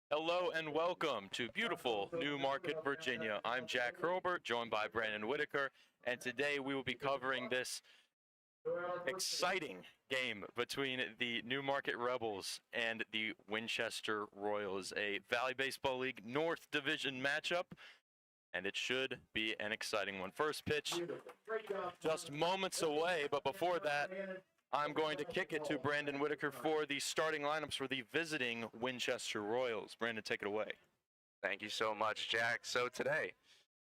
Hello and welcome to beautiful Newmarket, Virginia. I'm Jack Hurlbert, joined by Brandon Whitaker, and today we will be covering this exciting game between the Newmarket Rebels and the Winchester Royals, a Valley Baseball League North Division matchup, and it should be an exciting one. First pitch just moments away, but before that, I'm going to kick it to Brandon Whitaker for the starting lineups for the visiting Winchester Royals. Brandon, take it away. Thank you so much, Jack. So today,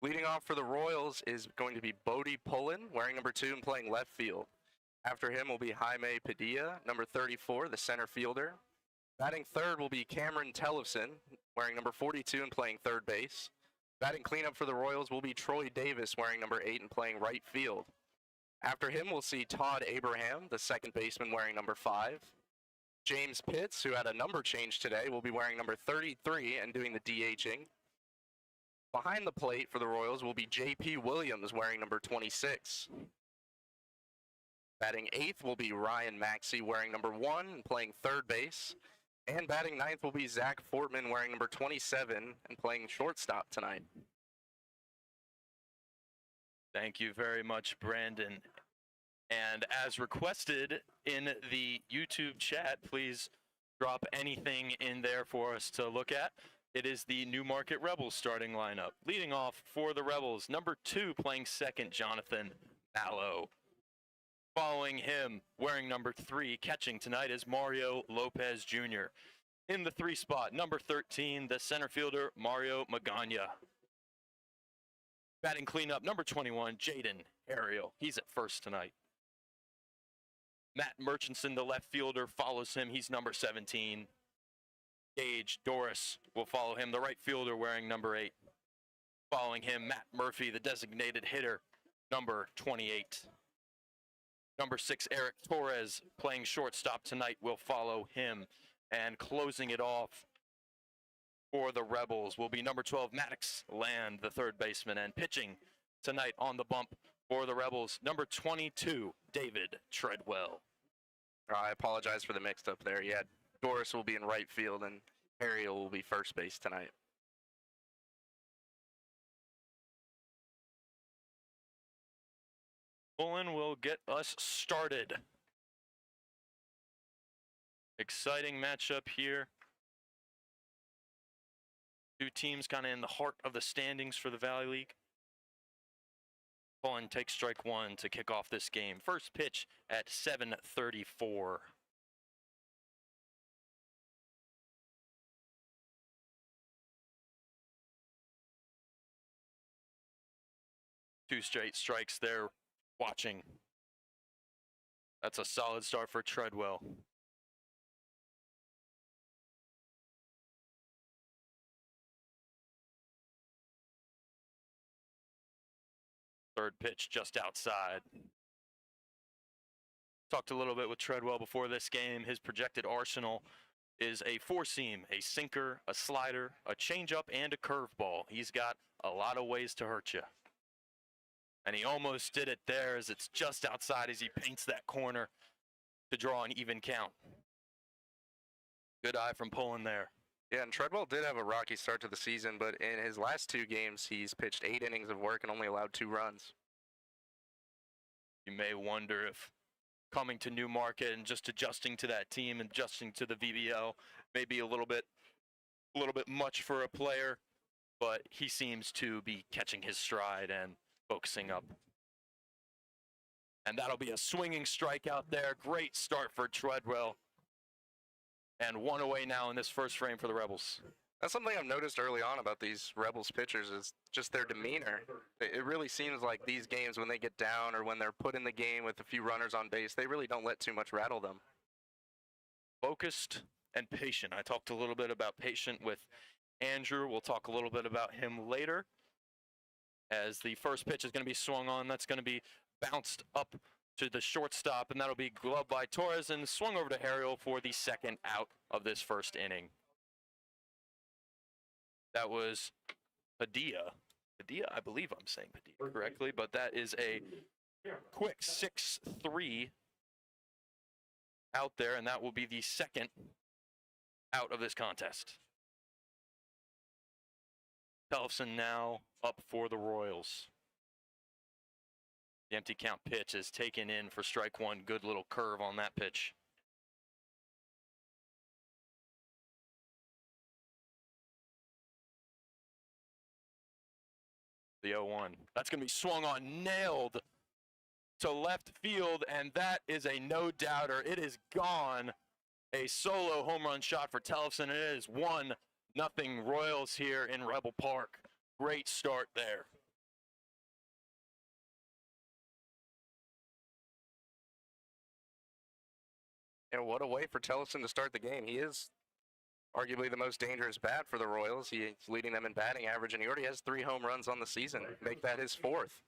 leading off for the Royals is going to be Bodie Pullen, wearing number 2 and playing left field. After him will be Jaime Padilla, number 34, the center fielder. Batting third will be Cameron Tellefson, wearing number 42 and playing third base. Batting cleanup for the Royals will be Troy Davis, wearing number 8 and playing right field. After him, we'll see Todd Abraham, the second baseman, wearing number 5. James Pitts, who had a number change today, will be wearing number 33 and doing the DHing. Behind the plate for the Royals will be J.P. Williams, wearing number 26. Batting eighth will be Ryan Maxey, wearing number 1 and playing third base. And batting ninth will be Zach Fortman, wearing number 27 and playing shortstop tonight. Thank you very much, Brandon. And as requested in the YouTube chat, please drop anything in there for us to look at. It is the Newmarket Rebels starting lineup. Leading off for the Rebels, number 2 playing second, Jonathan Mallow. Following him, wearing number 3, catching tonight, is Mario Lopez Jr. In the 3 spot, number 13, the center fielder, Mario Magana. Batting cleanup, number 21, Jaden Ariel. He's at first tonight. Matt Murchison, the left fielder, follows him. He's number 17. Gage Doris will follow him, the right fielder, wearing number 8. Following him, Matt Murphy, the designated hitter, number 28. Number 6, Eric Torres, playing shortstop tonight, will follow him. And closing it off for the Rebels will be number 12, Maddox Land, the third baseman, and pitching tonight on the bump for the Rebels, number 22, David Treadwell. I apologize for the mix-up there. Yeah, Doris will be in right field and Ariel will be first base tonight. Pullen will get us started. Exciting matchup here. Two teams kind of in the heart of the standings for the Valley League. Pullen takes strike 1 to kick off this game. First pitch at 7:34. Two straight strikes there, watching. That's a solid start for Treadwell. Third pitch just outside. Talked a little bit with Treadwell before this game. His projected arsenal is a 4-seam, a sinker, a slider, a changeup, and a curveball. He's got a lot of ways to hurt you. And he almost did it there as it's just outside as he paints that corner to draw an even count. Good eye from Pullen there. Yeah, and Treadwell did have a rocky start to the season, but in his last 2 games, he's pitched 8 innings of work and only allowed 2 runs. You may wonder if coming to Newmarket and just adjusting to that team and adjusting to the VBL may be a little bit much for a player, but he seems to be catching his stride and focusing up. And that'll be a swinging strikeout there. Great start for Treadwell. And 1 away now in this first frame for the Rebels. That's something I've noticed early on about these Rebels pitchers is just their demeanor. It really seems like these games, when they get down or when they're put in the game with a few runners on base, they really don't let too much rattle them. Focused and patient. I talked a little bit about patient with Andrew. We'll talk a little bit about him later. As the first pitch is going to be swung on, that's going to be bounced up to the shortstop, and that'll be gloved by Torres and swung over to Ariel for the second out of this first inning. That was Padilla. Padilla, I believe I'm saying Padilla correctly, but that is a quick 6-3 out there, and that will be the second out of this contest. Tellefson now up for the Royals. The empty count pitch is taken in for strike one. Good little curve on that pitch. The 0-1. That's going to be swung on, nailed to left field, and that is a no-doubter. It is gone. A solo home run shot for Tellefson. It is 1-0 Royals here in Rebel Park. Great start there. And what a way for Tellefson to start the game. He is arguably the most dangerous bat for the Royals. He's leading them in batting average, and he already has 3 home runs on the season. Make that his 4th.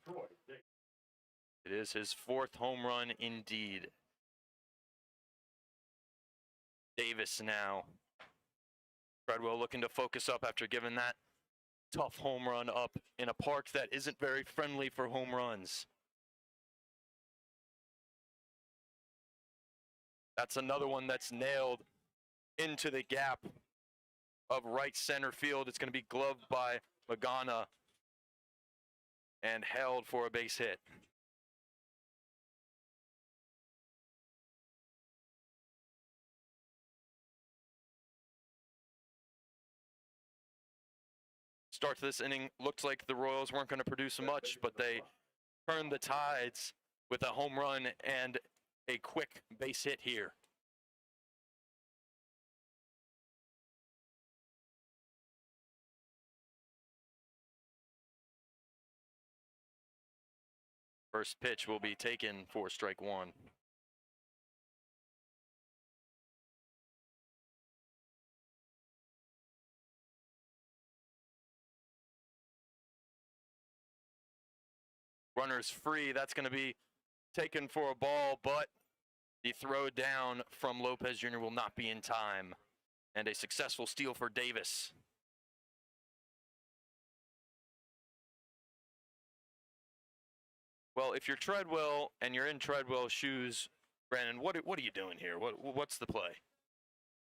It is his 4th home run indeed. Davis now. Treadwell looking to focus up after giving that tough home run up in a park that isn't very friendly for home runs. That's another one that's nailed into the gap of right center field. It's going to be gloved by Magana and held for a base hit. Start to this inning looked like the Royals weren't going to produce much, but they turned the tides with a home run and a quick base hit here. First pitch will be taken for strike one. Runner's free. That's going to be taken for a ball, but the throw down from Lopez Jr. will not be in time. And a successful steal for Davis. Well, if you're Treadwell and you're in Treadwell's shoes, Brandon, what are you doing here? What's the play?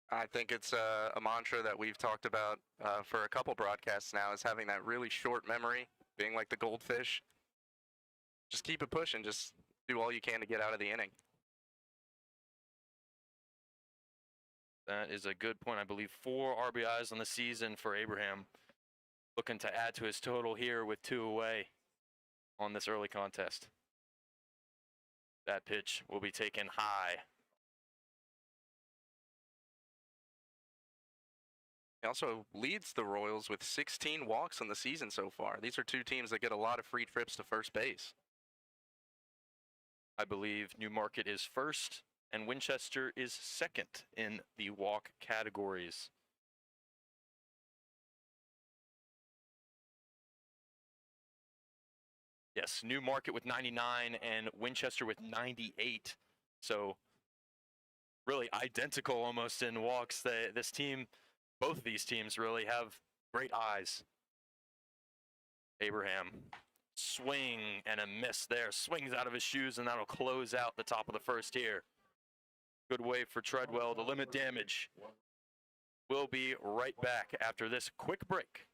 I think it's a mantra that we've talked about for a couple broadcasts now, is having that really short memory, being like the goldfish. Just keep it pushing. Just do all you can to get out of the inning. That is a good point. I believe 4 RBIs on the season for Abraham. Looking to add to his total here with 2 away on this early contest. That pitch will be taken high. He also leads the Royals with 16 walks on the season so far. These are 2 teams that get a lot of free trips to first base. I believe Newmarket is first and Winchester is second in the walk categories. Yes, Newmarket with 99 and Winchester with 98. So really identical almost in walks. This team, both of these teams really have great eyes. Abraham, swing and a miss there. Swings out of his shoes, and that'll close out the top of the first here. Good way for Treadwell to limit damage. We'll be right back after this quick break.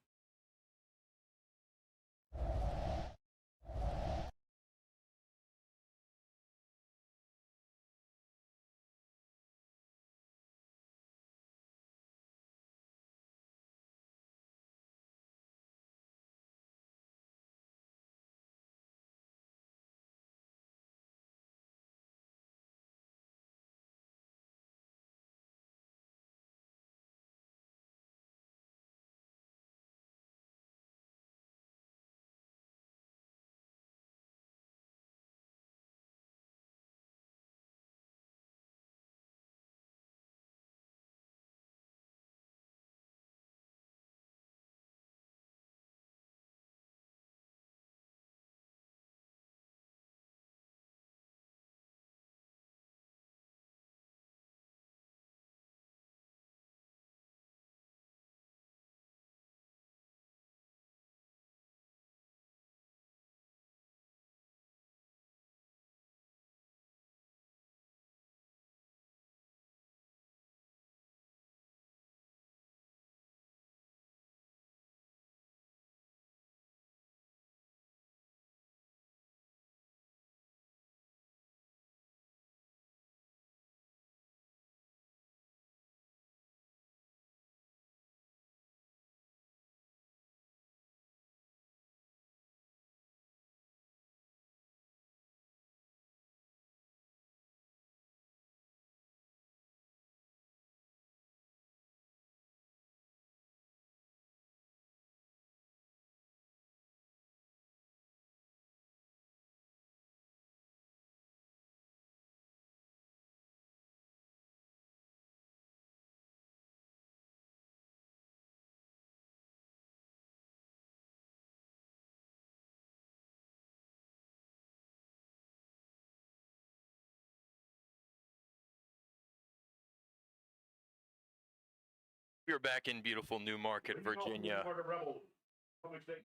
We're back in beautiful New Market, Virginia.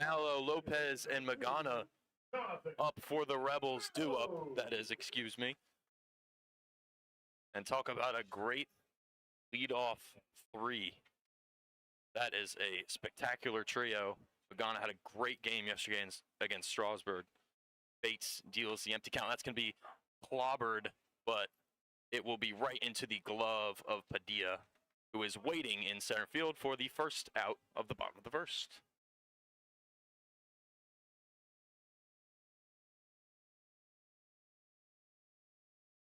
Mallow, Lopez, and Magana up for the Rebels. That is, excuse me. And talk about a great lead-off three. That is a spectacular trio. Magana had a great game yesterday against Strasburg. Bates deals the empty count. That's going to be clobbered, but it will be right into the glove of Padilla, who is waiting in center field for the first out of the bottom of the first.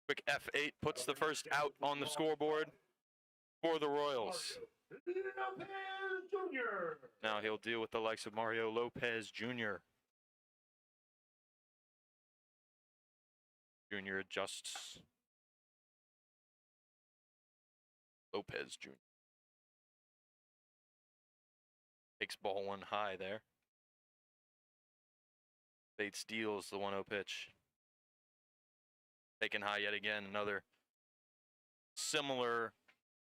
Quick F8 puts the first out on the scoreboard for the Royals. Now he'll deal with the likes of Mario Lopez Jr. Jr. adjusts. Lopez Jr. takes ball one high there. Bates deals the 1-0 pitch. Taken high yet again, another similar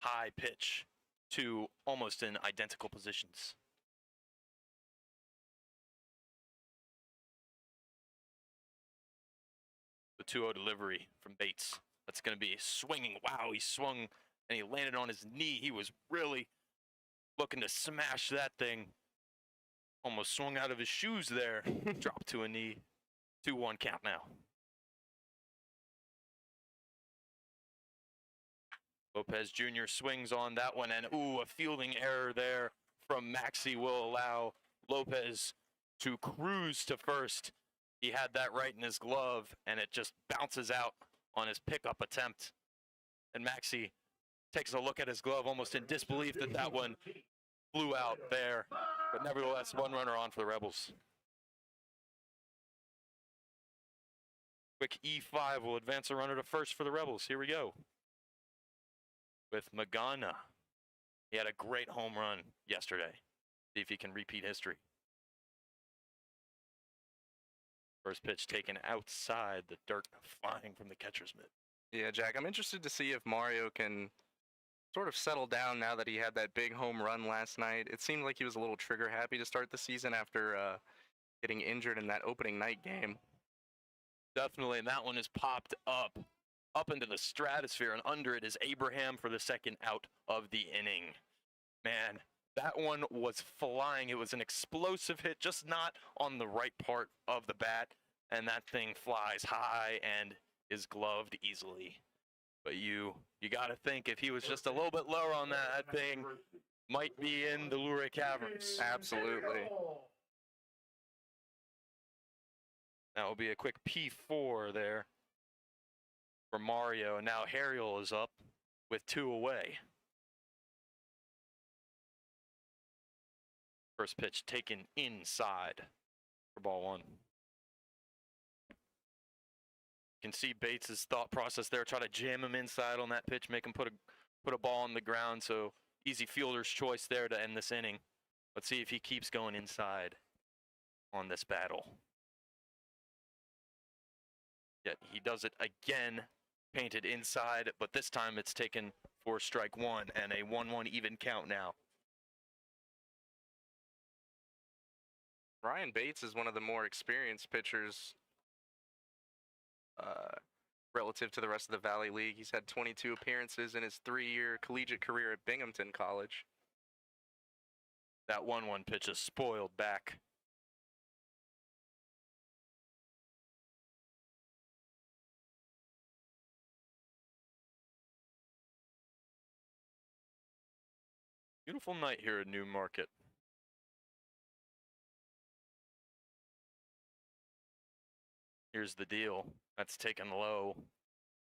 high pitch to almost in identical positions. The 2-0 delivery from Bates. That's going to be swinging. Wow, he swung and he landed on his knee. He was really looking to smash that thing. Almost swung out of his shoes there. Dropped to a knee. 2-1 count now. Lopez Jr. swings on that one, and a fielding error there from Maxey will allow Lopez to cruise to first. He had that right in his glove, and it just bounces out on his pickup attempt. And Maxey takes a look at his glove, almost in disbelief that that one flew out there. But nevertheless, one runner on for the Rebels. Quick E5 will advance a runner to first for the Rebels. Here we go. With Magana. He had a great home run yesterday. See if he can repeat history. First pitch taken outside, the dirt flying from the catcher's mitt. Yeah, Jack, I'm interested to see if Mario can sort of settle down now that he had that big home run last night. It seemed like he was a little trigger happy to start the season after getting injured in that opening night game. Definitely, and that one is popped up into the stratosphere, and under it is Abraham for the second out of the inning. Man, that one was flying. It was an explosive hit, just not on the right part of the bat, and that thing flies high and is gloved easily. But you got to think if he was just a little bit lower on that thing might be in the Luray Caverns. Absolutely. That will be a quick P4 there for Mario. And now Harriel is up with 2 away. First pitch taken inside for ball 1. You can see Bates' thought process there. Try to jam him inside on that pitch, make him put a ball on the ground. So easy fielder's choice there to end this inning. Let's see if he keeps going inside on this battle. Yet he does it again, painted inside, but this time it's taken for strike 1 and a 1-1 even count now. Ryan Bates is one of the more experienced pitchers relative to the rest of the Valley League. He's had 22 appearances in his 3-year collegiate career at Binghamton College. That 1-1 pitch is spoiled back. Beautiful night here at New Market. Here's the deal. That's taken low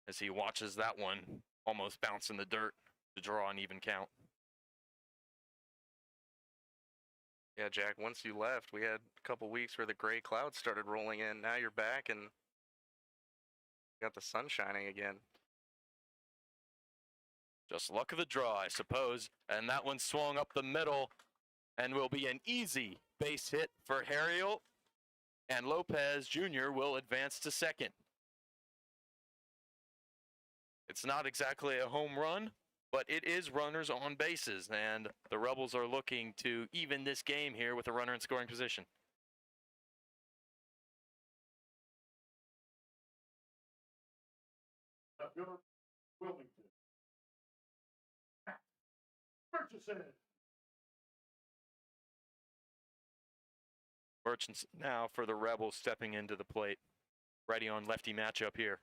as he watches that one almost bounce in the dirt to draw an even count. Yeah, Jack, once you left, we had a couple weeks where the gray clouds started rolling in. Now you're back and got the sun shining again. Just luck of the draw, I suppose. And that one swung up the middle and will be an easy base hit for Harriel. And Lopez Jr. will advance to second. It's not exactly a home run, but it is runners on bases, and the Rebels are looking to even this game here with a runner in scoring position. Merchants now for the Rebels stepping into the plate. Righty on lefty matchup here.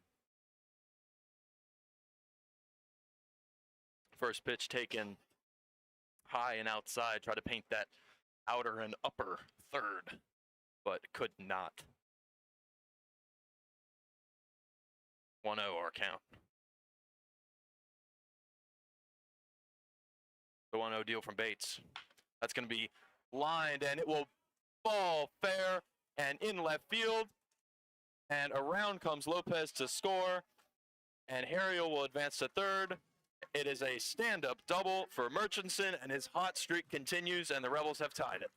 First pitch taken high and outside. Try to paint that outer and upper third, but could not. 1-0 our count. The 1-0 deal from Bates. That's going to be lined, and it will fall fair and in left field. And around comes Lopez to score, and Harriel will advance to third. It is a stand-up double for Murchison, and his hot streak continues, and the Rebels have tied it.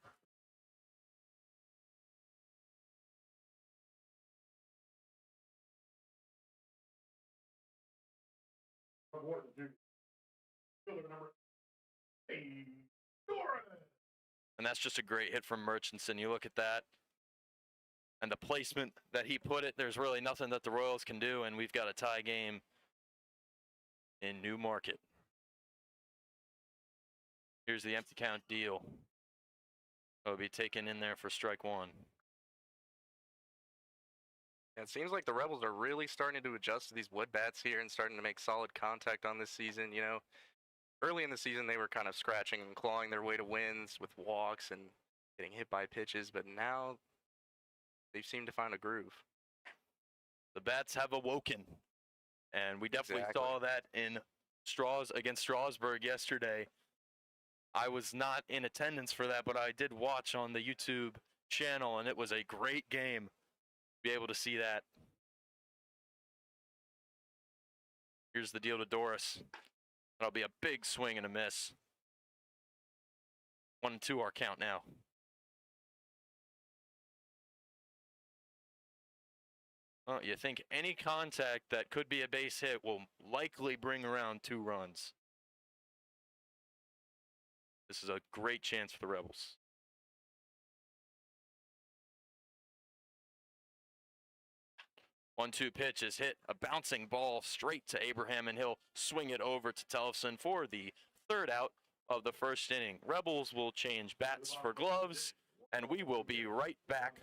And that's just a great hit from Murchison. You look at that, and the placement that he put it, there's really nothing that the Royals can do, and we've got a tie game in Newmarket. Here's the empty count deal. It'll be taken in there for strike one. It seems like the Rebels are really starting to adjust to these wood bats here and starting to make solid contact on this season. You know, early in the season, they were kind of scratching and clawing their way to wins with walks and getting hit by pitches, but now they seem to find a groove. The bats have awoken, and we definitely saw that in against Strasburg yesterday. I was not in attendance for that, but I did watch on the YouTube channel, and it was a great game. Be able to see that. Here's the deal to Doris. That'll be a big swing and a miss. 1-2 our count now. Well, you think any contact that could be a base hit will likely bring around 2 runs. This is a great chance for the Rebels. One-two pitch is hit, a bouncing ball straight to Abraham, and he'll swing it over to Tellefson for the third out of the first inning. Rebels will change bats for gloves, and we will be right back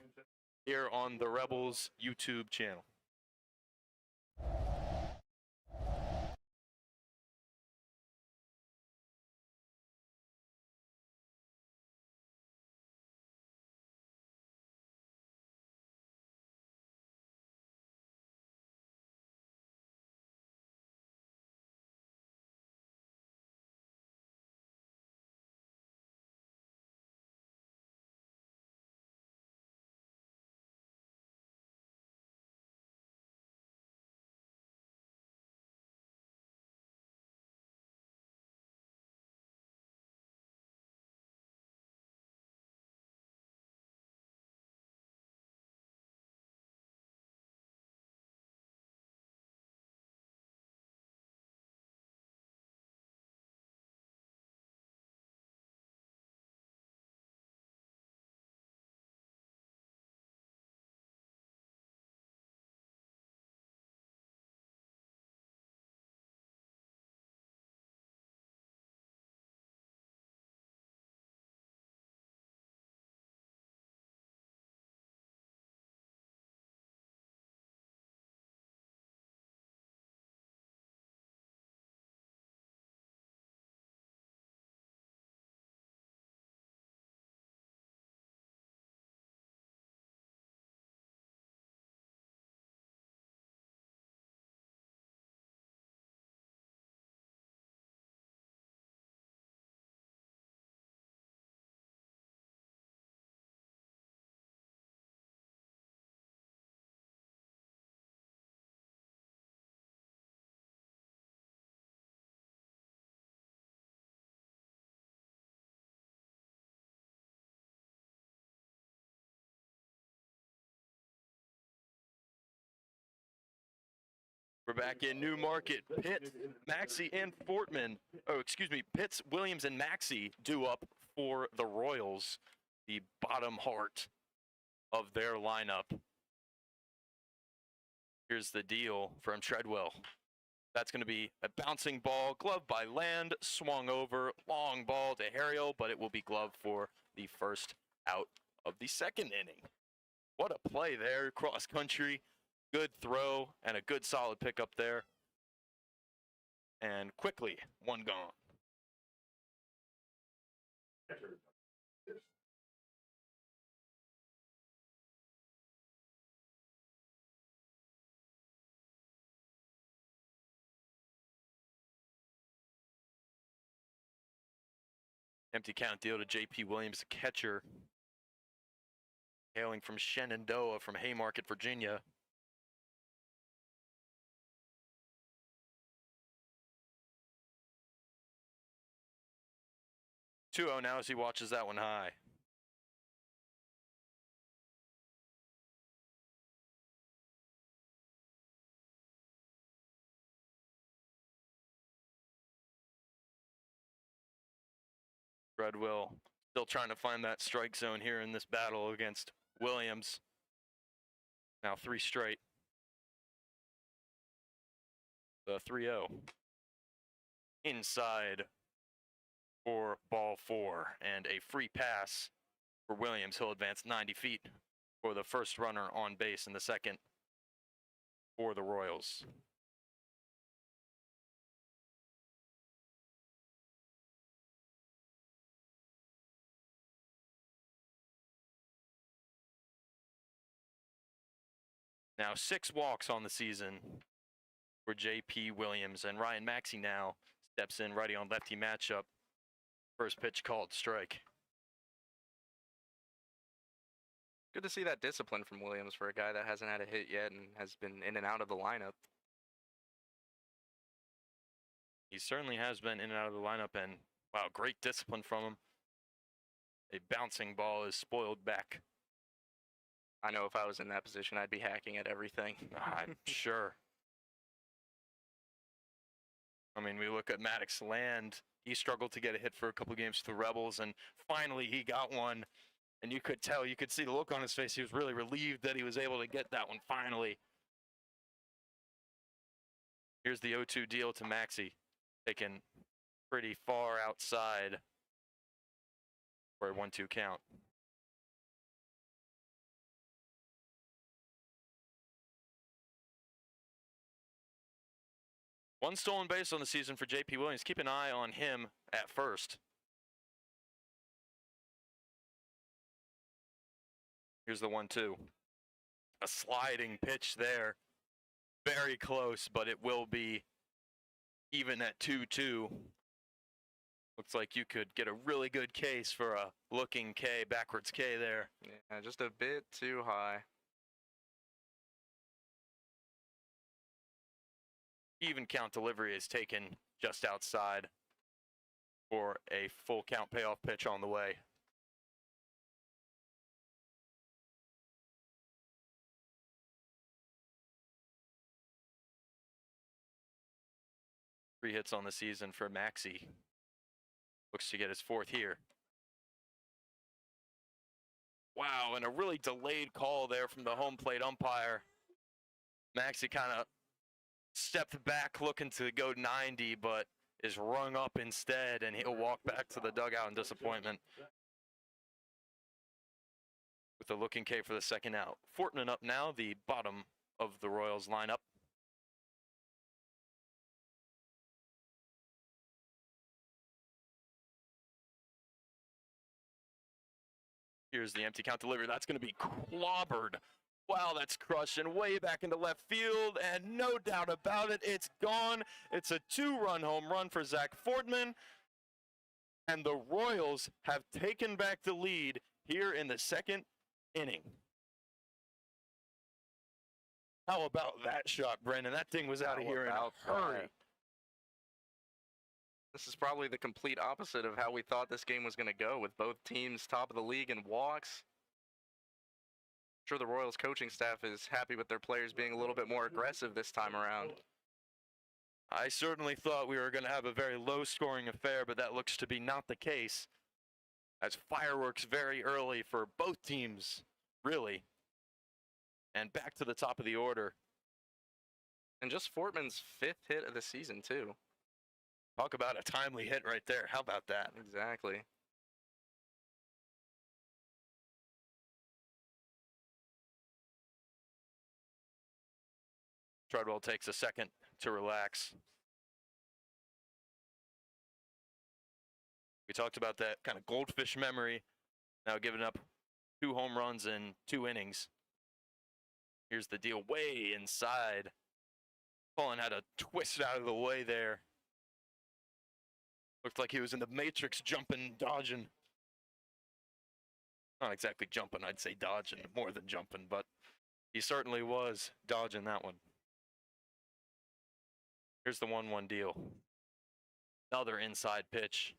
here on the Rebels YouTube channel. We're back in Newmarket. Pitt, Maxey, and Fortman. Oh, excuse me. Pitts, Williams, and Maxey due up for the Royals, the bottom heart of their lineup. Here's the deal from Treadwell. That's going to be a bouncing ball, gloved by Land, swung over, long ball to Harriel, but it will be gloved for the first out of the second inning. What a play there, cross country. Good throw and a good solid pickup there. And quickly, one gone. Empty count deal to J.P. Williams, the catcher, hailing from Shenandoah from Haymarket, Virginia. 2-0 now as he watches that one high. Treadwell still trying to find that strike zone here in this battle against Williams. Now 3 straight. The 3-0. Inside for ball 4 and a free pass for Williams. He'll advance 90 feet for the first runner on base in the second for the Royals. Now 6 walks on the season for J.P. Williams, and Ryan Maxey now steps in righty on lefty matchup. First pitch called strike. Good to see that discipline from Williams for a guy that hasn't had a hit yet and has been in and out of the lineup. He certainly has been in and out of the lineup, and wow, great discipline from him. A bouncing ball is spoiled back. I know if I was in that position, I'd be hacking at everything. I'm sure. I mean, we look at Maddox Land. He struggled to get a hit for a couple games to the Rebels, and finally he got one. And you could tell, you could see the look on his face. He was really relieved that he was able to get that one finally. Here's the 0-2 deal to Maxey, taken pretty far outside for a 1-2 count. One stolen base on the season for J.P. Williams. Keep an eye on him at first. Here's the 1-2. A sliding pitch there. Very close, but it will be even at 2-2. Looks like you could get a really good case for a looking K, backwards K there. Yeah, just a bit too high. Even count delivery is taken just outside for a full count payoff pitch on the way. Three hits on the season for Maxey. Looks to get his 4th here. Wow, and a really delayed call there from the home plate umpire. Maxey kind of stepped back looking to go 90, but is rung up instead, and he'll walk back to the dugout in disappointment. With the looking K for the second out. Fortman up now, the bottom of the Royals lineup. Here's the empty count delivery. That's going to be clobbered. Wow, that's crushed and way back into left field, and no doubt about it, it's gone. It's a 2-run home run for Zach Fortman, and the Royals have taken back the lead here in the second inning. How about that shot, Brendan? That thing was out of here in a hurry. This is probably the complete opposite of how we thought this game was going to go, with both teams top of the league in walks. I'm sure the Royals coaching staff is happy with their players being a little bit more aggressive this time around. I certainly thought we were going to have a very low-scoring affair, but that looks to be not the case. As fireworks very early for both teams, really. And back to the top of the order. And just Fortman's 5th hit of the season, too. Talk about a timely hit right there. How about that? Exactly. Treadwell takes a second to relax. We talked about that kind of goldfish memory. Now giving up 2 home runs in 2 innings. Here's the deal way inside. Pullen had to twist out of the way there. Looked like he was in the Matrix, jumping, dodging. Not exactly jumping, I'd say dodging more than jumping, but he certainly was dodging that one. Here's the 1-1 deal. Another inside pitch.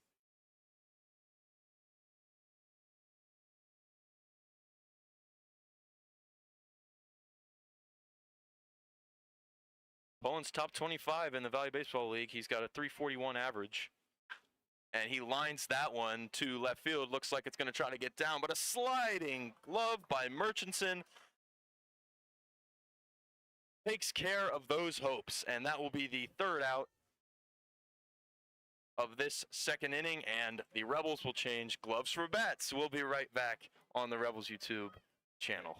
Pullen's top 25 in the Valley Baseball League. He's got a .341 average. And he lines that one to left field. Looks like it's going to try to get down, but a sliding glove by Murchison takes care of those hopes. And that will be the 3rd out of this 2nd inning. And the Rebels will change gloves for bats. We'll be right back on the Rebels YouTube channel.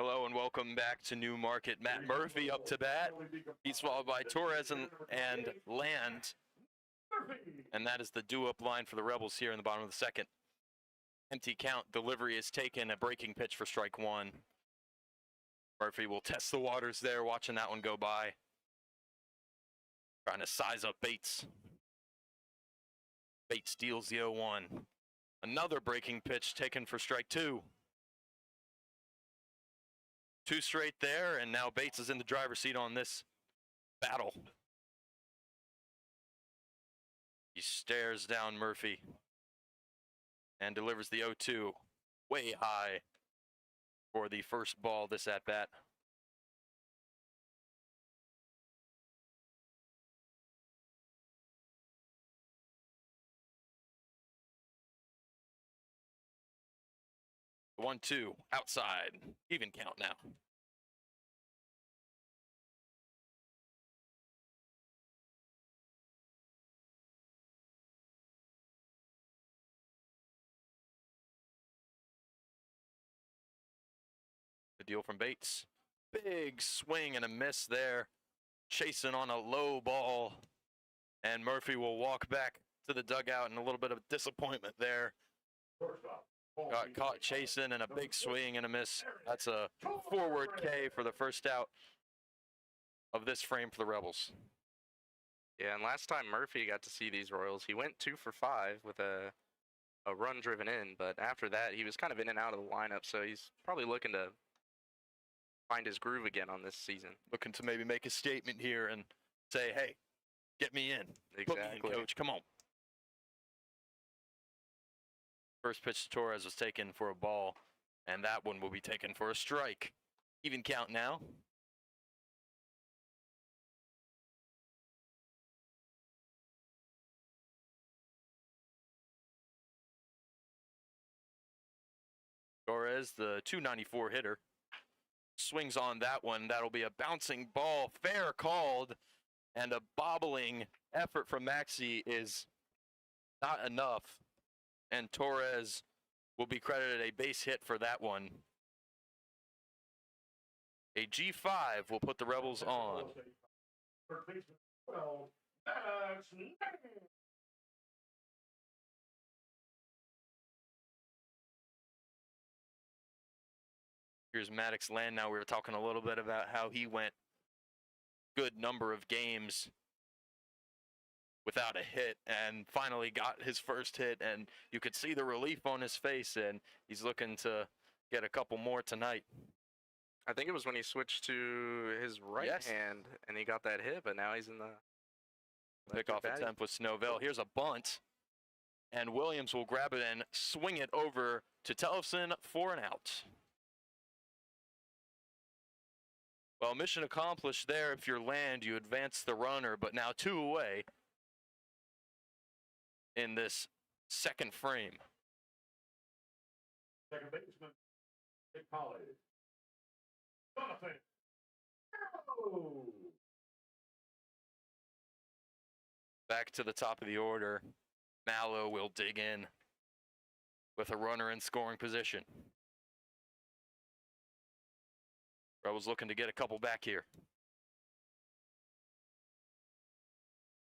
Hello and welcome back to New Market. Matt Murphy up to bat. He's followed by Torres and Land. And that is the due-up line for the Rebels here in the bottom of the 2nd. Empty count. Delivery is taken. A breaking pitch for strike 1. Murphy will test the waters there, watching that one go by. Trying to size up Bates. Bates deals the 0-1. Another breaking pitch taken for strike 2. 2 straight there, and now Bates is in the driver's seat on this battle. He stares down Murphy and delivers the 0-2 way high for the first ball this at-bat. The 1-2 outside, even count now. The deal from Bates. Big swing and a miss there. Chasing on a low ball. And Murphy will walk back to the dugout in a little bit of disappointment there. Got caught chasing and a big swing and a miss. That's a forward K for the first out of this frame for the Rebels. Yeah, and last time Murphy got to see these Royals, he went 2 for 5 with a run driven in, but after that, he was kind of in and out of the lineup, so he's probably looking to find his groove again on this season. Looking to maybe make a statement here and say, hey, get me in. Put me in, Exactly. coach. Come on. First pitch to Torres was taken for a ball, and that one will be taken for a strike. Even count now. Torres, the 294 hitter, swings on that one. That'll be a bouncing ball, fair called, and a bobbling effort from Maxey is not enough, and Torres will be credited a base hit for that one. A G5 will put the Rebels on. Here's Maddox Land now. We were talking a little bit about how he went good number of games without a hit and finally got his first hit, and you could see the relief on his face, and he's looking to get a couple more tonight. I think it was when he switched to his right hand and he got that hit, but now he's in the pickoff attempt with Snowville. Here's a bunt, and Williams will grab it and swing it over to Tellefson for an out. Well, mission accomplished there. If you're Land, you advance the runner, but now 2 away in this second frame. Second baseman, Dick Polly. Jonathan. Oh. Back to the top of the order. Mallow will dig in with a runner in scoring position. Rebels looking to get a couple back here.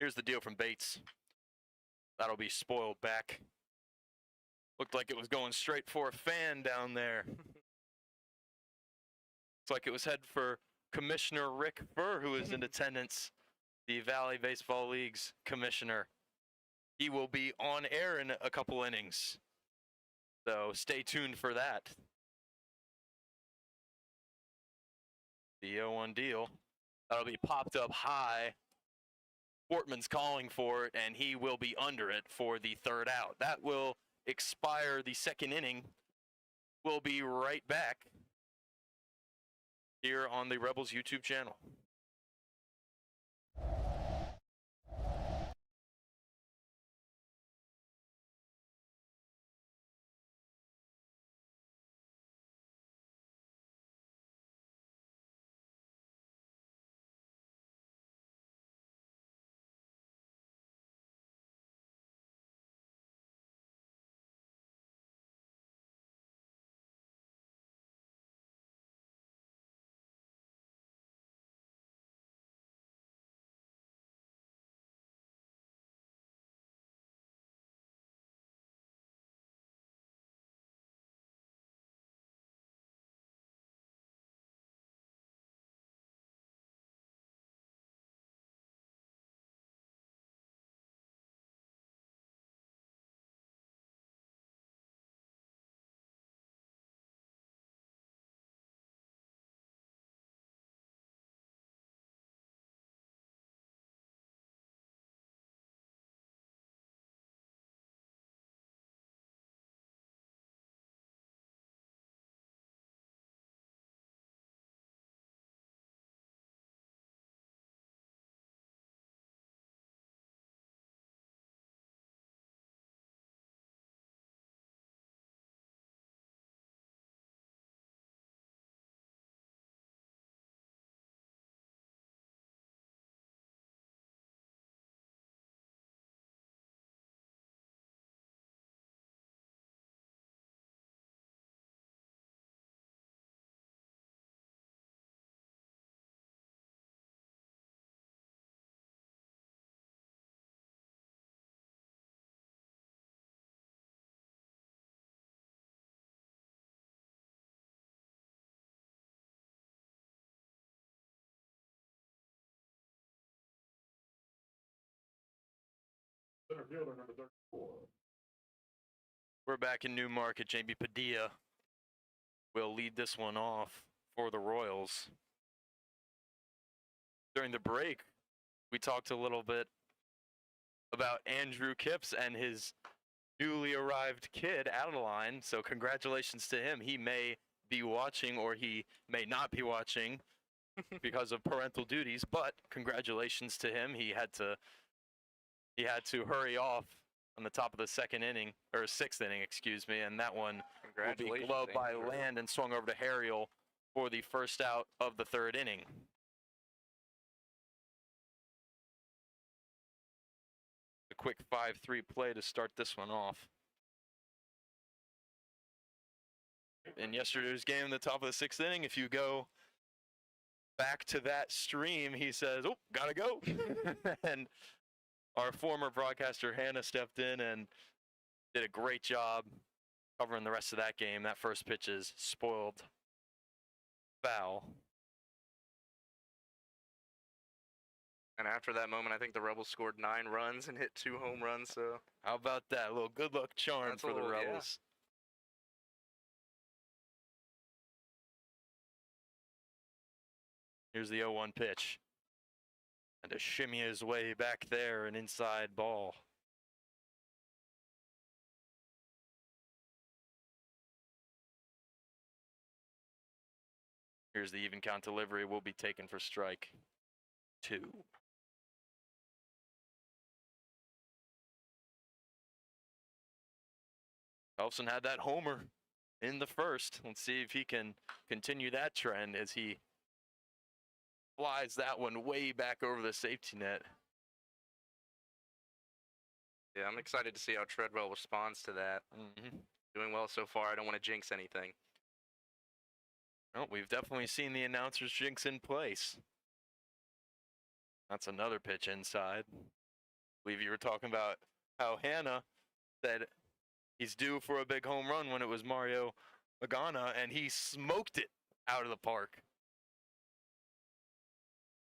Here's the deal from Bates. That'll be spoiled back. Looked like it was going straight for a fan down there. Looks like it was headed for Commissioner Rick Furr, who is in attendance, the Valley Baseball League's commissioner. He will be on air in a couple innings, so stay tuned for that. The 0-1 deal. That'll be popped up high. Portman's calling for it, and he will be under it for the third out. That will expire the second inning. We'll be right back here on the Rebels YouTube channel. Center fielder number 34. We're back in Newmarket. JB Padilla will lead this one off for the Royals. During the break, we talked a little bit about Andrew Kipps and his newly arrived kid, Adeline. So congratulations to him. He may be watching or he may not be watching because of parental duties, but congratulations to him. He had to hurry off on the top of the sixth inning, excuse me, and that one will be Congratulations, gloved by Andrew. Land and swung over to Harriel for the first out of the third inning. A quick 5-3 play to start this one off. In yesterday's game, the top of the sixth inning, if you go back to that stream, he says, "Oh, gotta go." And our former broadcaster, Hannah, stepped in and did a great job covering the rest of that game. That first pitch is spoiled foul. And after that moment, I think the Rebels scored 9 runs and hit 2 home runs. So How about that? A little good luck charm That's a for the little- yeah. Rebels. Here's the 0-1 pitch. And to shimmy his way back there, an inside ball. Here's the even count delivery. Will be taken for strike 2. Elfson had that homer in the first. Let's see if he can continue that trend as he flies that one way back over the safety net. yeah, I'm excited to see how Treadwell responds to that. Doing well so far. I don't want to jinx anything. Well, we've definitely seen the announcer's jinx in place. That's another pitch inside. I believe you were talking about how Hannah said he's due for a big home run when it was Mario Magana, and he smoked it out of the park.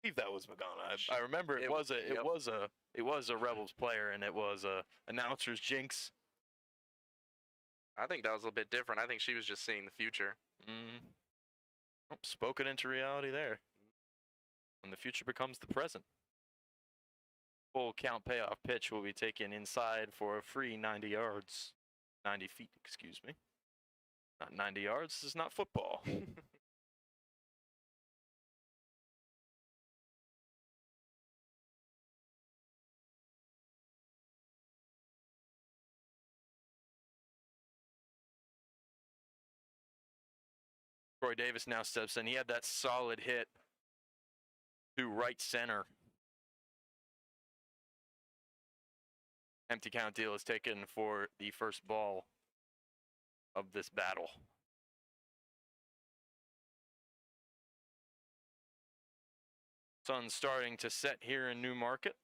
I believe that was Magana. I remember it was a Rebels player, and it was a announcer's jinx. I think that was a little bit different. I think she was just seeing the future. Oh, spoke it into reality there. When the future becomes the present. Full count payoff pitch will be taken inside for a free 90 yards. 90 feet, excuse me. Not 90 yards. This is not football. Troy Davis now steps in. He had that solid hit to right center. Empty count deal is taken for the first ball of this battle. Sun's starting to set here in Newmarket.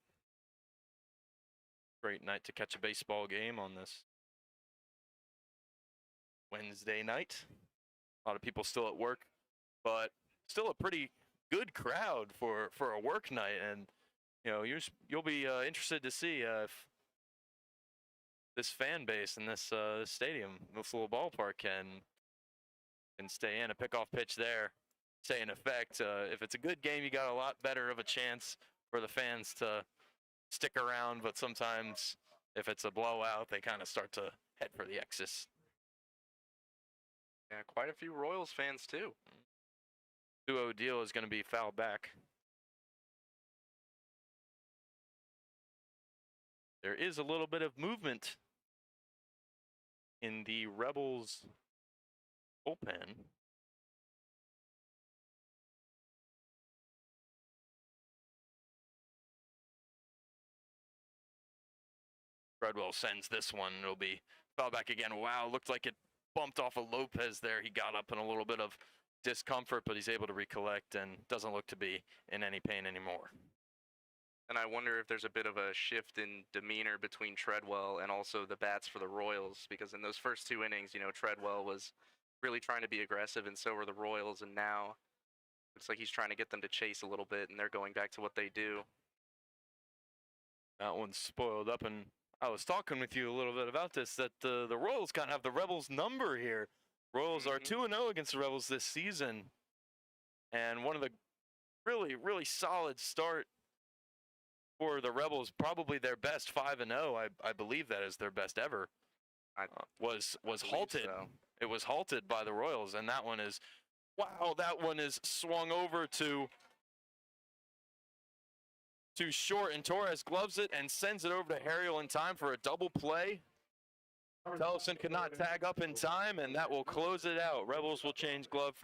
Great night to catch a baseball game on this Wednesday night. A lot of people still at work, but still a pretty good crowd for a work night. And you know, you'll be interested to see if this fan base in this stadium, this little ballpark, can stay in. A pickoff pitch there, stay in effect. If it's a good game, you got a lot better of a chance for the fans to stick around. But sometimes, if it's a blowout, they kind of start to head for the exits. Yeah, quite a few Royals fans too. 2-0 deal is going to be fouled back. There is a little bit of movement in the Rebels bullpen. Treadwell sends this one. It'll be fouled back again. Wow, looked like it bumped off of Lopez there. He got up in a little bit of discomfort, but he's able to recollect and doesn't look to be in any pain anymore. And I wonder if there's a bit of a shift in demeanor between Treadwell and also the bats for the Royals, because in those first 2 innings, you know, Treadwell was really trying to be aggressive, and so were the Royals, and now looks like he's trying to get them to chase a little bit, and they're going back to what they do. That one's spoiled up and I was talking with you a little bit about this, that the Royals kind of have the Rebels number here. Royals are 2-0 against the Rebels this season. And one of the really, really solid start for the Rebels, probably their best 5-0. I believe that is their best ever. Was halted. So. It was halted by the Royals, and that one is, wow, that one is swung over to short, and Torres gloves it and sends it over to Harriel in time for a double play. Tellison could not tag up in time, and that will close it out. Rebels will change gloves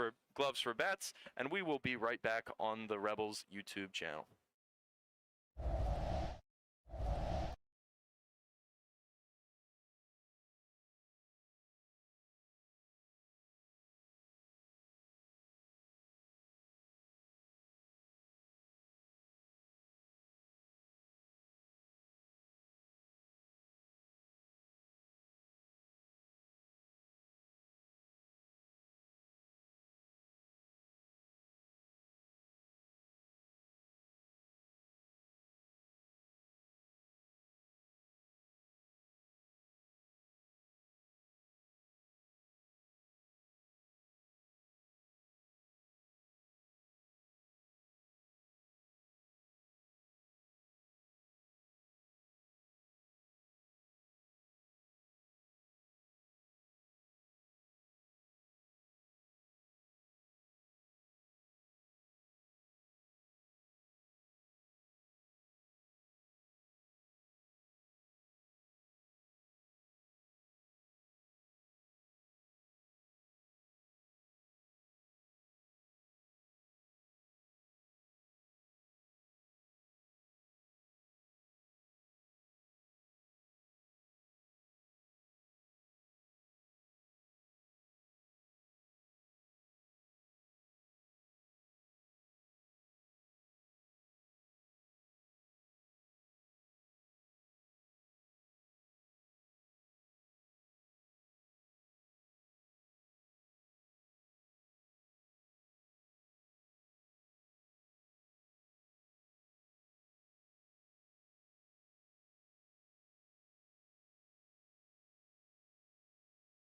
for bats, and we will be right back on the Rebels YouTube channel.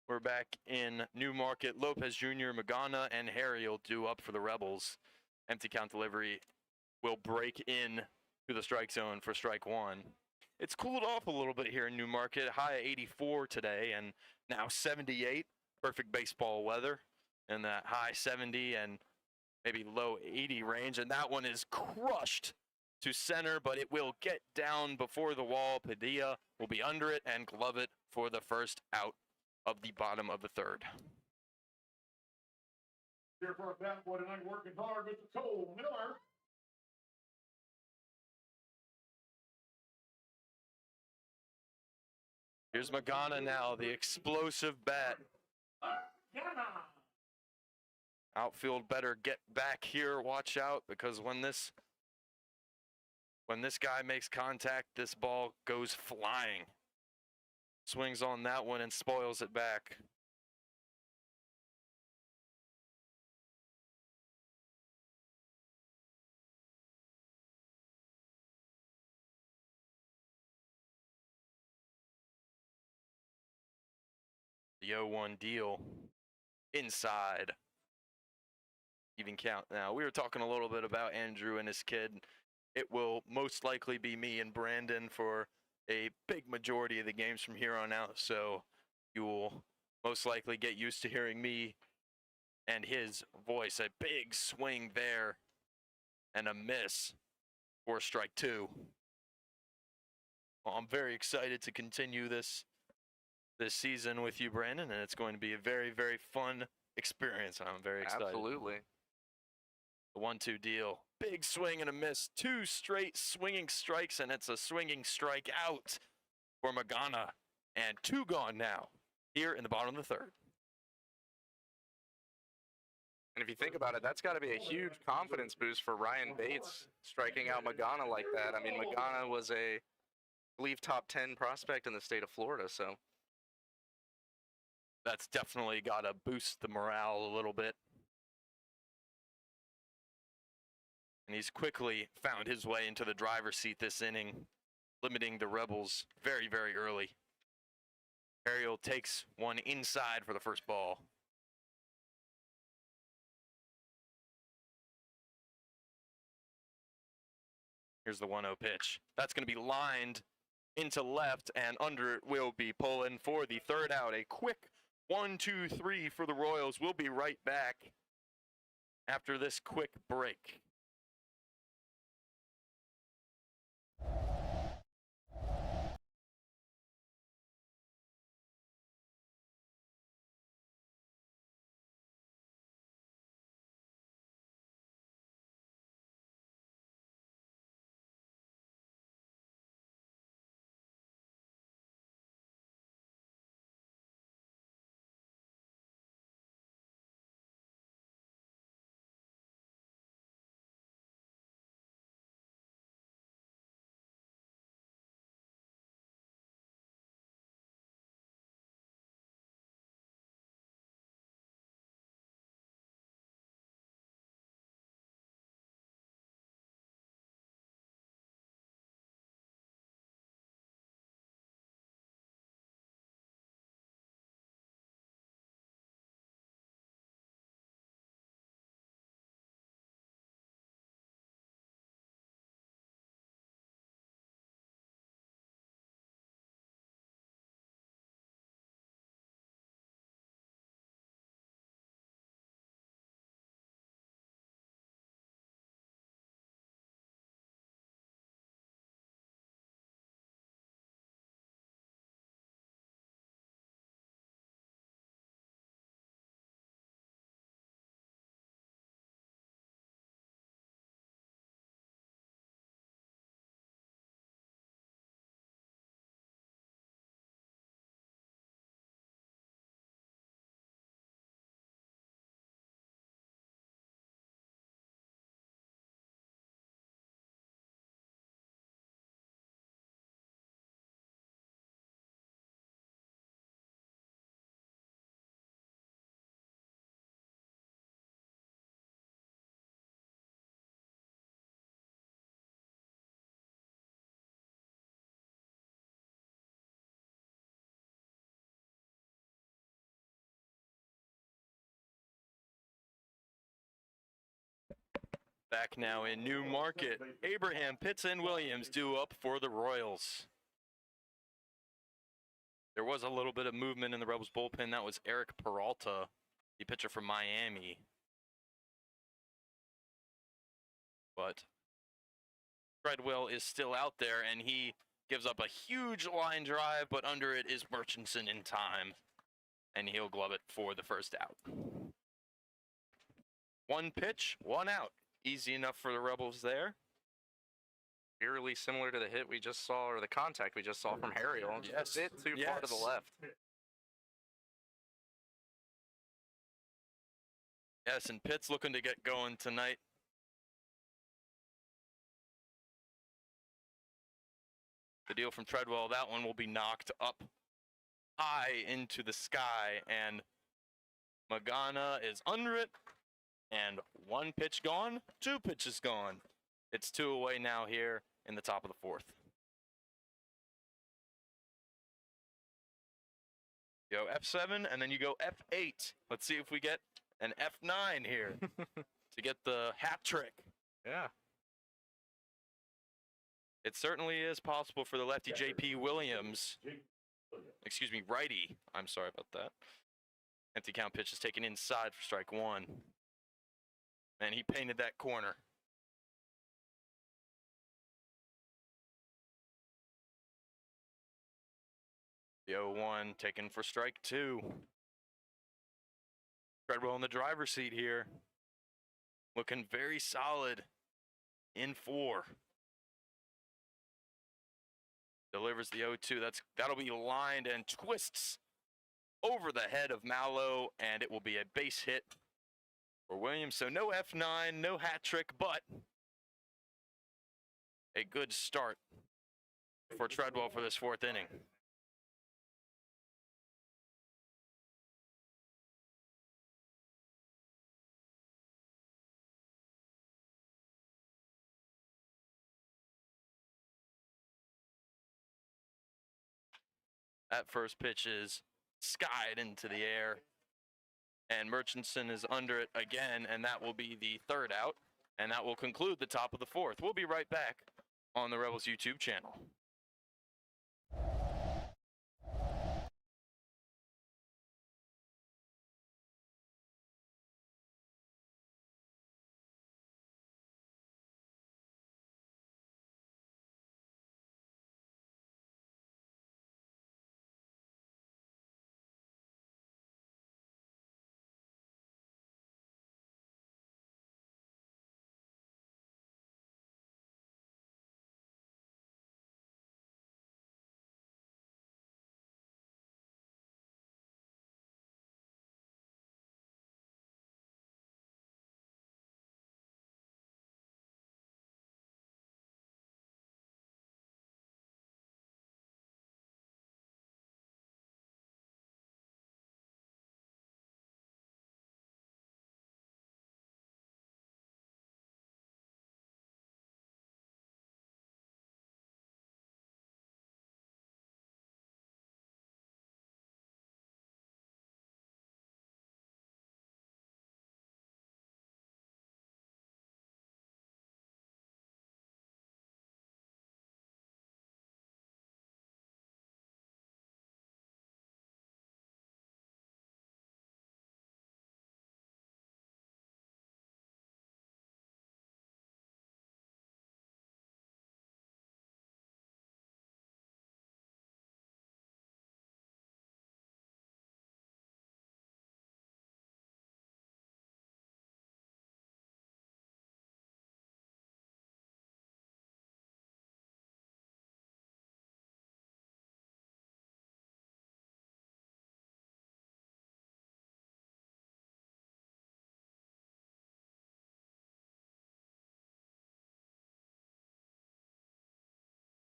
We're back in Newmarket. Lopez Jr., Magana, and Harriel due up for the Rebels. Empty count delivery will break in to the strike zone for strike one. It's cooled off a little bit here in Newmarket. High of 84 today and now 78. Perfect baseball weather in that high 70 and maybe low 80 range. And that one is crushed to center, but it will get down before the wall. Padilla will be under it and glove it for the first out of the bottom of the third. Here for a bat boy tonight, working hard, Mr. Cole Miller. Here's Magana now, the explosive bat. Outfield better get back here. Watch out, because when this guy makes contact, this ball goes flying. Swings on that one and spoils it back. The 0-1 deal inside. Even count now. We were talking a little bit about Andrew and his kid. It will most likely be me and Brandon for a big majority of the games from here on out, so you will most likely get used to hearing me and his voice. A big swing there and a miss for strike two. Well, I'm very excited to continue this season with you, Brandon, and it's going to be a very, very fun experience. I'm very excited. Absolutely. The 1-2 deal. Big swing and a miss. Two straight swinging strikes, and it's a swinging strike out for Magana. And two gone now here in the bottom of the third. And if you think about it, that's got to be a huge confidence boost for Ryan Bates striking out Magana like that. I mean, Magana was I believe, top 10 prospect in the state of Florida, so. That's definitely got to boost the morale a little bit. And he's quickly found his way into the driver's seat this inning. limiting the Rebels very, very early. Ariel takes one inside for the first ball. Here's the 1-0 pitch. That's going to be lined into left, and under it will be Pullen for the third out. A quick 1-2-3 for the Royals. We'll be right back after this quick break. Back now in New Market. Abraham, Pitts, and Williams due up for the Royals. There was a little bit of movement in the Rebels bullpen. That was Eric Peralta, the pitcher from Miami. But Treadwell is still out there, and he gives up a huge line drive, but under it is Murchison in time, and he'll glove it for the first out. One pitch, one out. Easy enough for the Rebels there. Eerily similar to the hit we just saw, or the contact we just saw from Harriel. Yes. A bit too far to the Yes. left. Yes, and Pitt's looking to get going tonight. The deal from Treadwell, that one will be knocked up high into the sky, and Magana is under it, and one pitch gone, two pitches gone. It's two away now here in the top of the fourth. You go F7, and then you go F8. Let's see if we get an F9 here to get the hat trick. Yeah. It certainly is possible for the lefty J.P. Williams. Excuse me, righty. I'm sorry about that. Empty count pitch is taken inside for strike one. And he painted that corner. The 0-1 taken for strike two. Treadwell in the driver's seat here. Looking very solid in four. Delivers the 0-2. That'll be lined and twists over the head of Mallow, and it will be a base hit for Williams. So no F9, no hat trick, but a good start for Treadwell for this fourth inning. That first pitch is skied into the air, and Murchison is under it again, and that will be the third out, and that will conclude the top of the fourth. We'll be right back on the Rebels YouTube channel.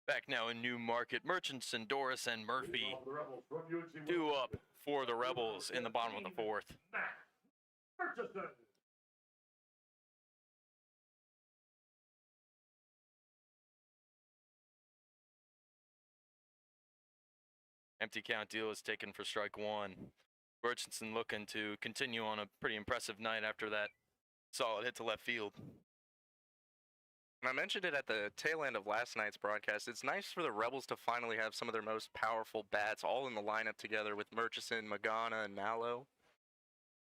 Back now in New Market, Murchison, Doris, and Murphy due up for the Rebels in the bottom of the fourth. Winchester. Empty count deal is taken for strike one. Murchison looking to continue on a pretty impressive night after that solid hit to left field. And I mentioned it at the tail end of last night's broadcast. It's nice for the Rebels to finally have some of their most powerful bats all in the lineup together with Murchison, Magana, and Mallow.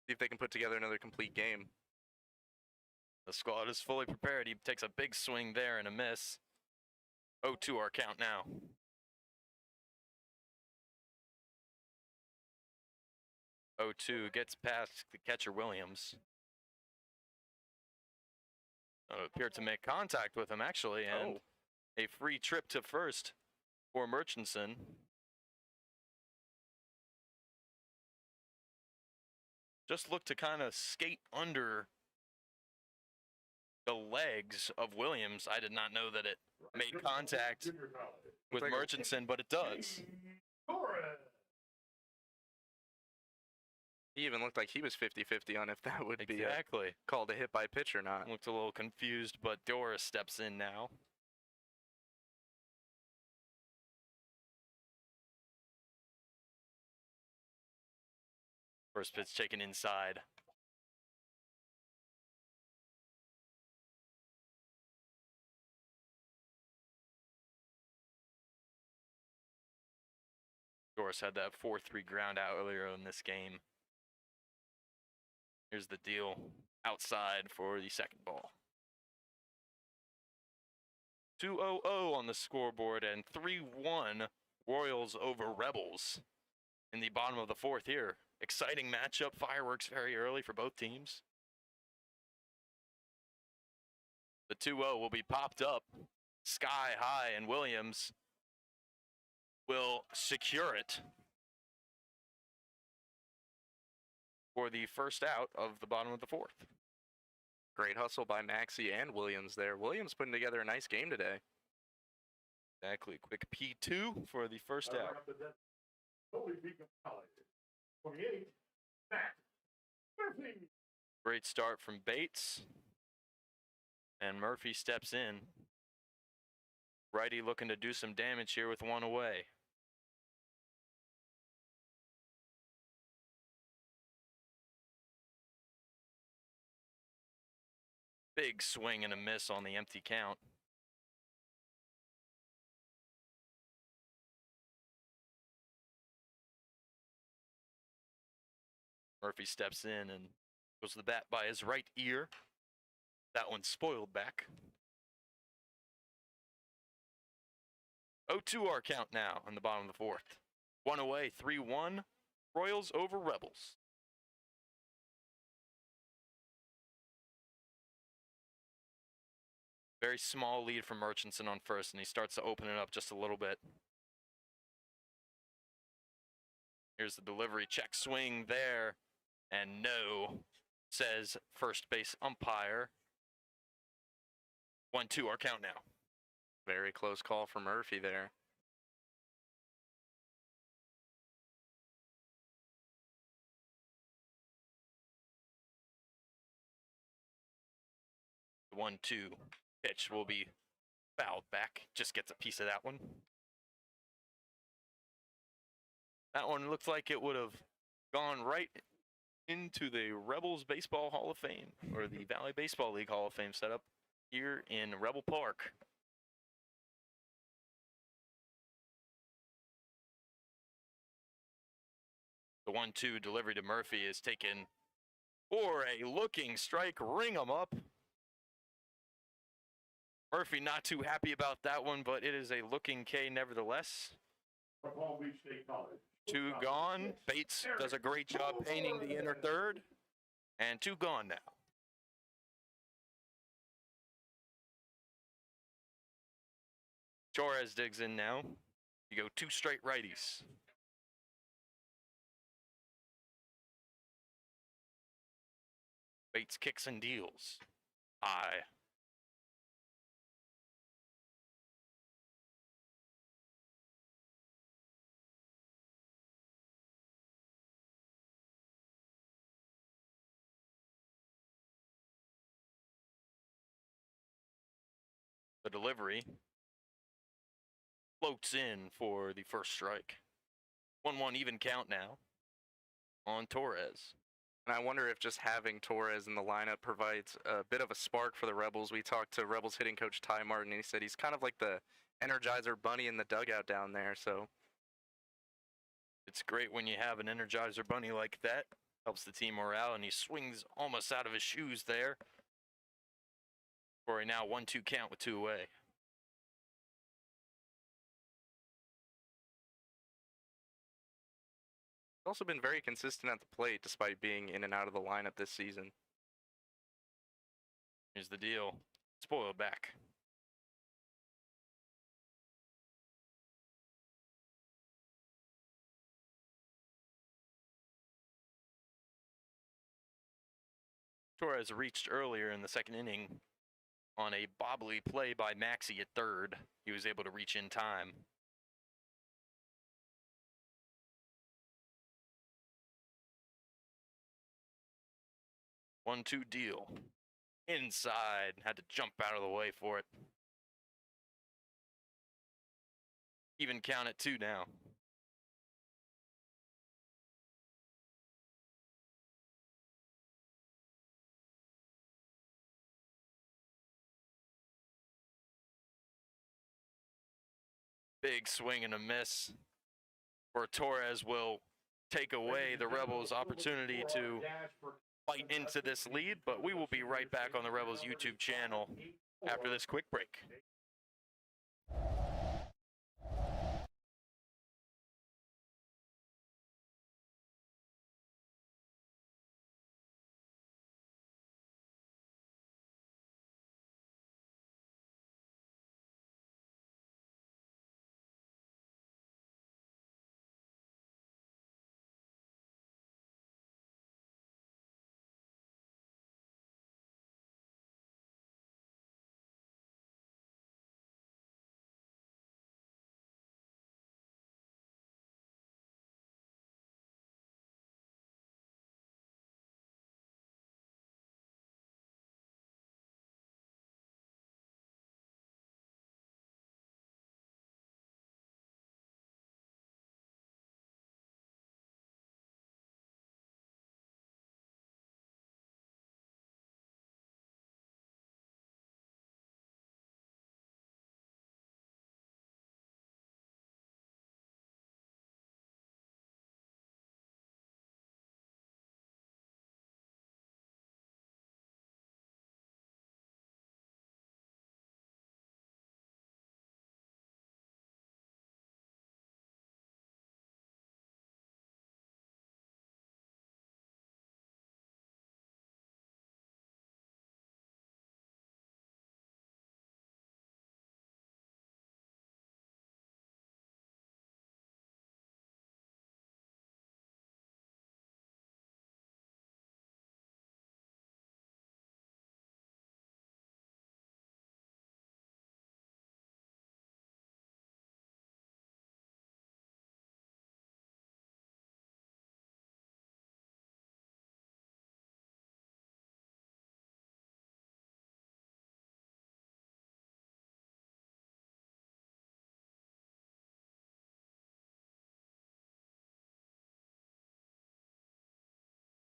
See if they can put together another complete game. The squad is fully prepared. He takes a big swing there and a miss. 0-2 our count now. 0-2 gets past the catcher Williams. Appeared to make contact with him actually, and a free trip to first for Murchison. Just looked to kind of skate under the legs of Williams. I did not know that it made contact with Murchison, but it does. He even looked like he was 50-50 on if that would be called a hit by pitch or not. Looked a little confused, but Doris steps in now. First pitch taken inside. Doris had that 4-3 ground out earlier in this game. Here's the deal. Outside for the second ball. 2-0 on the scoreboard and 3-1 Royals over Rebels in the bottom of the fourth here. Exciting matchup. Fireworks very early for both teams. The 2-0 will be popped up sky high, and Williams will secure it for the first out of the bottom of the fourth. Great hustle by Maxey and Williams there. Williams putting together a nice game today. Exactly. Quick P2 for the first out. 28, Matt Murphy. Great start from Bates. And Murphy steps in. Righty looking to do some damage here with one away. Big swing and a miss on the empty count. Murphy steps in and goes to the bat by his right ear. That one's spoiled back. 0-2 our count now on the bottom of the fourth. One away, 3-1. Royals over Rebels. Very small lead for Murchison on first, and he starts to open it up just a little bit. Here's the delivery, check swing there, and no, says first base umpire. 1-2 our count now. Very close call for Murphy there. The 1-2 pitch will be fouled back. Just gets a piece of that one. That one looked like it would have gone right into the Rebels Baseball Hall of Fame, or the Valley Baseball League Hall of Fame setup here in Rebel Park. The 1-2 delivery to Murphy is taken for a looking strike. Ring him up. Murphy not too happy about that one, but it is a looking K nevertheless. Palm Beach State College. 2 gone. Bates does a great job painting the inner third. And 2 gone now. Torres digs in now. You go 2 straight righties. Bates kicks and deals. High. The delivery floats in for the first strike. 1-1 even count now on Torres. And I wonder if just having Torres in the lineup provides a bit of a spark for the Rebels. We talked to Rebels hitting coach Ty Martin, and he said he's kind of like the Energizer bunny in the dugout down there. So it's great when you have an Energizer bunny like that. Helps the team morale, and he swings almost out of his shoes there. For a now 1-2 count with 2 away. also been very consistent at the plate despite being in and out of the lineup this season. Here's the deal. Spoiled back. Torres reached earlier in the second inning on a bobbly play by Maxey at third. He was able to reach in time. One-two deal. Inside. Had to jump out of the way for it. Even count at 2 now. Big swing and a miss where Torres will take away the Rebels' opportunity to fight into this lead, but we will be right back on the Rebels YouTube channel after this quick break.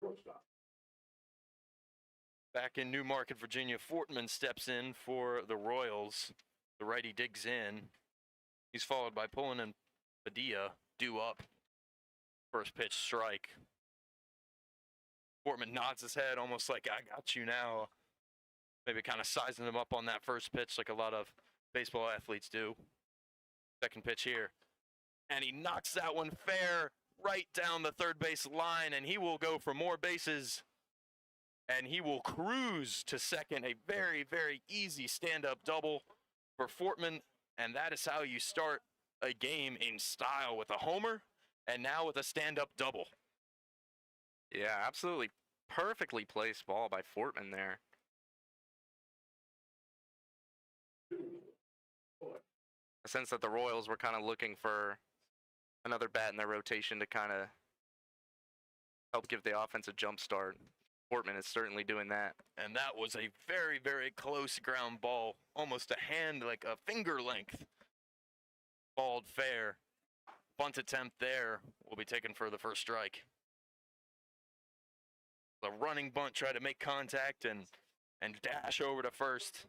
Shortstop. Back in Newmarket, Virginia, Fortman steps in for the Royals. The righty digs in. He's followed by Pullen and Padilla, due up. First pitch strike. Fortman nods his head almost like, I got you now. Maybe kind of sizing him up on that first pitch like a lot of baseball athletes do. Second pitch here. And he knocks that one fair right down the third base line, and he will go for more bases. And he will cruise to second. A very, very easy stand-up double for Fortman. And that is how you start a game in style, with a homer and now with a stand-up double. Yeah, absolutely perfectly placed ball by Fortman there. A sense that the Royals were kind of looking for another bat in their rotation to kind of help give the offense a jump start. Fortman is certainly doing that. And that was a very, very close ground ball. Almost a hand, like a finger length. Balled fair. Bunt attempt there will be taken for the first strike. The running bunt tried to make contact and dash over to first.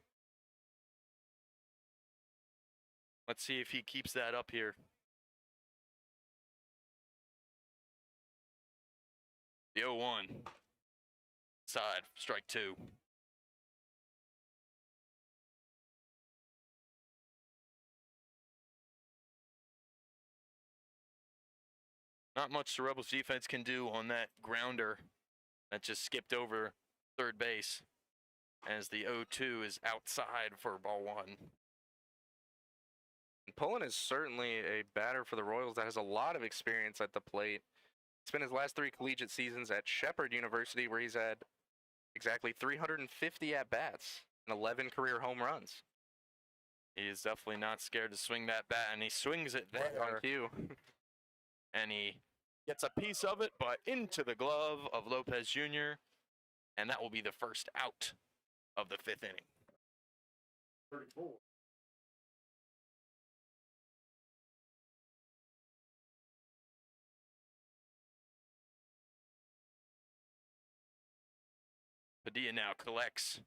Let's see if he keeps that up here. The 0-1. Side, strike two. Not much the Rebels defense can do on that grounder that just skipped over third base, as the 0-2 is outside for ball one. Pullen is certainly a batter for the Royals that has a lot of experience at the plate. Spent his last 3 collegiate seasons at Shepherd University, where he's had exactly 350 at-bats and 11 career home runs. He is definitely not scared to swing that bat, and he swings it there. On cue. And he gets a piece of it, but into the glove of Lopez Jr., and that will be the first out of the 5th inning. 34. Padilla now collects.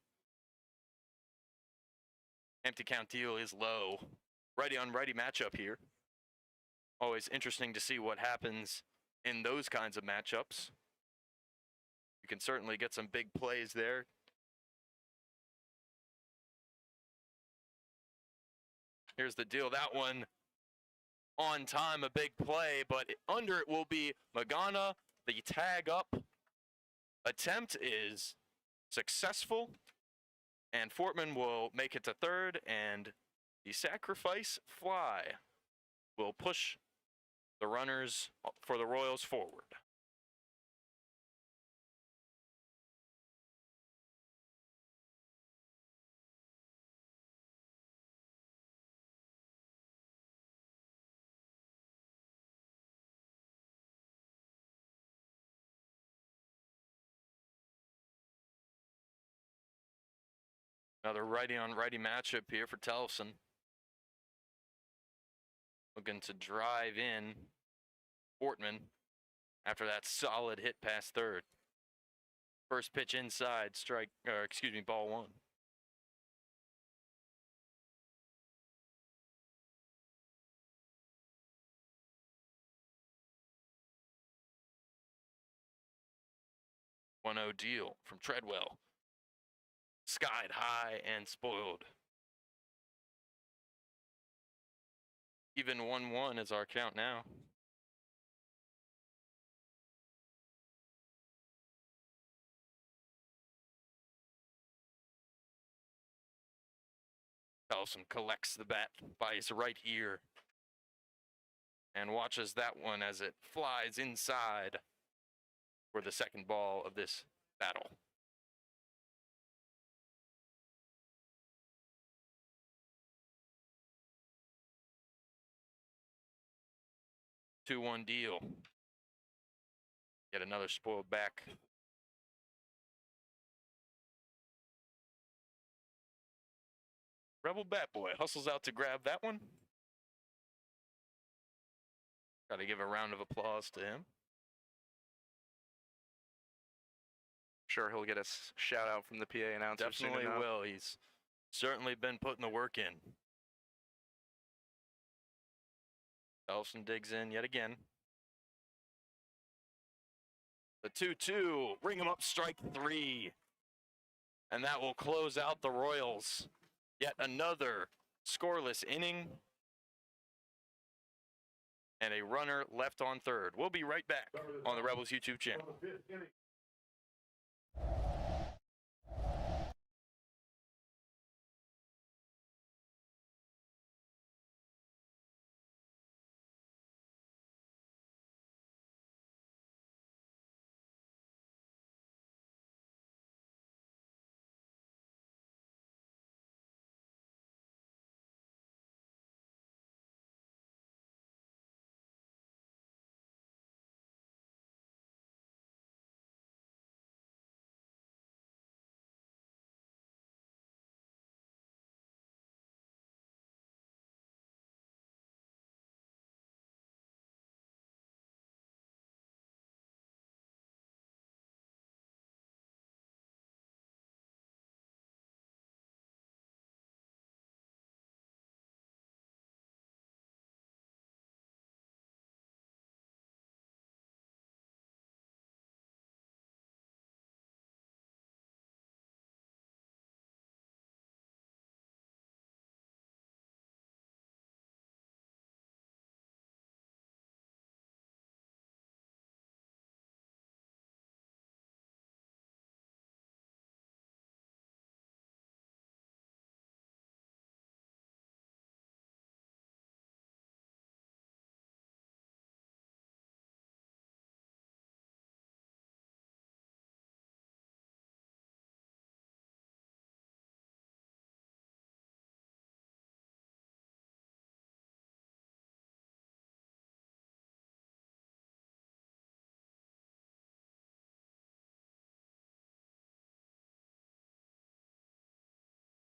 Empty count deal is low. Righty on righty matchup here. Always interesting to see what happens in those kinds of matchups. You can certainly get some big plays there. Here's the deal. That one on time, a big play, but under it will be Magana. The tag up attempt is successful, and Fortman will make it to third, and the sacrifice fly will push the runners for the Royals forward. Another righty on righty matchup here for Tellefson. Looking to drive in Fortman after that solid hit past third. First pitch inside, ball one. One 0 deal from Treadwell. Skied high and spoiled. Even 1-1 is our count now. Carlson collects the bat by his right ear and watches that one as it flies inside for the second ball of this battle. Two-one deal. Get another spoiled back. Rebel Bat Boy hustles out to grab that one. Got to give a round of applause to him. sure he'll get a shout out from the PA announcer soon Definitely enough. will. He's certainly been putting the work in. Elson digs in yet again. The 2-2, ring him up, strike 3. And that will close out the Royals. Yet another scoreless inning. And a runner left on third. We'll be right back on the Rebels YouTube channel.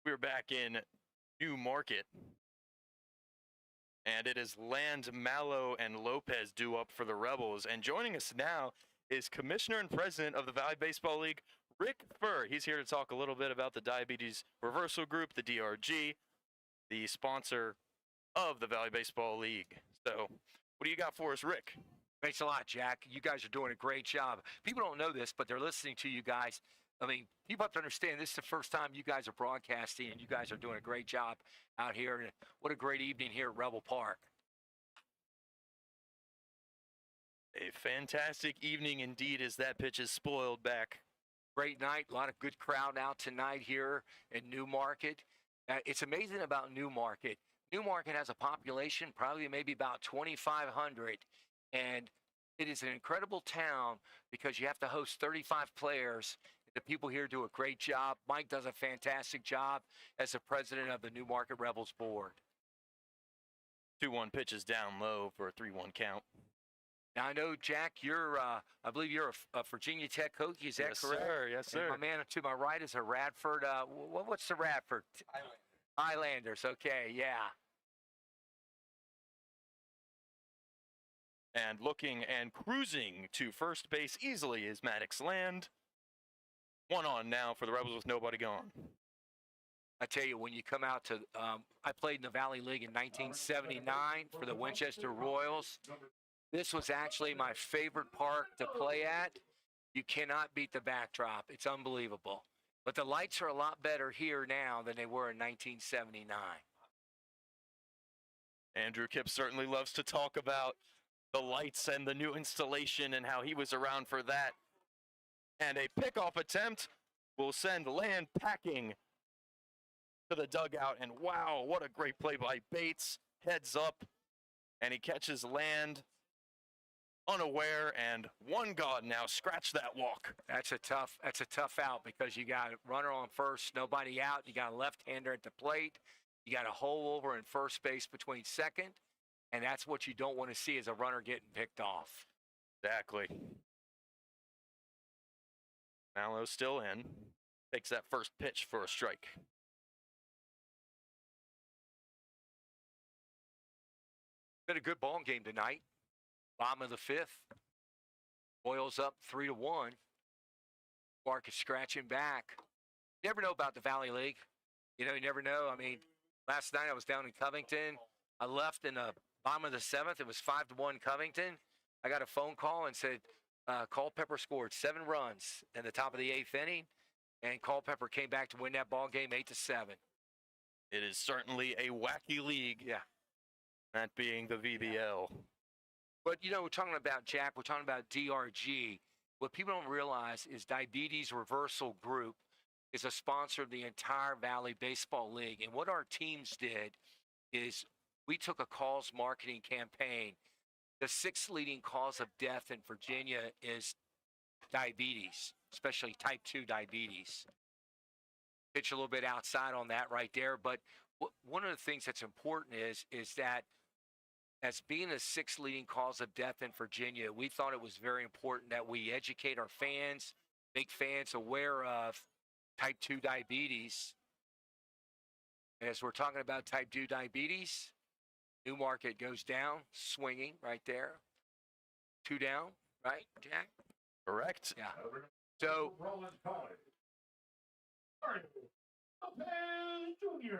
We're back in New Market. And it is Land, Mallow, and Lopez due up for the Rebels. And joining us now is Commissioner and President of the Valley Baseball League, Rick Furr. He's here to talk a little bit about the Diabetes Reversal Group, the DRG, the sponsor of the Valley Baseball League. So what do you got for us, Rick? Thanks a lot, Jack. You guys are doing a great job. People don't know this, but they're listening to you guys. I mean, people have to understand this is the first time you guys are broadcasting, and you guys are doing a great job out here. And what a great evening here at Rebel Park. A fantastic evening indeed as that pitch is spoiled back. Great night. A lot of good crowd out tonight here in New Market. It's amazing about New Market. New Market has a population probably maybe about 2,500, and it is an incredible town because you have to host 35 players. The people here do a great job. Mike does a fantastic job as the president of the New Market Rebels board. 2-1 pitches down low for a 3-1 count. Now, I know, Jack, you're, I believe you're a Virginia Tech Hokie. Is that Yes, correct? sir. Yes, sir. And my man to my right is a Radford. What's the Radford? Highlanders. Okay, yeah. And looking and cruising to first base easily is Maddox Land. 1 on now for the Rebels with nobody gone. I tell you, when you come out to, I played in the Valley League in 1979 for the Winchester Royals. This was actually my favorite park to play at. You cannot beat the backdrop. It's unbelievable. But the lights are a lot better here now than they were in 1979. Andrew Kipp certainly loves to talk about the lights and the new installation and how he was around for that. And a pickoff attempt will send Land packing to the dugout. And wow, what a great play by Bates. Heads up, and he catches Land unaware, and one gone now. Scratch that walk. That's a tough out because you got a runner on first, nobody out. You got a left-hander at the plate. You got a hole over in first base between second, and that's what you don't want to see is a runner getting picked off. Exactly. Mallow still in. Takes that first pitch for a strike. Been a good ball game tonight. Bottom of the 5th. Royals up 3-1. Mark is scratching back. You never know about the Valley League. You know, you never know. I mean, last night I was down in Covington. I left in the bottom of the 7th. It was 5-1 Covington. I got a phone call and said Culpeper scored 7 runs in the top of the 8th inning, and Culpeper came back to win that ball game 8-7. It is certainly a wacky league. Yeah. That being the VBL. But, you know, we're talking about, Jack, we're talking about DRG. What people don't realize is Diabetes Reversal Group is a sponsor of the entire Valley Baseball League. And what our teams did is we took a cause marketing campaign. The 6th leading cause of death in Virginia is diabetes, especially type 2 diabetes. Pitch a little bit outside on that right there. But one of the things that's important is that as being the 6th leading cause of death in Virginia, we thought it was very important that we educate our fans, make fans aware of type 2 diabetes. And as we're talking about type 2 diabetes, Newmarket goes down, swinging right there. 2 down, right, Jack? Correct. Yeah. So, Rollins College. Lopez Jr.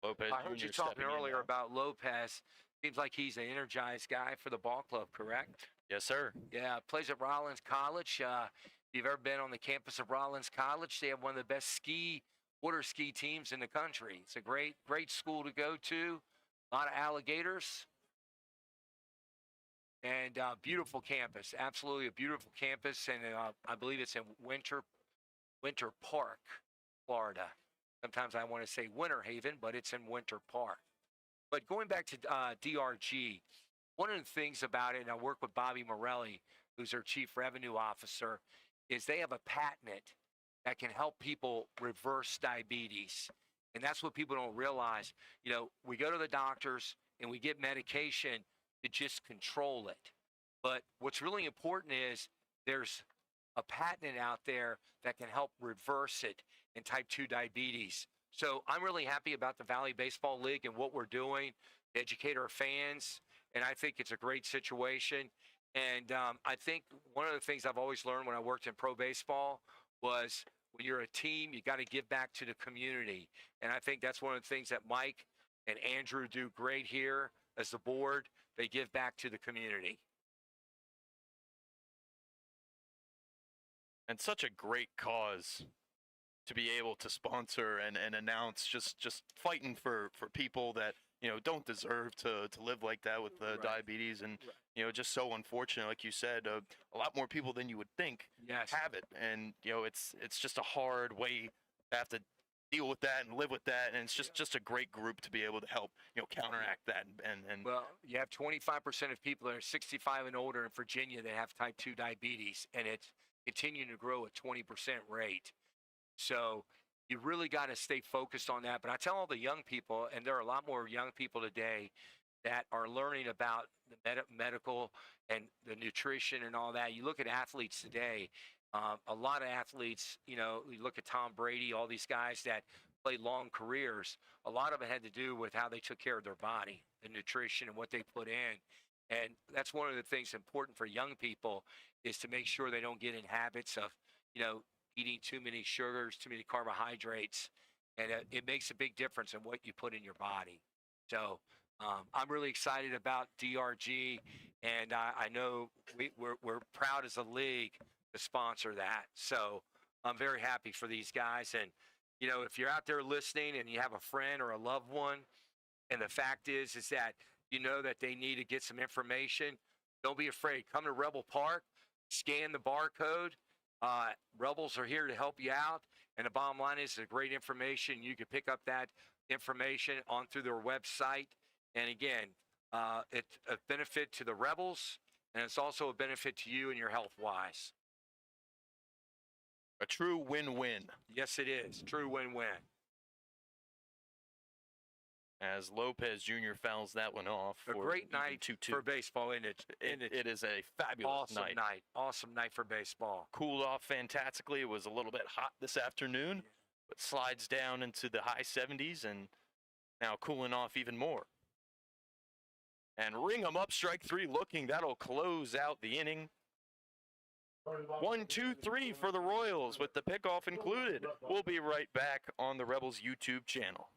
Lopez I heard Jr. you talking stepping in earlier now. about Lopez. Seems like he's an energized guy for the ball club, correct? Yes, sir. Yeah, plays at Rollins College. If you've ever been on the campus of Rollins College, they have one of the best water ski teams in the country. It's a great school to go to. A lot of alligators. And beautiful campus, absolutely a beautiful campus. And I believe it's in Winter Park, Florida. Sometimes I want to say Winter Haven, but it's in Winter Park. But going back to DRG, one of the things about it, and I work with Bobby Morelli, who's their chief revenue officer, is they have a patent that can help people reverse diabetes. And that's what people don't realize. You know, we go to the doctors and we get medication to just control it. But what's really important is there's a patent out there that can help reverse it in type 2 diabetes. So I'm really happy about the Valley Baseball League and what we're doing to educate our fans. And I think it's a great situation. And I think one of the things I've always learned when I worked in pro baseball was when you're a team, you got to give back to the community. And I think that's one of the things that Mike and Andrew do great here as the board. They give back to the community. And such a great cause to be able to sponsor and announce, just fighting for people that, you know, don't deserve to live like that with diabetes. And, you know, just so unfortunate, like you said, a lot more people than you would think have it. And, you know, it's just a hard way to have to deal with that and live with that. And it's just a great group to be able to help, you know, counteract that. And well, you have 25% of people that are 65 and older in Virginia that have type 2 diabetes, and it's continuing to grow at 20% rate. So you really got to stay focused on that. But I tell all the young people, and there are a lot more young people today that are learning about the medical and the nutrition and all that. You look at athletes today, a lot of athletes, you know, you look at Tom Brady, all these guys that played long careers, a lot of it had to do with how they took care of their body, the nutrition and what they put in. And that's one of the things important for young people is to make sure they don't get in habits of, you know, eating too many sugars, too many carbohydrates, and it makes a big difference in what you put in your body. So I'm really excited about DRG, and I know we're proud as a league to sponsor that. So I'm very happy for these guys. And, you know, if you're out there listening and you have a friend or a loved one, and the fact is that you know that they need to get some information, don't be afraid. Come to Rebel Park, scan the barcode. Rebels are here to help you out. And the bottom line is the great information. You can pick up that information on through their website. And again, it's a benefit to the Rebels, and it's also a benefit to you and your health-wise. a true win-win. Yes, it is. True win-win. As Lopez Jr. fouls that one off. A great night 2-2. for baseball, isn't it? It is a fabulous Awesome night. Awesome night for baseball. Cooled off fantastically. It was a little bit hot this afternoon, but slides down into the high 70s and now cooling off even more. And ring 'em up, strike 3 looking. That'll close out the inning. 1, 2, 3 for the Royals with the pickoff included. We'll be right back on the Rebels YouTube channel.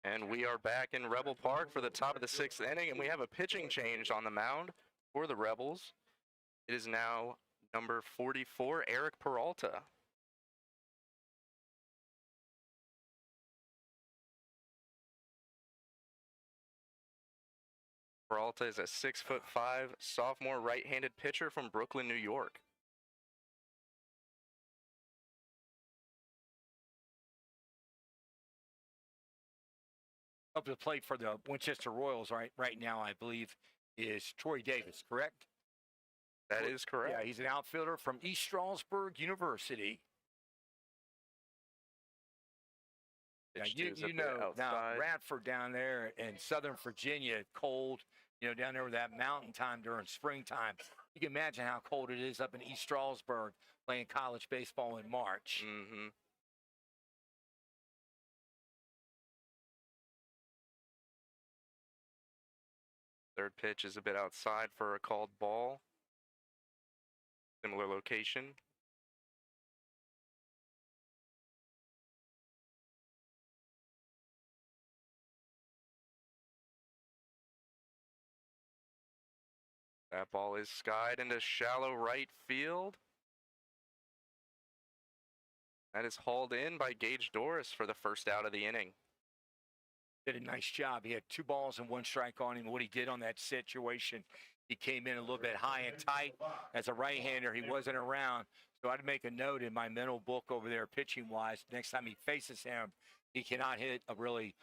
And we are back in Rebel Park for the top of the 6th inning, and we have a pitching change on the mound for the Rebels. It is now number 44, Eric Peralta. Peralta is a 6'5" sophomore right-handed pitcher from Brooklyn, New York. Up to the plate for the Winchester Royals right now, I believe, is Troy Davis, correct? That is correct. Yeah, he's an outfielder from East Stroudsburg University. Yeah, you know, now Radford down there in Southern Virginia, cold, you know, down there with that mountain time during springtime. You can imagine how cold it is up in East Stroudsburg playing college baseball in March. Mm-hmm. Third pitch is a bit outside for a called ball. Similar location. That ball is skied into shallow right field. That is hauled in by Gage Doris for the first out of the inning. Did a nice job. He had 2 balls and 1 strike on him. What he did on that situation, he came in a little bit high and tight. As a right-hander, he wasn't around. So I'd make a note in my mental book over there, pitching-wise. Next time he faces him, he cannot hit a really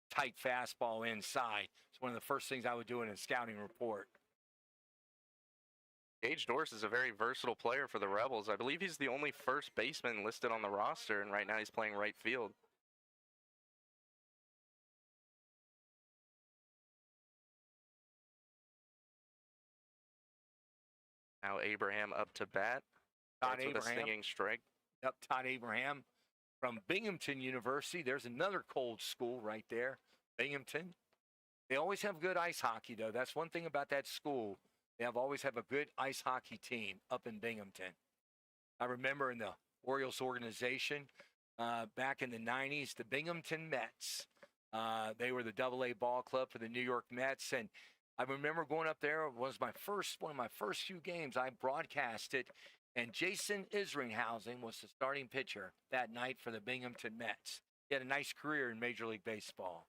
tight fastball inside. It's one of the first things I would do in a scouting report. Gage Doris is a very versatile player for the Rebels. I believe he's the only first baseman listed on the roster, and right now he's playing right field. Now Abraham up to bat. Todd Starts with a Abraham. swinging strike. Yep, Todd Abraham from Binghamton University. There's another cold school right there, Binghamton. They always have good ice hockey, though. That's one thing about that school. They always have a good ice hockey team up in Binghamton. I remember in the Orioles organization back in the 90s, the Binghamton Mets. They were the AA ball club for the New York Mets. And I remember going up there. It was one of my first few games. I broadcasted, and Jason Isringhausen was the starting pitcher that night for the Binghamton Mets. He had a nice career in Major League Baseball.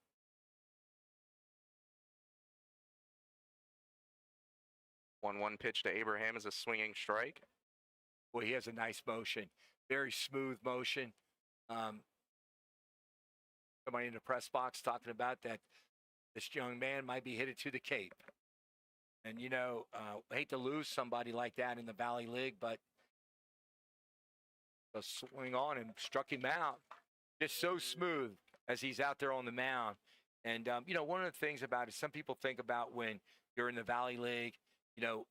1-1 pitch to Abraham is a swinging strike. Boy, he has a nice motion, very smooth motion. Somebody in the press box talking about that this young man might be headed to the Cape. And, you know, I hate to lose somebody like that in the Valley League, but the swing on him struck him out. Just so smooth as he's out there on the mound. And, you know, one of the things about it, some people think about when you're in the Valley League, you know,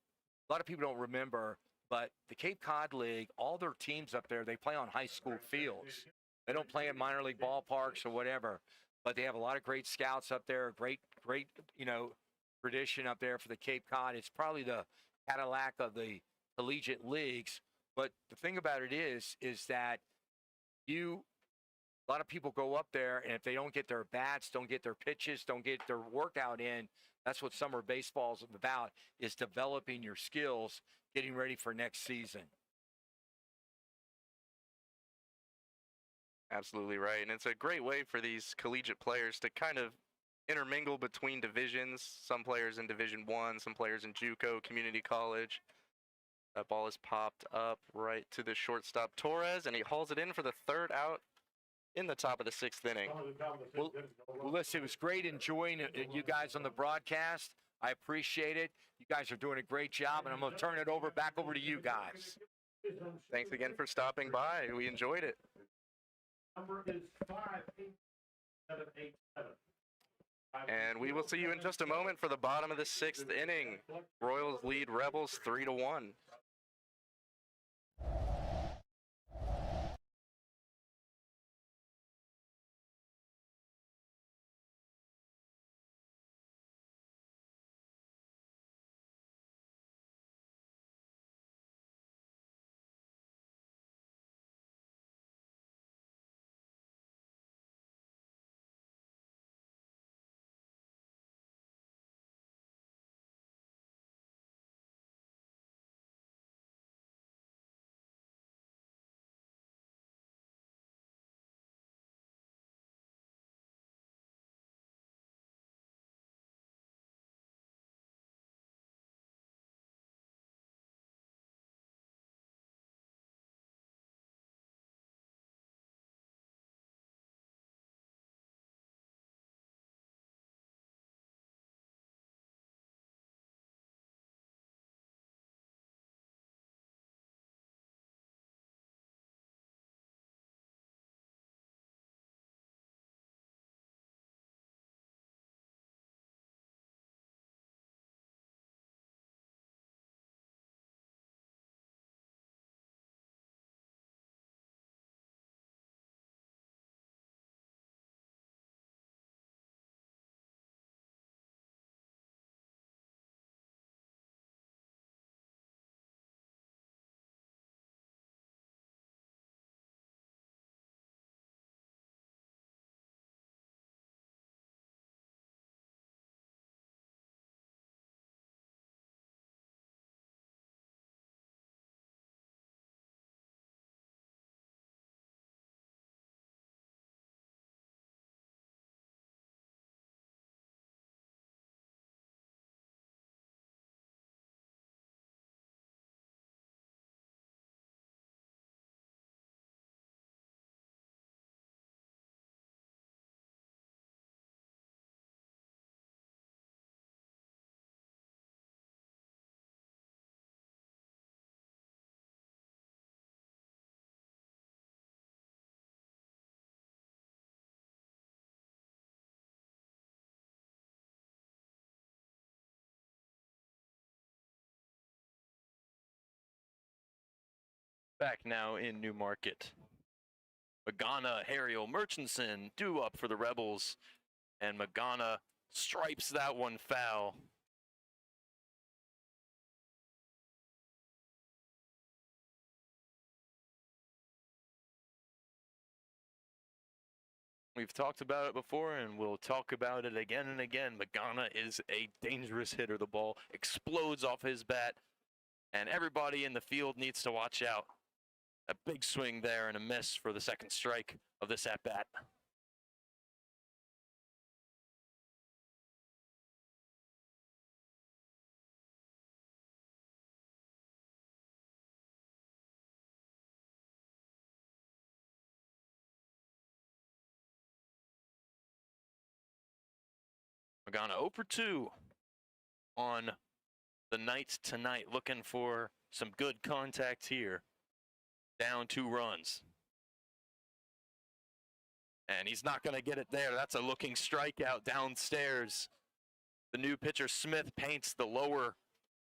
a lot of people don't remember, but the Cape Cod League, all their teams up there, they play on high school fields. They don't play at minor league ballparks or whatever, but they have a lot of great scouts up there, great, you know, tradition up there for the Cape Cod. It's probably the Cadillac of the collegiate leagues. But the thing about it is that a lot of people go up there, and if they don't get their bats, don't get their pitches, don't get their workout in, that's what summer baseball is about, is developing your skills, getting ready for next season. Absolutely right. And it's a great way for these collegiate players to kind of intermingle between divisions. Some players in Division I, some players in JUCO, community college. That ball is popped up right to the shortstop, Torres, and he hauls it in for the third out in the top of the sixth inning. Well, listen, it was great enjoying you guys on the broadcast. I appreciate it. You guys are doing a great job, and I'm going to turn it back over to you guys. Thanks again for stopping by. We enjoyed it. Number is 58787. And we will see you in just a moment for the bottom of the sixth inning. Royals lead Rebels 3-1. back now in Newmarket. Magana, Harriel, Murchison due up for the Rebels, and Magana stripes that one foul. We've talked about it before, and we'll talk about it again and again. Magana is a dangerous hitter. The ball explodes off his bat, and everybody in the field needs to watch out. A big swing there and a miss for the second strike of this at-bat. Magana 0 for 2 on the night tonight, looking for some good contact here. Down 2 runs. And he's not going to get it there. That's a looking strikeout downstairs. The new pitcher, Smith, paints the lower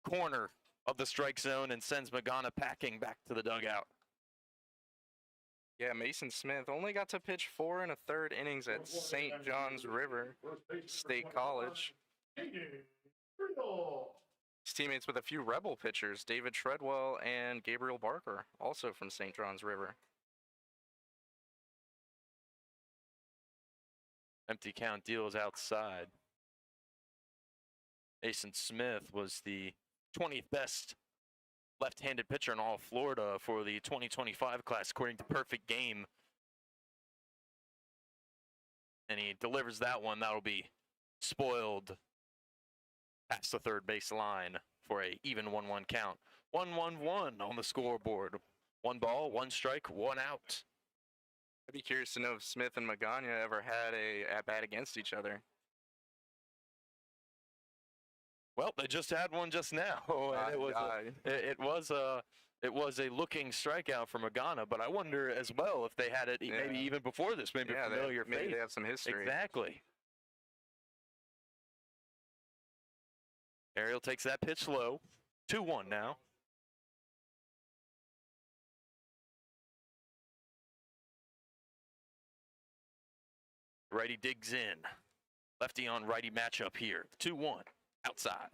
corner of the strike zone and sends Magana packing back to the dugout. Yeah, Mason Smith only got to pitch 4 1/3 innings at St. John's River State College. He's teammates with a few Rebel pitchers, David Treadwell and Gabriel Barker, also from St. John's River. Empty count deals outside. Mason Smith was the 20th best left-handed pitcher in all of Florida for the 2025 class, according to Perfect Game. And he delivers that one. That'll be spoiled past the third base line for a even 1-1 count. 1-1-1 on the scoreboard. 1 ball, 1 strike, 1 out. I'd be curious to know if Smith and Magana ever had a at-bat against each other. Well, they just had one just now. And it was a looking strikeout for Magana, but I wonder as well if they had it maybe even before this, maybe a familiar face. Maybe they have some history. Exactly. Ariel takes that pitch low. 2-1 now. Righty digs in. Lefty on righty matchup here. 2-1 outside.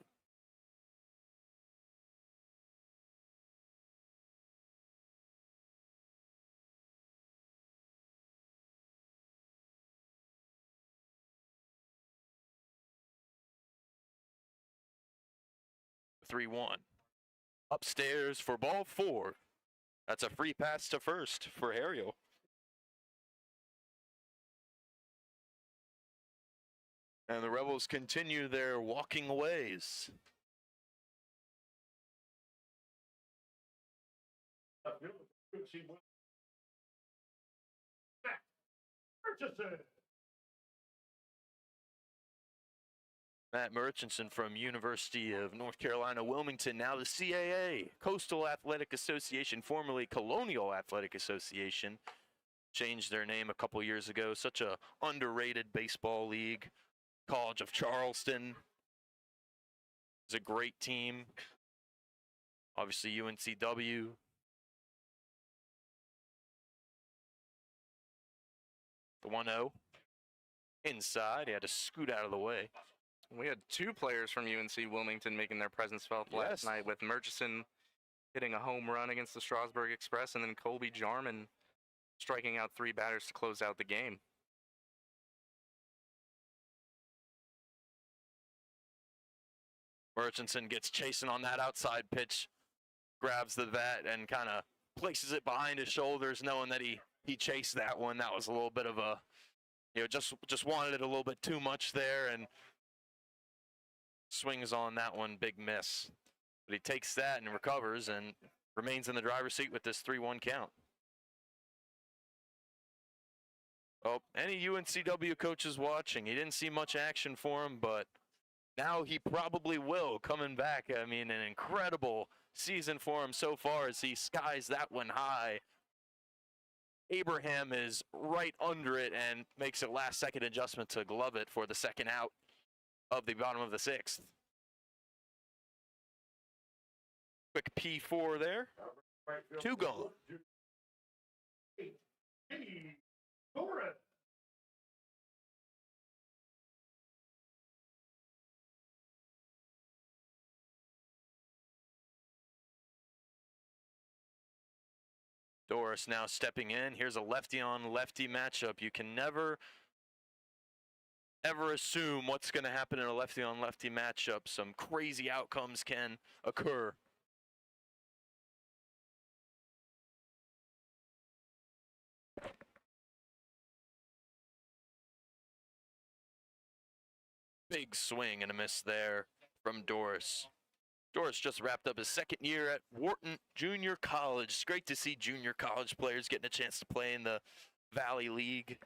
Three one. Upstairs for ball 4. That's a free pass to first for Ariel. And the Rebels continue their walking ways. Matt Murchison from University of North Carolina, Wilmington, now the CAA, Coastal Athletic Association, formerly Colonial Athletic Association, changed their name a couple years ago. Such a underrated baseball league. College of Charleston is a great team. Obviously UNCW. The 1-0. Inside, he had to scoot out of the way. We had 2 players from UNC Wilmington making their presence felt last night, with Murchison hitting a home run against the Strasburg Express, and then Colby Jarman striking out 3 batters to close out the game. Murchison gets chasing on that outside pitch, grabs the bat and kind of places it behind his shoulders, knowing that he chased that one. That was a little bit of a, just wanted it a little bit too much there, and swings on that one, big miss. But he takes that and recovers and remains in the driver's seat with this 3-1 count. Oh, any UNCW coaches watching, he didn't see much action for him, but now he probably will, coming back. I mean, an incredible season for him so far as he skies that one high. Abraham is right under it and makes a last-second adjustment to glove it for the second out of the bottom of the 6th. Quick P4 there. Two gone. Torres. Doris now stepping in. Here's a lefty on lefty matchup. You can never ever assume what's going to happen in a lefty on lefty matchup. Some crazy outcomes can occur. Big swing and a miss there from Doris. Doris just wrapped up his second year at Wharton Junior College. It's great to see junior college players getting a chance to play in the Valley League.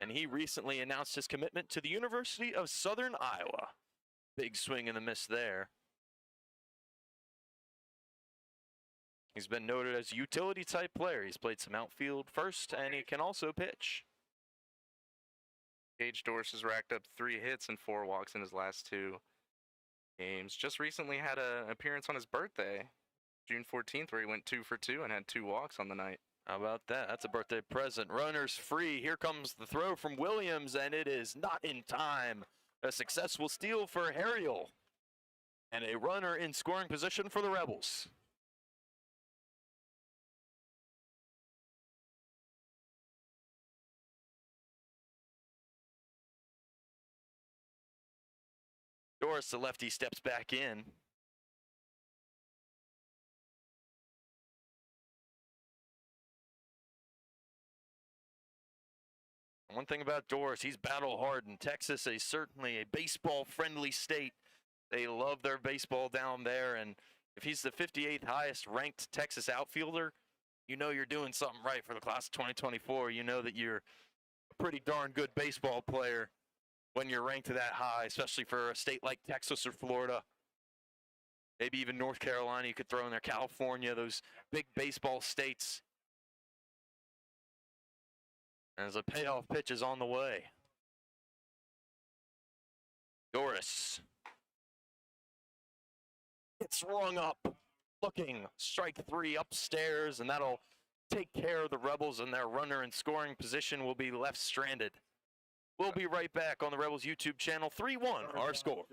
And he recently announced his commitment to the University of Southern Iowa. Big swing and a miss there. He's been noted as a utility type player. He's played some outfield first, and he can also pitch. Gage Doris has racked up 3 hits and 4 walks in his last 2 games. Just recently had an appearance on his birthday, June 14th, where he went 2 for 2 and had 2 walks on the night. How about that? That's a birthday present. Runners free. Here comes the throw from Williams, and it is not in time. A successful steal for Harriel, and a runner in scoring position for the Rebels. Doris, the lefty, steps back in. One thing about Doris, he's battle hardened. Texas is certainly a baseball-friendly state. They love their baseball down there, and if he's the 58th highest ranked Texas outfielder, you know you're doing something right for the class of 2024. You know that you're a pretty darn good baseball player when you're ranked that high, especially for a state like Texas or Florida. Maybe even North Carolina, you could throw in there, California, those big baseball states. As a payoff pitch is on the way. Doris. It's rung up. Looking, strike 3 upstairs, and that'll take care of the Rebels, and their runner in scoring position will be left stranded. We'll be right back on the Rebels YouTube channel. 3-1, our score.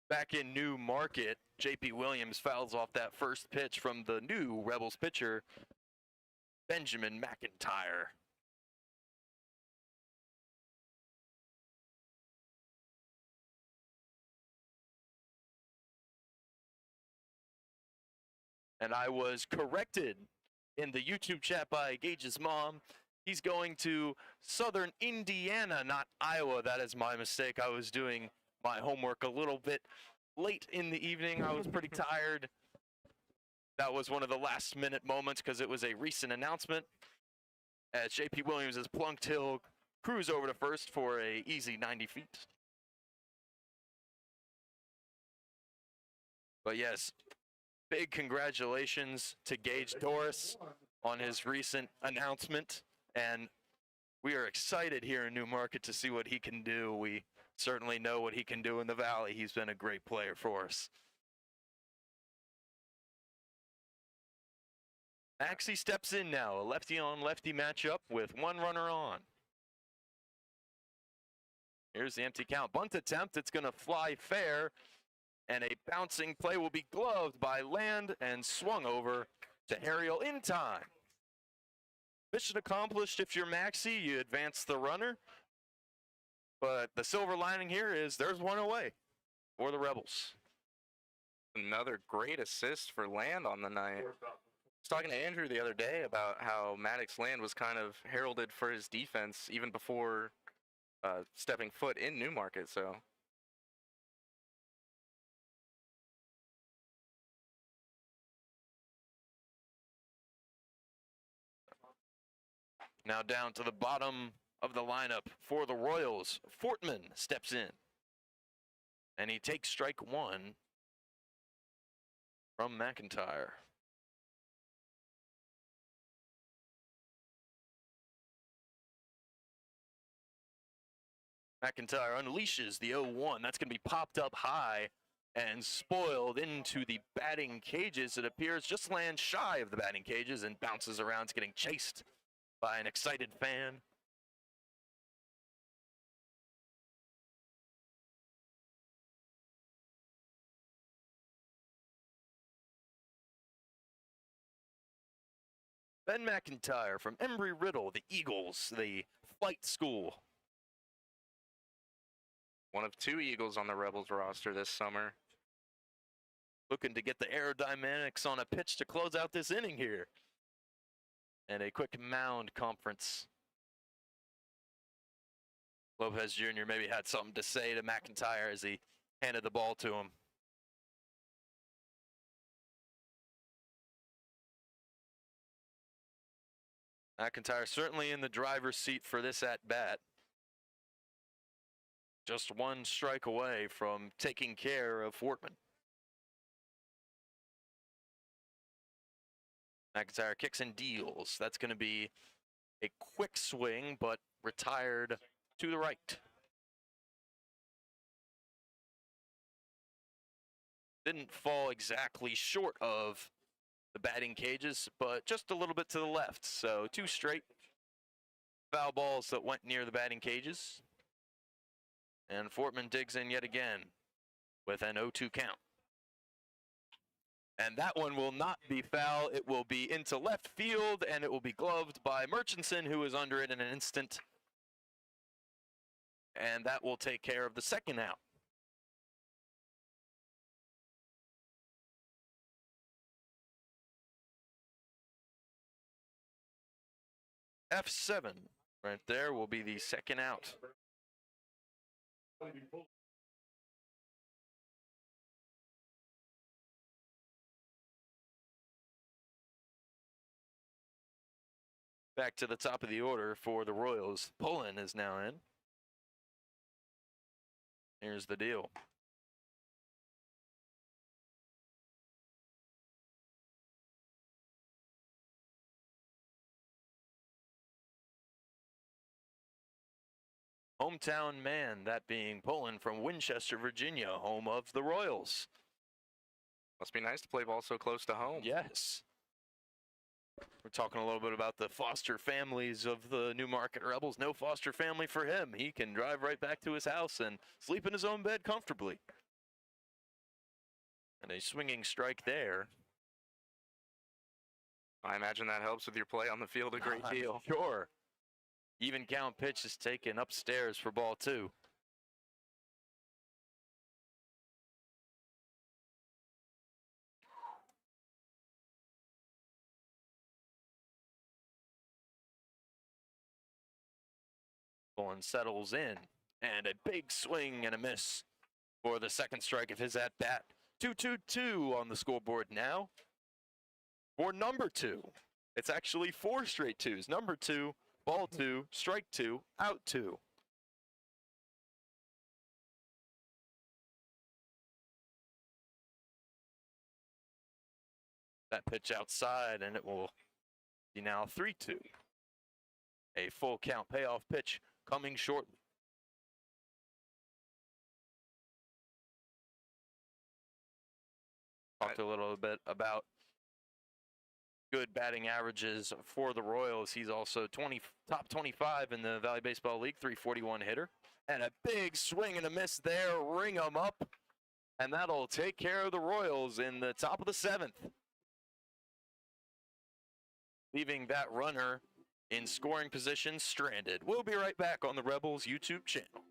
Back in New Market, J.P. Williams fouls off that first pitch from the new Rebels pitcher, Benjamin McIntyre. And I was corrected in the YouTube chat by Gage's mom. He's going to Southern Indiana, not Iowa. That is my mistake. I was doing my homework a little bit late in the evening. I was pretty tired. That was one of the last minute moments because it was a recent announcement as JP Williams has plunked Hill cruise over to first for a easy 90 feet. But yes, big congratulations to Gage Doris on his recent announcement, and we are excited here in Newmarket to see what he can do. We certainly know what he can do in the Valley. He's been a great player for us. Maxie steps in now, a lefty-on-lefty matchup with one runner on. Here's the empty count. Bunt attempt, it's going to fly fair, and a bouncing play will be gloved by Land and swung over to Harriel in time. Mission accomplished. If you're Maxie, you advance the runner. But the silver lining here is there's one away for the Rebels. Another great assist for Land on the night. I was talking to Andrew the other day about how Maddox Land was kind of heralded for his defense even before stepping foot in Newmarket. So now down to the bottom of the lineup for the Royals. Fortman steps in, and he takes strike one from McIntyre. McIntyre unleashes the 0-1. That's going to be popped up high and spoiled into the batting cages. It appears just lands shy of the batting cages and bounces around. It's getting chased by an excited fan. Ben McIntyre from Embry-Riddle, the Eagles, the flight school. one of two Eagles on the Rebels roster this summer. Looking to get the aerodynamics on a pitch to close out this inning here. And a quick mound conference. Lopez Jr. maybe had something to say to McIntyre as he handed the ball to him. McIntyre certainly in the driver's seat for this at-bat. Just one strike away from taking care of Fortman. McIntyre kicks and deals. That's going to be a quick swing, but retired to the right. Didn't fall exactly short of the batting cages, but just a little bit to the left. So two straight foul balls that went near the batting cages. And Fortman digs in yet again with an 0-2 count. And that one will not be foul. It will be into left field, and it will be gloved by Murchison, who is under it in an instant. And that will take care of the second out. F7 right there will be the second out. Back to the top of the order for the Royals. Pullen is now in. Here's the deal. Hometown man, that being Pullen from Winchester, Virginia, home of the Royals. Must be nice to play ball so close to home. Yes. We're talking a little bit about the foster families of the Newmarket Rebels. No foster family for him. He can drive right back to his house and sleep in his own bed comfortably. And a swinging strike there. I imagine that helps with your play on the field a great deal. Sure. Even count pitch is taken upstairs for ball 2. Pullen settles in, and a big swing and a miss for the second strike of his at-bat. 2-2-2 on the scoreboard now for number 2. It's actually 4 straight 2s. Number 2, ball 2, strike 2, out 2. That pitch outside, and it will be now 3-2. A full count payoff pitch coming shortly. Talked a little bit about good batting averages for the Royals. He's also top 25 in the Valley Baseball League, 341 hitter. And a big swing and a miss there, ring him up. And that'll take care of the Royals in the top of the 7th. Leaving that runner in scoring position stranded. We'll be right back on the Rebels YouTube channel.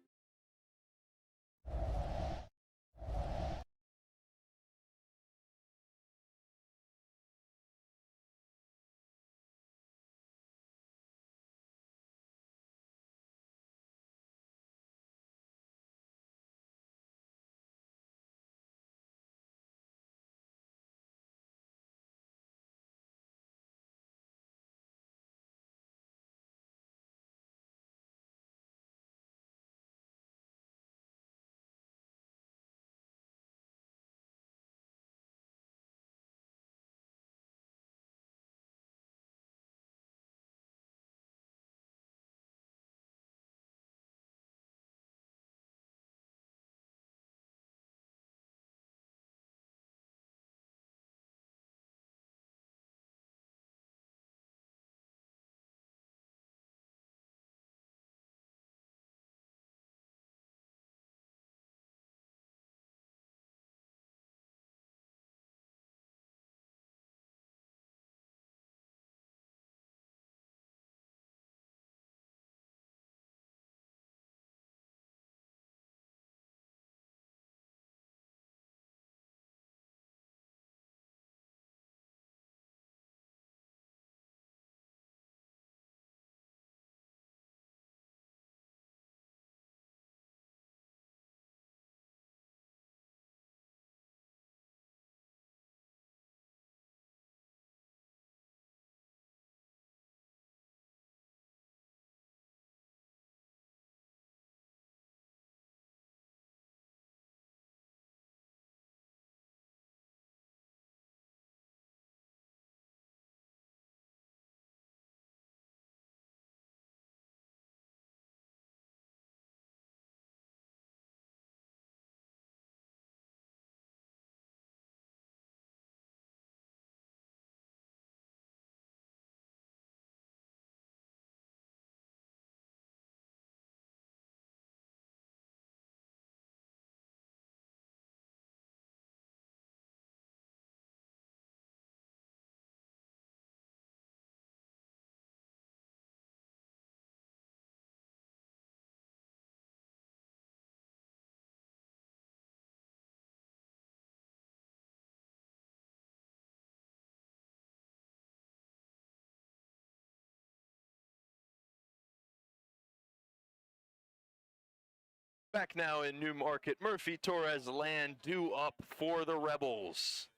Back now in Newmarket, Murphy Torres land due up for the Rebels.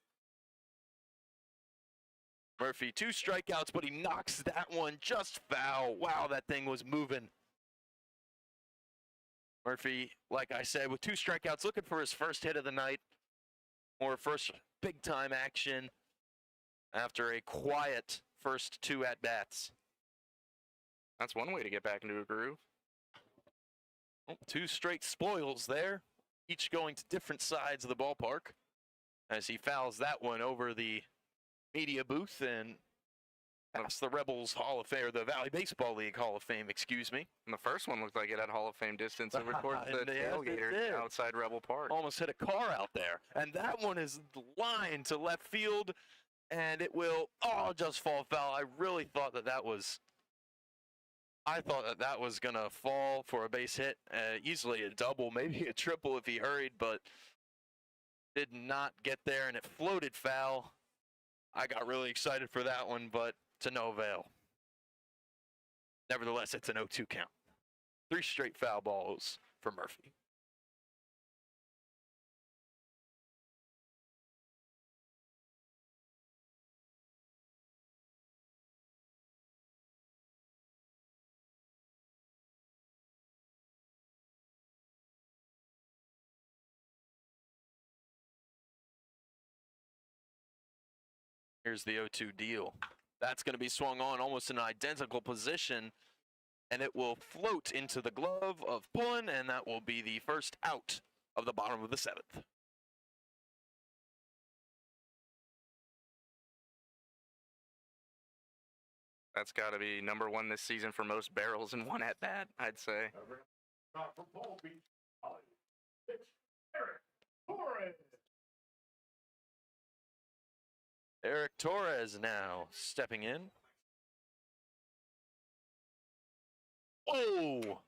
Murphy, 2 strikeouts, but he knocks that one just foul. Wow, that thing was moving. Murphy, like I said, with 2 strikeouts, looking for his first hit of the night, or first big-time action after a quiet first 2 at-bats. That's one way to get back into a groove. 2 straight spoils there, each going to different sides of the ballpark as he fouls that one over the media booth and past the Rebels Hall of Fame, or the Valley Baseball League Hall of Fame, excuse me. And the first one looked like it had Hall of Fame distance over towards the Yes, it tailgater did. outside Rebel Park. Almost hit a car out there. And that one is lined to left field, And it will, just fall foul. I really thought that was going to fall for a base hit. Easily a double, maybe a triple if he hurried, but did not get there, and it floated foul. I got really excited for that one, but to no avail. Nevertheless, it's an 0-2 count. 3 straight foul balls for Murphy. Here's the 0-2 deal. That's going to be swung on almost in an identical position, and it will float into the glove of Pullen, and that will be the first out of the bottom of the 7th. That's got to be number 1 this season for most barrels in one at bat, I'd say. Shot from Palm Beach, Hollywood. It's Eric Torres. Eric Torres now stepping in. Oh!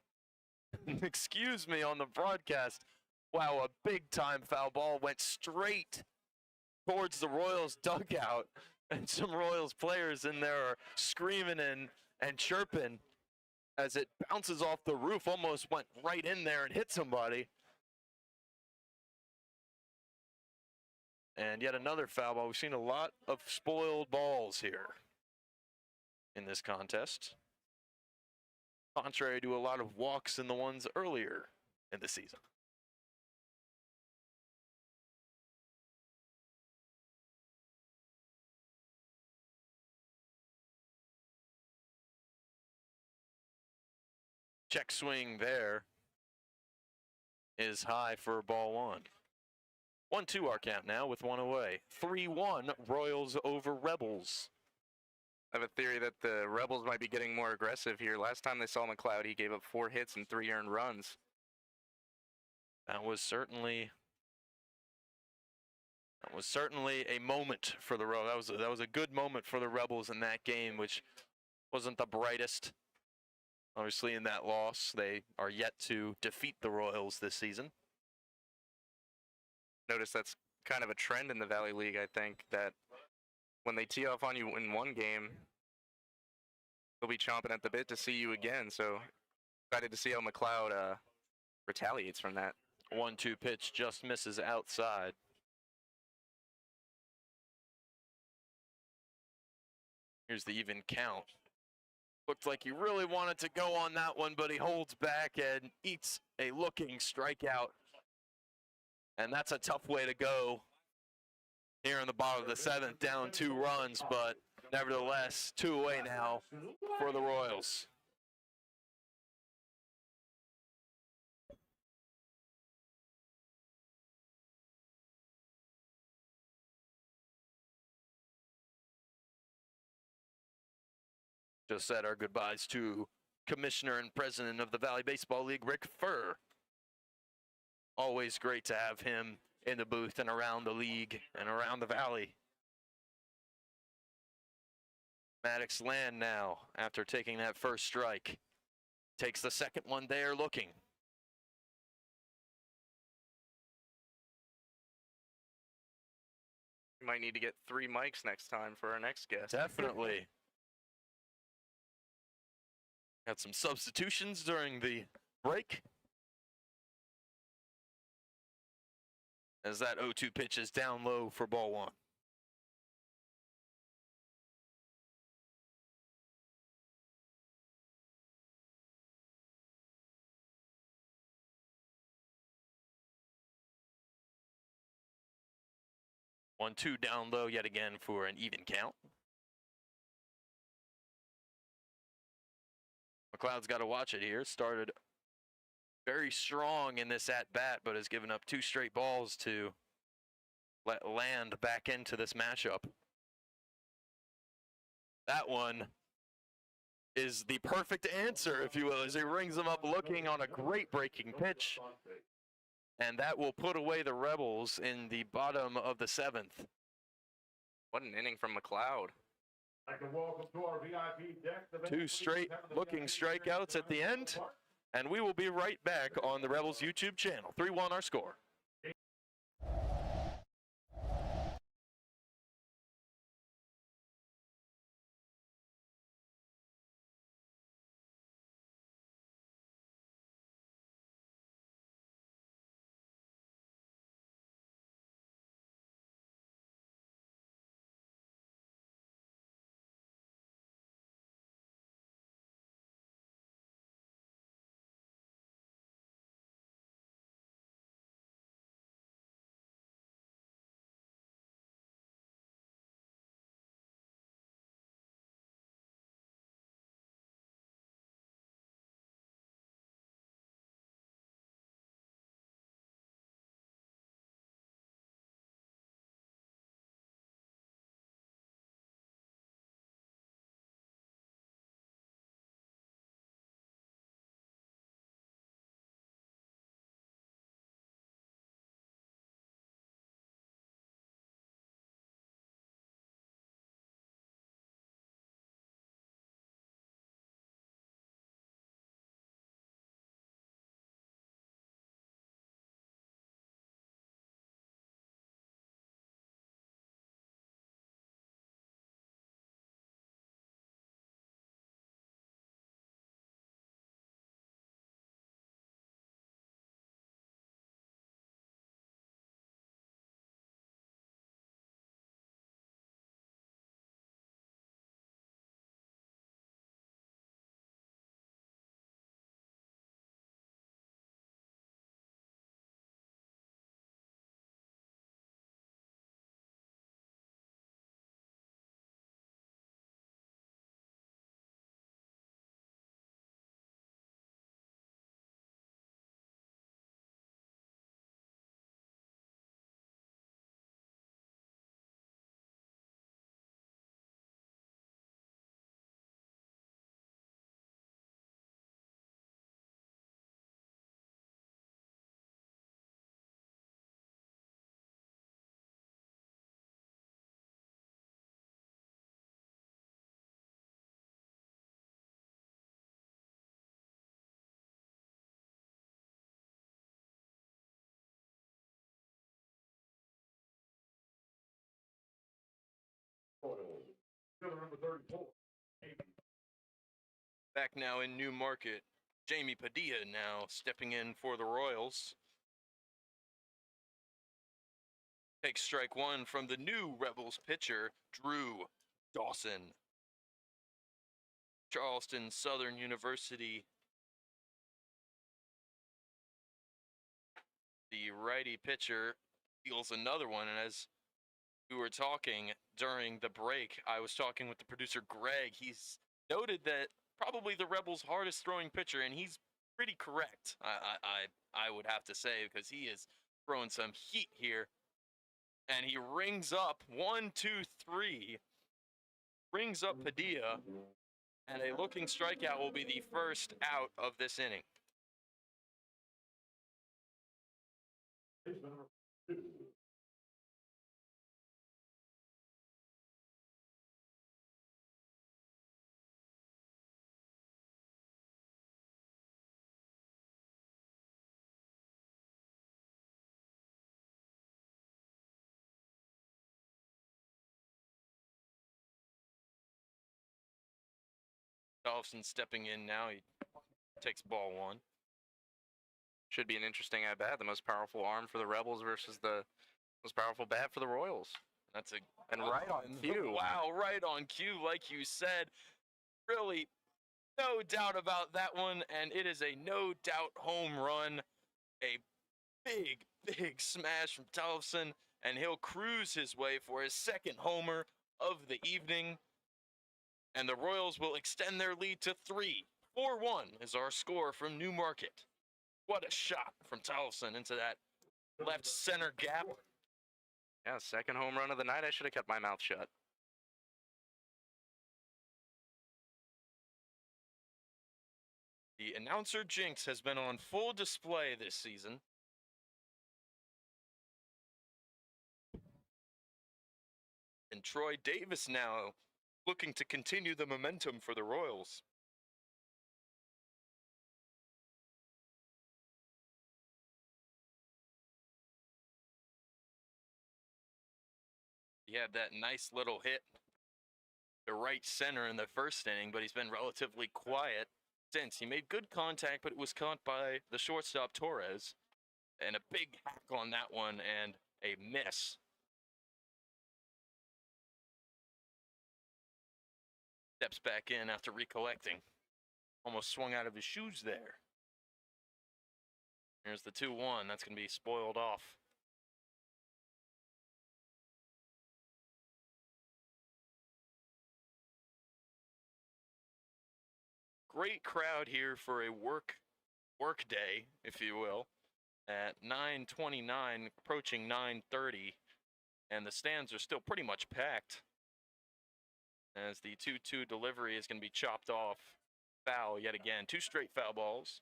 Excuse me on the broadcast. Wow, a big-time foul ball went straight towards the Royals dugout, and some Royals players in there are screaming and chirping as it bounces off the roof, almost went right in there and hit somebody. And yet another foul ball. We've seen a lot of spoiled balls here in this contest, contrary to a lot of walks in the ones earlier in the season. Check swing there is high for ball 1. 1-2 our count now with 1 away. 3-1 Royals over Rebels. I have a theory that the Rebels might be getting more aggressive here. Last time they saw McLeod, he gave up 4 hits and 3 earned runs. That was certainly a moment for the Rebels. That was a good moment for the Rebels in that game, which wasn't the brightest. Obviously, in that loss, they are yet to defeat the Royals this season. Notice that's kind of a trend in the Valley League, I think, that when they tee off on you in one game, they'll be chomping at the bit to see you again. So excited to see how McLeod retaliates from that. 1-2 pitch just misses outside. Here's the even count. Looked like he really wanted to go on that one, but he holds back and eats a looking strikeout. And that's a tough way to go here in the bottom of the 7th, down 2 runs, but nevertheless, 2 away now for the Royals. Just said our goodbyes to Commissioner and President of the Valley Baseball League, Rick Furr. Always great to have him in the booth and around the league and around the Valley. Maddox Land now, after taking that first strike, takes the second one there looking. We might need to get 3 mics next time for our next guest. Definitely. Got some substitutions during the break. As that 0-2 pitch is down low for ball 1. One, 2 down low yet again for an even count. McLeod's got to watch it here. Started very strong in this at-bat, but has given up 2 straight balls to let Land back into this matchup. That one is the perfect answer, if you will, as he rings them up looking on a great breaking pitch. And that will put away the Rebels in the bottom of the 7th. What an inning from McLeod. I'd like to welcome to our VIP deck the Two straight looking strikeouts at the end, and we will be right back on the Rebels YouTube channel. 3-1 our score. Number 34. Back now in New Market, Jamie Padilla now stepping in for the Royals. Takes strike one from the new Rebels pitcher, Drew Dawson. Charleston Southern University. The righty pitcher deals another one, and as we were talking during the break, I was talking with the producer Greg. He's noted that probably the Rebels' hardest throwing pitcher, and he's pretty correct. I would have to say, because he is throwing some heat here, and he rings up 1, 2, 3, rings up Padilla, and a looking strikeout will be the first out of this inning. Number 2. Dolphin stepping in now. He takes ball one. Should be an interesting at bat. The most powerful arm for the Rebels versus the most powerful bat for the Royals. That's a And right on cue. Wow, right on cue, like you said. Really, no doubt about that one, and it is a no doubt home run. A big, big smash from Tolfson, and he'll cruise his way for his second homer of the evening. And the Royals will extend their lead to 3. 4-1 is our score from New Market. What a shot from Tolfson into that left center gap. Yeah, second home run of the night. I should have kept my mouth shut. The announcer jinx has been on full display this season. And And Troy Davis now looking to continue the momentum for the Royals. He had that nice little hit to right center in the first inning, but he's been relatively quiet since. He made good contact, but it was caught by the shortstop Torres. And a big hack on that one and a miss. Steps back in after recollecting. Almost swung out of his shoes there. Here's the 2-1. That's going to be spoiled off. Great crowd here for a work day, if you will, at 9:29, approaching 9:30, and the stands are still pretty much packed. As the 2-2 delivery is going to be chopped off. Foul yet again. 2 straight foul balls.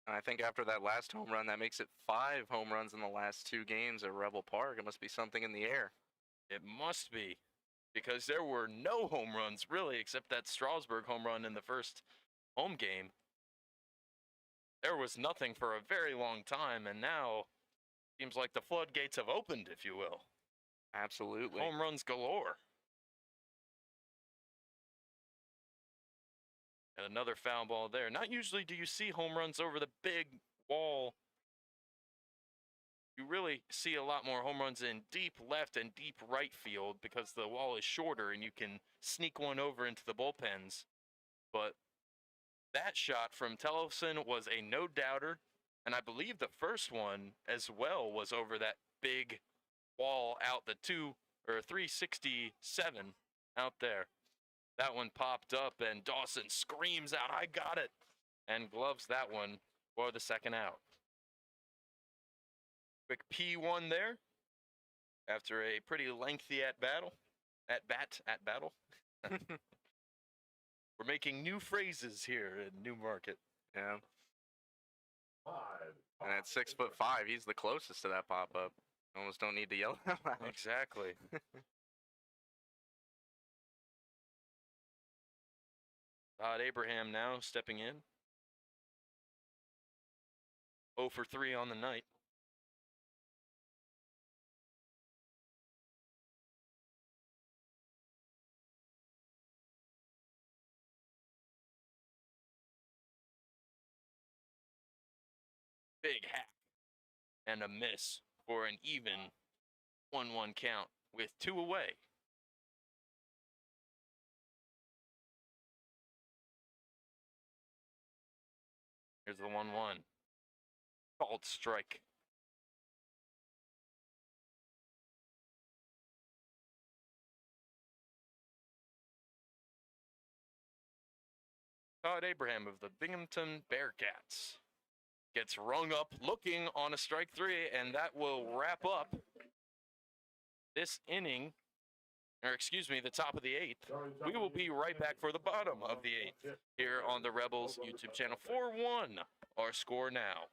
And I think after that last home run, that makes it 5 home runs in the last 2 games at Rebel Park. It must be something in the air. It must be, because there were no home runs, really, except that Strasburg home run in the first home game. There was nothing for a very long time, and now seems like the floodgates have opened, if you will. Absolutely. Home runs galore. And another foul ball there. Not usually do you see home runs over the big wall. You really see a lot more home runs in deep left and deep right field because the wall is shorter and you can sneak one over into the bullpens. But that shot from Tellefson was a no-doubter, and I believe the first one as well was over that big wall out the 367 out there. That one popped up, and Dawson screams out, "I got it," and gloves that one for the second out. Quick P1 there after a pretty lengthy at battle. We're making new phrases here in Newmarket. Yeah. 5. And at 6'5", he's the closest to that pop-up. Almost don't need to yell out loud. Exactly. Todd Abraham now stepping in. 0 for 3 on the night. Big hack and a miss for an even 1-1 count with 2 away. Here's the 1-1. Called strike. Todd Abraham of the Binghamton Bearcats gets rung up looking on a strike 3, and that will wrap up this inning, or excuse me, the top of the 8th. We will be right back for the bottom of the 8th here on the Rebels YouTube channel. 4-1 our score now.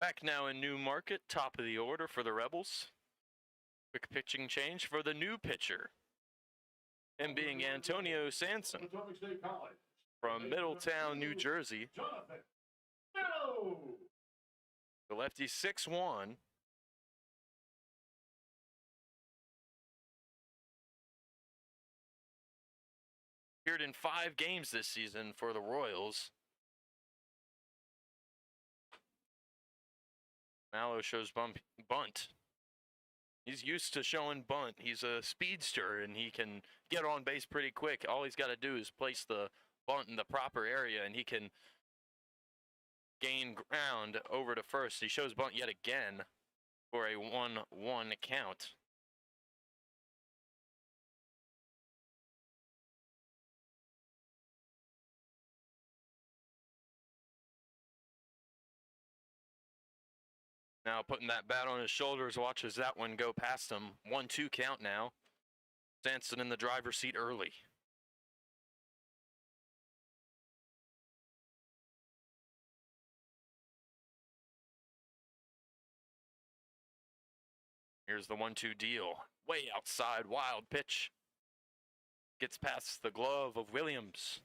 Back now in Newmarket, top of the order for the Rebels. Quick pitching change for the new pitcher. Him being Antonio Sanson Potomac State College. from Middletown, New Jersey. Jonathan. No. The lefty 6'1". Appeared in 5 games this season for the Royals. Mallow shows bunt. He's used to showing bunt. He's a speedster, and he can get on base pretty quick. All he's got to do is place the bunt in the proper area, and he can gain ground over to first. He shows bunt yet again for a 1-1 count. Now putting that bat on his shoulders, watches that one go past him. 1-2 count now. Sanson in the driver's seat early. Here's the 1-2 deal. Way outside, wild pitch. Gets past the glove of Williams.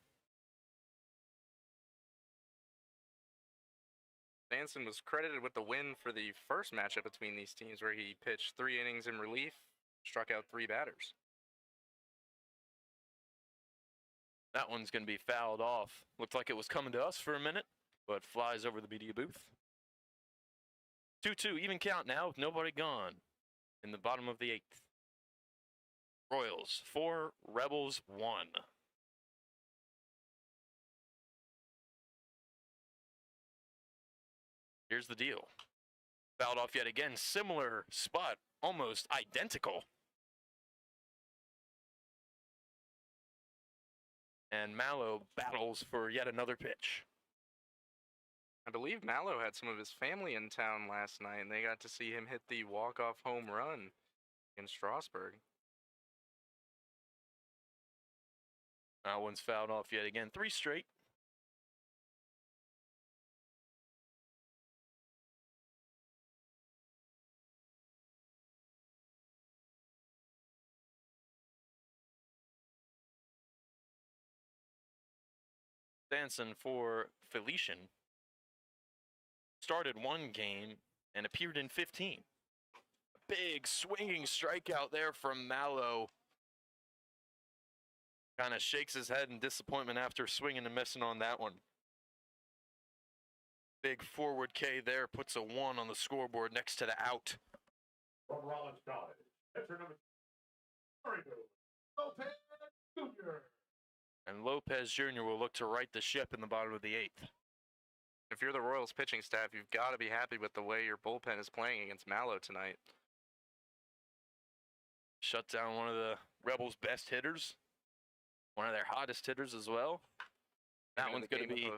Sanson was credited with the win for the first matchup between these teams, where he pitched 3 innings in relief, struck out 3 batters. That one's going to be fouled off. Looked like it was coming to us for a minute, but flies over the media booth. 2-2, even count now with nobody gone in the bottom of the 8th. Royals 4, Rebels 1. Here's the deal. Fouled off yet again. Similar spot, almost identical. And Mallow battles for yet another pitch. I believe Mallow had some of his family in town last night, and they got to see him hit the walk-off home run in Strasburg. That one's fouled off yet again. 3 straight. Sanson for Felician started 1 game and appeared in 15. A big swinging strikeout there from Mallow. Kind of shakes his head in disappointment after swinging and missing on that one. Big forward K there, puts a 1 on the scoreboard next to the out. From Rollins College. Pitcher number 2, Lopez Jr. And Lopez Jr. will look to right the ship in the bottom of the 8th. If you're the Royals pitching staff, you've got to be happy with the way your bullpen is playing against Mallow tonight. Shut down one of the Rebels' best hitters. One of their hottest hitters as well. That one's going to be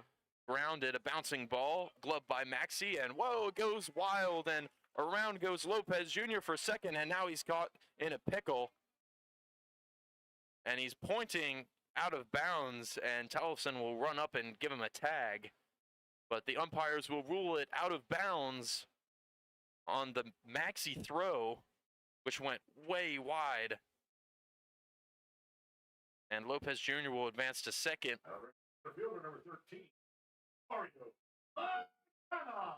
grounded, a bouncing ball, gloved by Maxey, and whoa, it goes wild, and around goes Lopez Jr. for second, and now he's caught in a pickle. And he's pointing out of bounds, and Tollefson will run up and give him a tag. But the umpires will rule it out of bounds on the Maxey throw, which went way wide. And Lopez Jr. will advance to second. Fielder number 13, Mario Montana.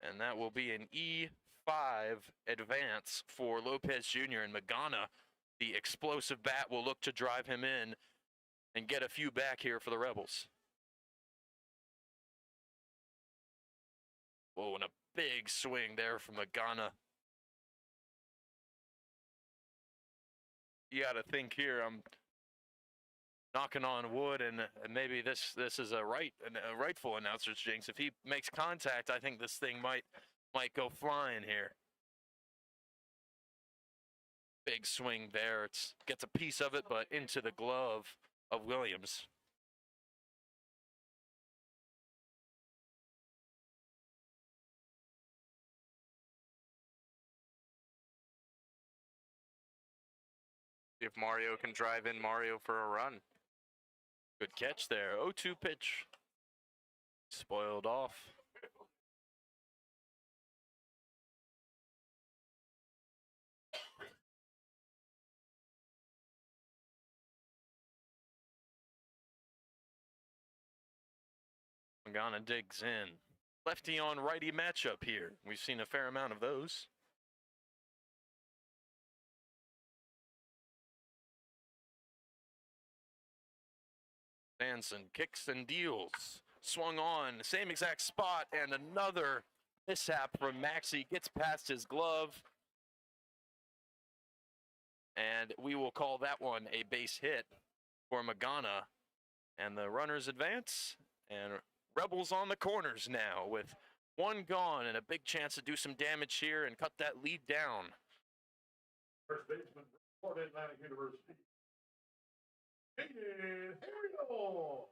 And that will be an E5 advance for Lopez Jr. And Magana, the explosive bat, will look to drive him in and get a few back here for the Rebels. Whoa, and a big swing there from Magana. You got to think here, I'm knocking on wood, and maybe this is a rightful announcer's jinx. If he makes contact, I think this thing might go flying here. Big swing there. It gets a piece of it, but into the glove of Williams. If Mario can drive in Mario for a run. Good catch there. 0-2 pitch. Spoiled off. Magana digs in. Lefty on righty matchup here. We've seen a fair amount of those. Sanson kicks and deals. Swung on, same exact spot, and another mishap from Maxey. Gets past his glove. And we will call that one a base hit for Magana. And the runners advance. And Rebels on the corners now with one gone and a big chance to do some damage here and cut that lead down. First baseman, Florida Atlantic University. Ariel.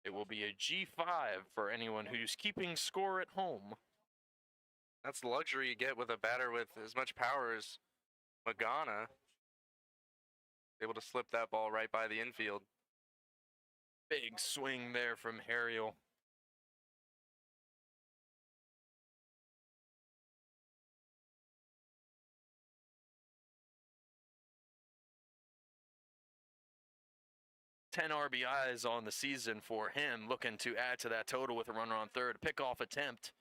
It will be a G5 for anyone who's keeping score at home. That's the luxury you get with a batter with as much power as Magana. Able to slip that ball right by the infield. Big swing there from Harriel. Ten RBIs on the season for him, looking to add to that total with a runner on third. A pickoff attempt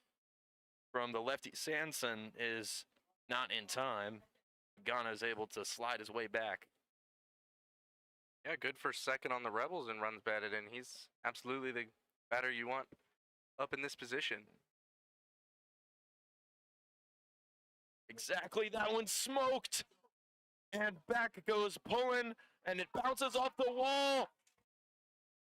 from the lefty Sanson is not in time. Ghana is able to slide his way back. Yeah, good for second on the Rebels and runs batted in. He's absolutely the batter you want up in this position. Exactly, that one smoked. And back goes Pullen, and it bounces off the wall.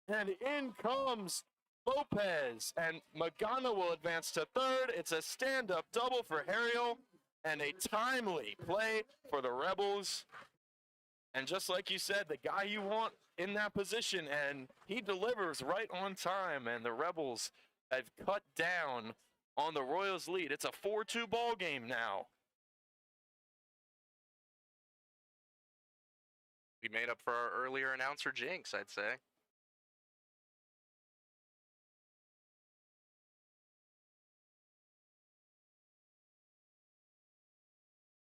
And in comes Lopez, and Magana will advance to third. It's a stand-up double for Harriel, and a timely play for the Rebels. And just like you said, the guy you want in that position, and he delivers right on time, and the Rebels have cut down on the Royals' lead. It's a 4-2 ball game now. We made up for our earlier announcer jinx, I'd say.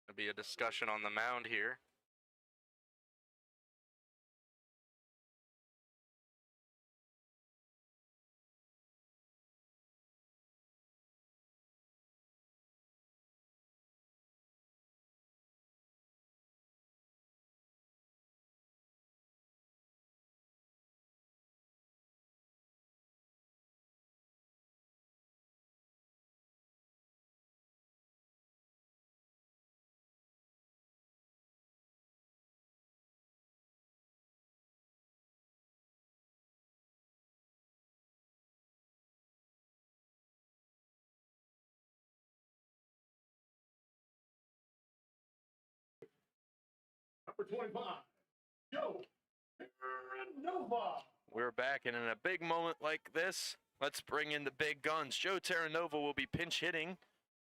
There'll be a discussion on the mound here. Number 25, Joe Terranova. We're back, and in a big moment like this, let's bring in the big guns. Joe Terranova will be pinch hitting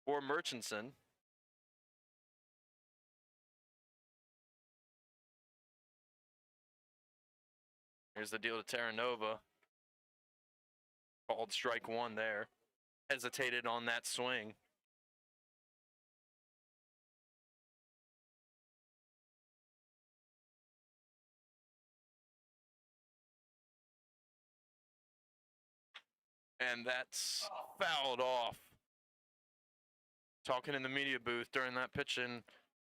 for Murchison. Here's the deal to Terranova. Called strike one there. Hesitated on that swing. And that's fouled off. Talking in the media booth during that pitching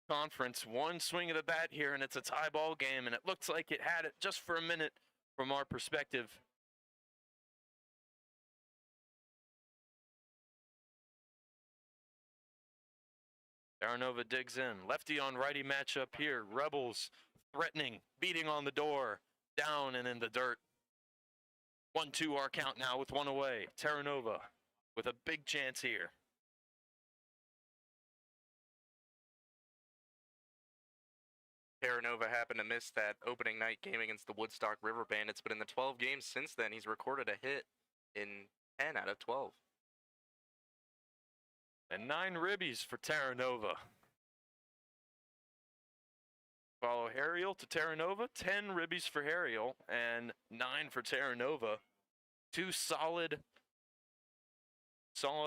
conference, one swing of the bat here, and it's a tie ball game, and it looks like it had it just for a minute from our perspective. Terranova digs in. Lefty on righty matchup here. Rebels threatening, beating on the door, down and in the dirt. 1-2 our count now with one away. Terranova with a big chance here. Terranova happened to miss that opening night game against the Woodstock River Bandits, but in the 12 games since then, he's recorded a hit in 10 out of 12. And 9 ribbies for Terranova. Follow Harriel to Terranova. 10 ribbies for Harriel and 9 for Terranova. Two solid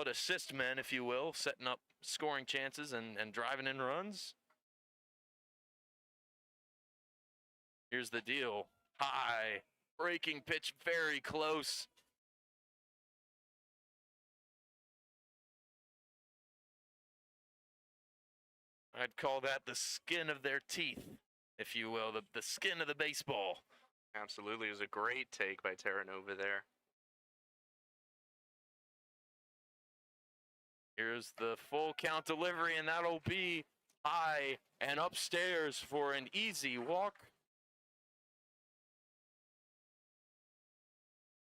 assist men, if you will, setting up scoring chances and driving in runs. Here's the deal. High, breaking pitch, very close. I'd call that the skin of their teeth, if you will, the skin of the baseball. Absolutely. It was a great take by Terranova there. Here's the full count delivery, and that'll be high and upstairs for an easy walk.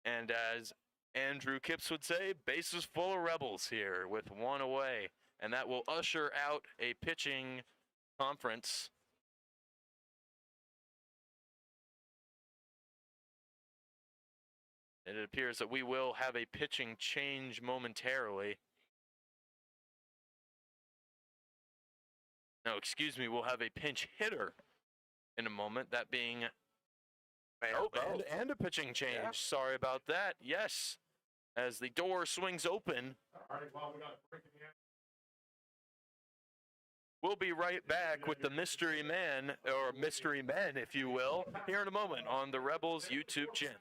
And as Andrew Kipps would say, bases full of rebels here with one away. And that will usher out a pitching conference. It appears that we will have a pitching change momentarily. No, excuse me, we'll have a pinch hitter in a moment, that being and a pitching change. Yeah. Sorry about that. Yes, as the door swings open. All right, well, we got a break in the action. We'll be right back with the mystery man, or mystery men, if you will, here in a moment on the Rebels YouTube channel.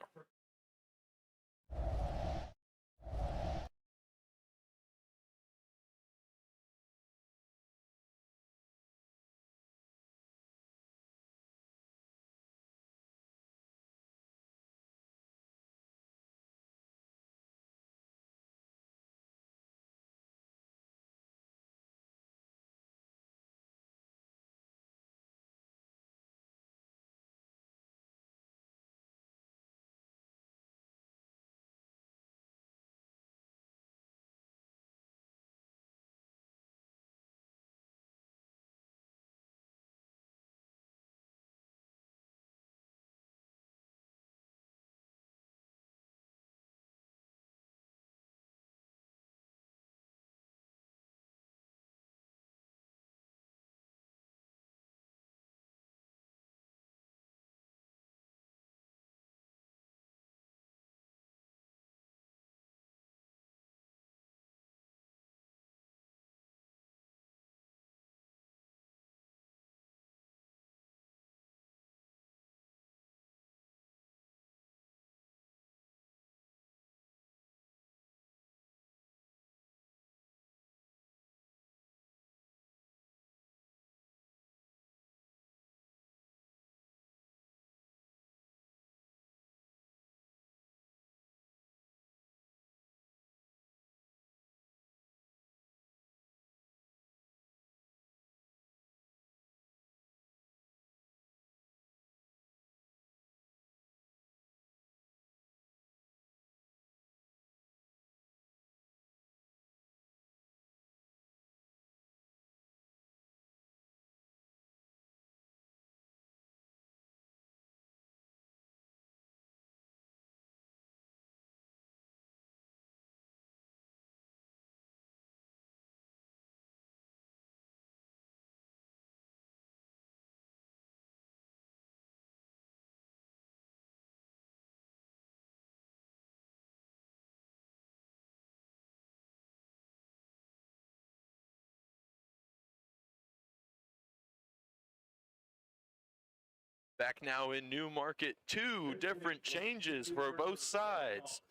Back now in Newmarket, two different changes for both sides.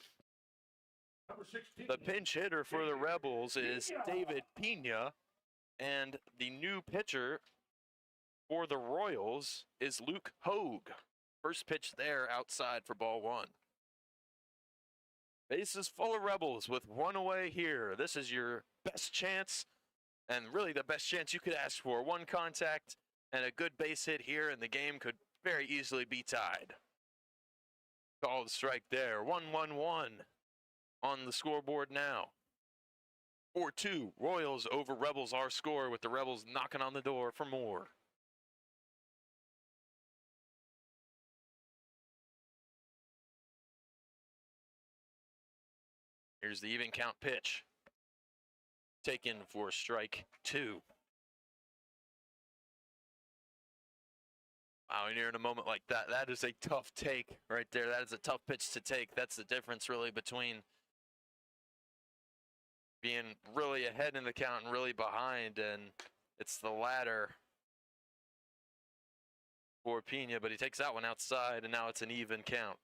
Number 16. The pinch hitter for the Rebels is David Pena, and the new pitcher for the Royals is Luke Hogue. First pitch there outside for ball one. Bases full of Rebels with one away here. This is your best chance, and really the best chance you could ask for. One contact and a good base hit here, and the game could very easily be tied. Called strike there. 1-1-1 on the scoreboard now. 4-2. Royals over Rebels our score, with the Rebels knocking on the door for more. Here's the even count pitch. Taken for strike two. Wow, and you're in a moment like that. That is a tough take right there. That is a tough pitch to take. That's the difference really between being really ahead in the count and really behind, and it's the latter for Pena, but he takes that one outside, and now it's an even count.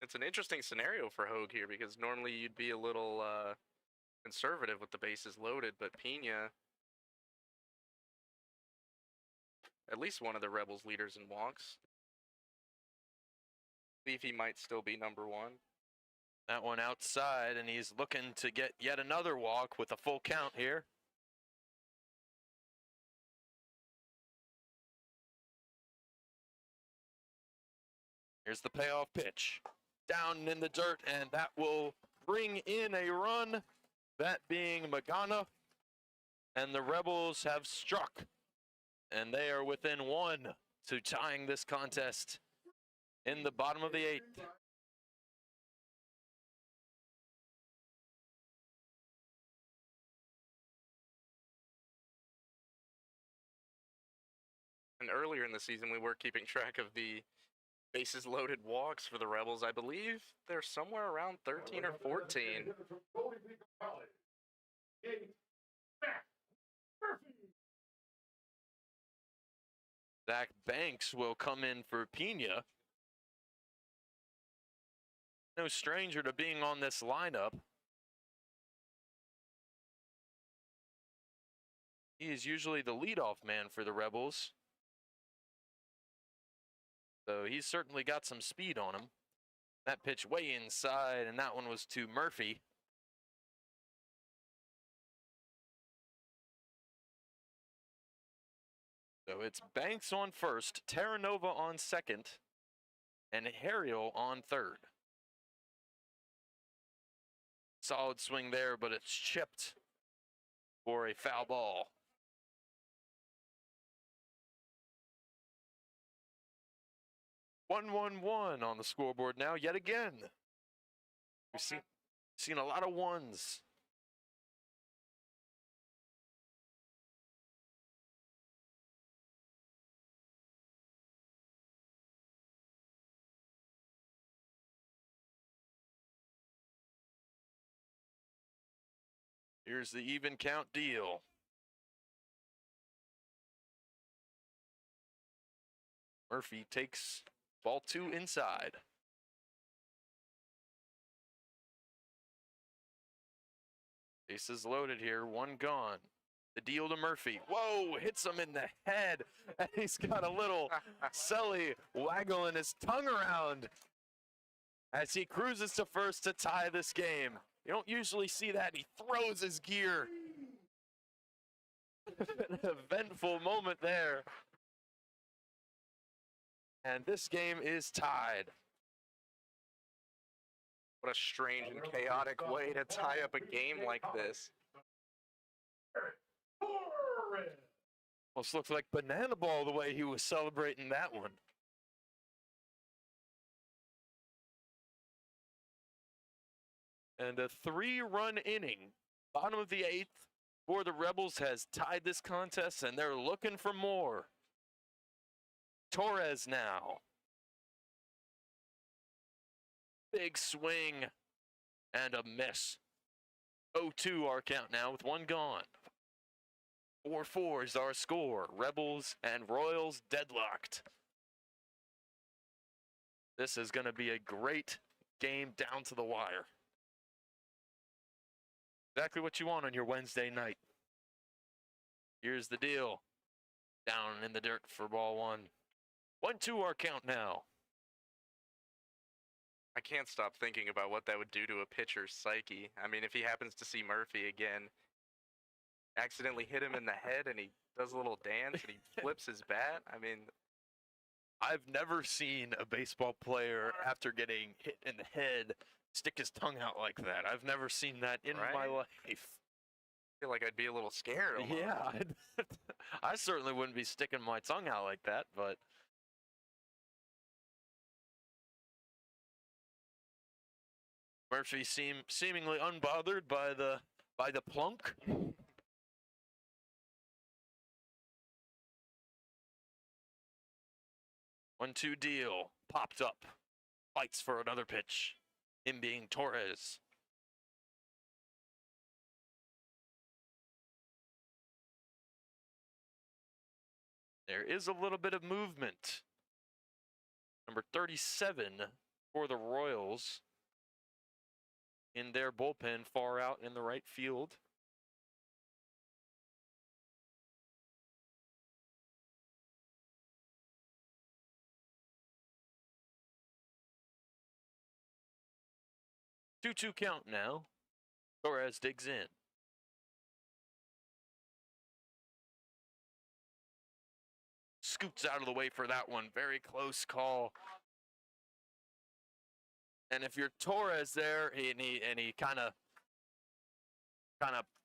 It's an interesting scenario for Hogue here because normally you'd be a little conservative with the bases loaded, but Pena, at least one of the Rebels leaders in walks. I believe he might still be number one. That one outside, and he's looking to get yet another walk with a full count here. Here's the payoff pitch. Down in the dirt, and that will bring in a run, that being Magana. And the Rebels have struck, and they are within one to tying this contest in the bottom of the eighth. And earlier in the season, we were keeping track of the bases loaded walks for the Rebels. I believe they're somewhere around 13 or 14. Zach Banks will come in for Pena. No stranger to being on this lineup. He is usually the leadoff man for the Rebels. So he's certainly got some speed on him. That pitch way inside, and that one was to Murphy. So it's Banks on first, Terranova on second, and Harriel on third. Solid swing there, but it's chipped for a foul ball. One on the scoreboard now, yet again. We've seen a lot of ones. Here's the even count deal. Murphy takes ball two inside. Bases loaded here, one gone. The deal to Murphy. Whoa, hits him in the head. And he's got a little Selly waggling his tongue around as he cruises to first to tie this game. You don't usually see that. He throws his gear. An eventful moment there. And this game is tied. What a strange and chaotic way to tie up a game like this. Almost looks like banana ball the way he was celebrating that one. And a 3-run inning, bottom of the eighth, for the Rebels has tied this contest, and they're looking for more. Torres now. Big swing and a miss. 0-2 our count now with one gone. 4-4 is our score. Rebels and Royals deadlocked. This is going to be a great game down to the wire. Exactly what you want on your Wednesday night. Here's the deal. Down in the dirt for ball one. 1-2 our count now. I can't stop thinking about what that would do to a pitcher's psyche. I mean, if he happens to see Murphy again, accidentally hit him in the head and he does a little dance and he flips his bat. I mean, I've never seen a baseball player after getting hit in the head stick his tongue out like that. I've never seen that in my Right? life. I feel like I'd be a little scared. Almost. Yeah, I certainly wouldn't be sticking my tongue out like that, but Murphy seemingly unbothered by the plunk. 1-2 deal. Popped up. Fights for another pitch. Him being Torres. There is a little bit of movement. Number 37 for the Royals in their bullpen, far out in the right field. Two-two count now. Torres digs in. Scoots out of the way for that one. Very close call. And if you're Torres there, he kind of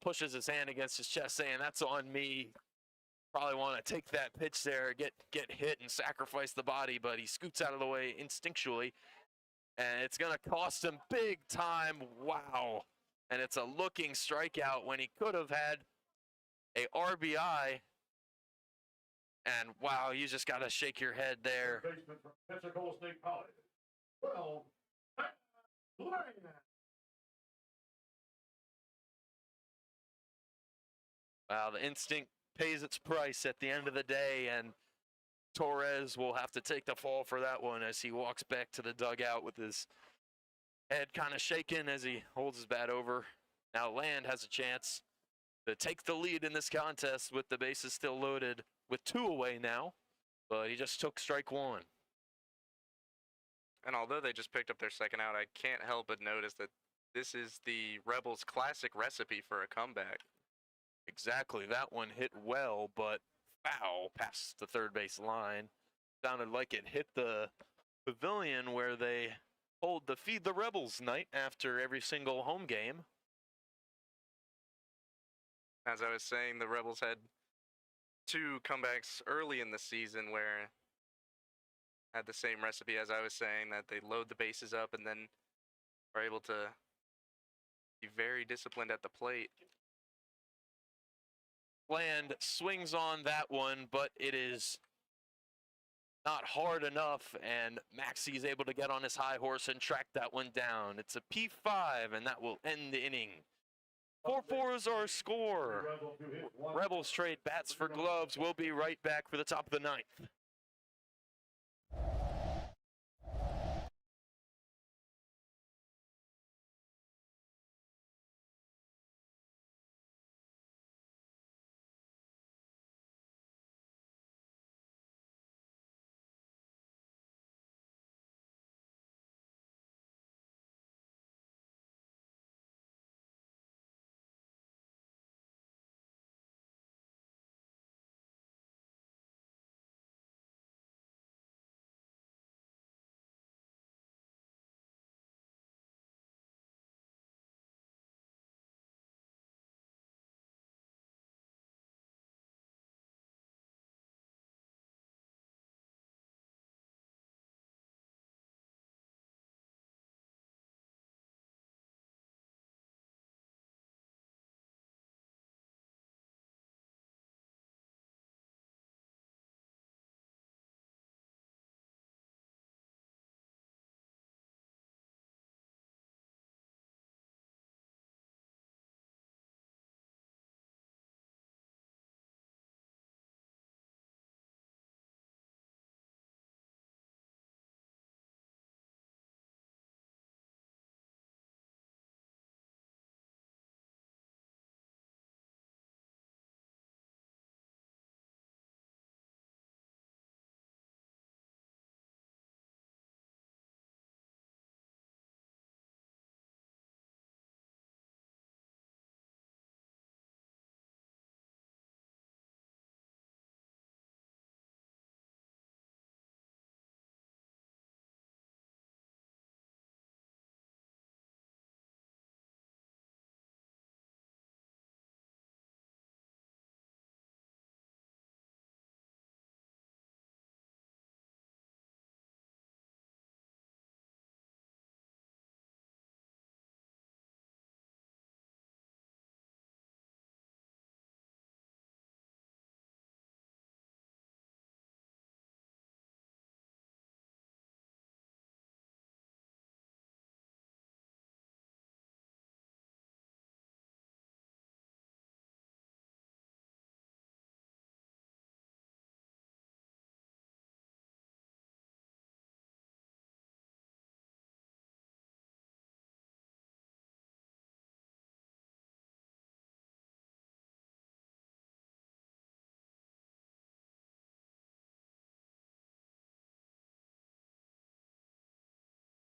pushes his hand against his chest, saying, "That's on me." Probably want to take that pitch there, get hit and sacrifice the body, but he scoots out of the way instinctually, and it's gonna cost him big time. Wow! And it's a looking strikeout when he could have had a RBI. And wow, you just gotta shake your head there. Baseman from Pensacola State College. 12, Land. Wow, the instinct pays its price at the end of the day, and Torres will have to take the fall for that one as he walks back to the dugout with his head kind of shaking as he holds his bat over. Now Land has a chance to take the lead in this contest with the bases still loaded with 2 away now, but he just took strike 1. And although they just picked up their second out, I can't help but notice that this is the Rebels' classic recipe for a comeback. Exactly, that one hit well, but foul past the third base line. Sounded like it hit the pavilion where they hold the Feed the Rebels night after every single home game. As I was saying, the Rebels had 2 comebacks early in the season where had the same recipe as I was saying, that they load the bases up and then are able to be very disciplined at the plate. Land swings on that one, but it is not hard enough, and Maxi's able to get on his high horse and track that one down. It's a P5, and that will end the inning. 4-4 is our score. Rebels trade bats for gloves. We'll be right back for the top of the 9th.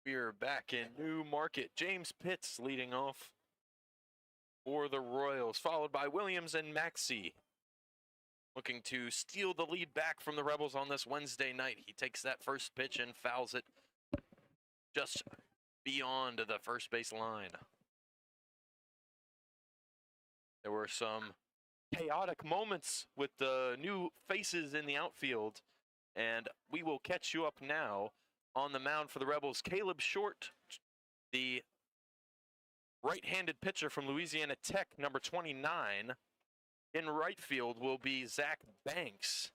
We're back in New Market. James Pitts leading off for the Royals, followed by Williams and Maxey. Looking to steal the lead back from the Rebels on this Wednesday night. He takes that first pitch and fouls it just beyond the first base line. There were some chaotic moments with the new faces in the outfield, and we will catch you up now. On the mound for the Rebels, Caleb Short, the right-handed pitcher from Louisiana Tech, number 29. In right field will be Zach Banks,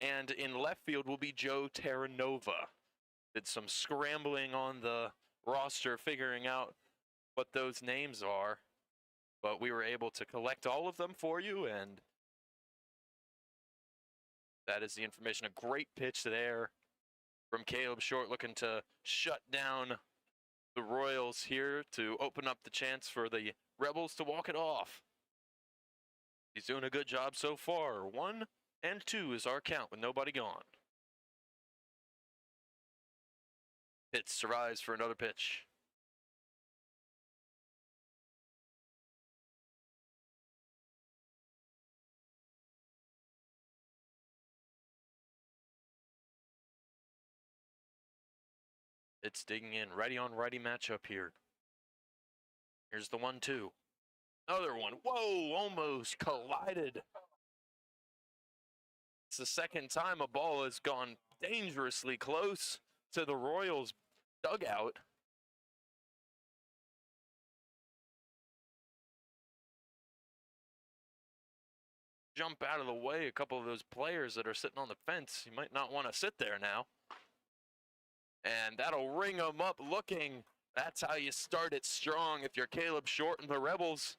and in left field will be Joe Terranova. Did some scrambling on the roster, figuring out what those names are, but we were able to collect all of them for you, and that is the information. A great pitch there from Caleb Short, looking to shut down the Royals here to open up the chance for the Rebels to walk it off. He's doing a good job so far. 1 and 2 is our count with nobody gone. Pitts survives for another pitch. It's digging in. Righty on righty matchup here. Here's the 1-2. Another one. Whoa, almost collided. It's the second time a ball has gone dangerously close to the Royals dugout. Jump out of the way, a couple of those players that are sitting on the fence. You might not want to sit there now. And that'll ring them up looking. That's how you start it strong if you're Caleb Short and the Rebels.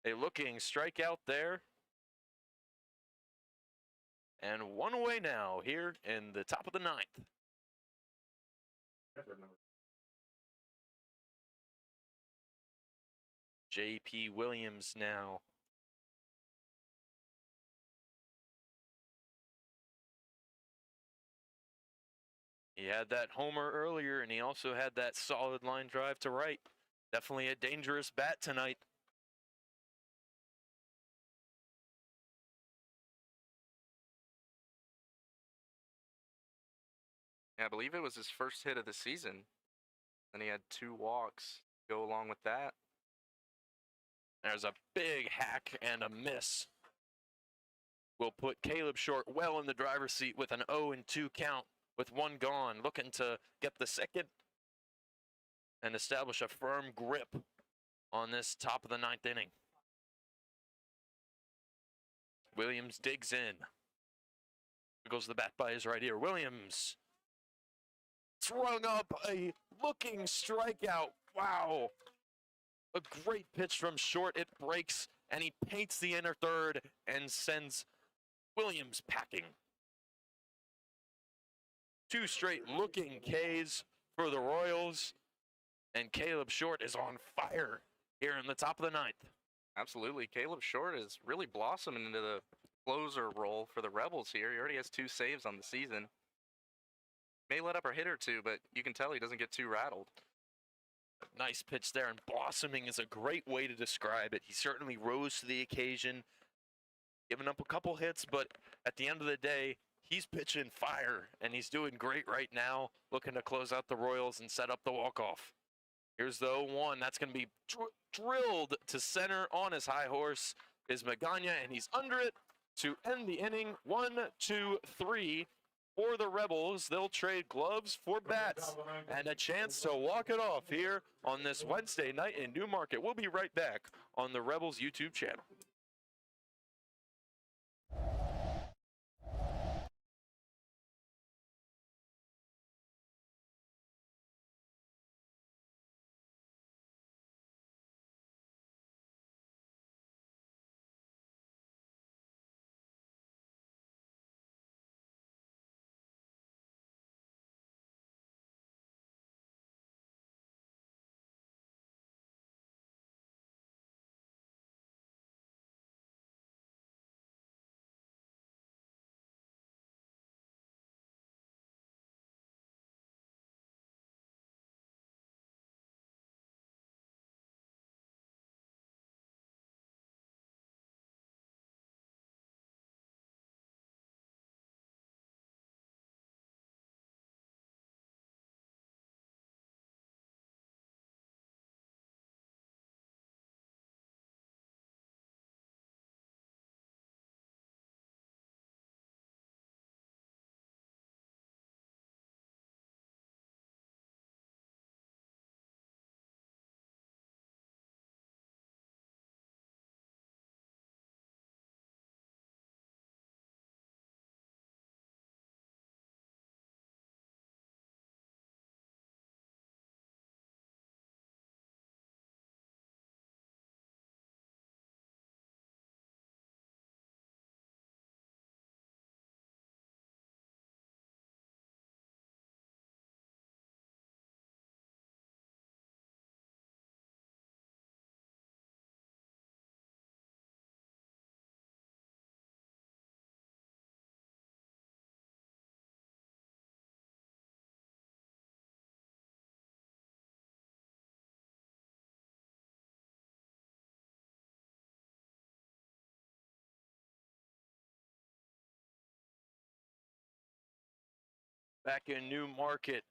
A looking strikeout there. And one away now here in the top of the 9th. J.P. Williams now. He had that homer earlier, and he also had that solid line drive to right. Definitely a dangerous bat tonight. Yeah, I believe it was his first hit of the season. And he had 2 walks to go along with that. There's a big hack and a miss. Will put Caleb Short well in the driver's seat with an 0-2 count with 1 gone. Looking to get the second and establish a firm grip on this top of the 9th inning. Williams digs in. Goes the bat by his right ear. Williams throwing up a looking strikeout. Wow. A great pitch from Short. It breaks, and he paints the inner third and sends Williams packing. 2 straight looking Ks for the Royals, and Caleb Short is on fire here in the top of the 9th. Absolutely. Caleb Short is really blossoming into the closer role for the Rebels here. He already has 2 saves on the season. May let up a hit or 2, but you can tell he doesn't get too rattled. Nice pitch there, and blossoming is a great way to describe it. He certainly rose to the occasion, giving up a couple hits, but at the end of the day, he's pitching fire, and he's doing great right now, looking to close out the Royals and set up the walk-off. Here's the 0-1. That's going to be drilled to center on his high horse is Magana, and he's under it to end the inning. 1, 2, 3 for the Rebels. They'll trade gloves for bats and a chance to walk it off here on this Wednesday night in New Market. We'll be right back on the Rebels YouTube channel. back in New Market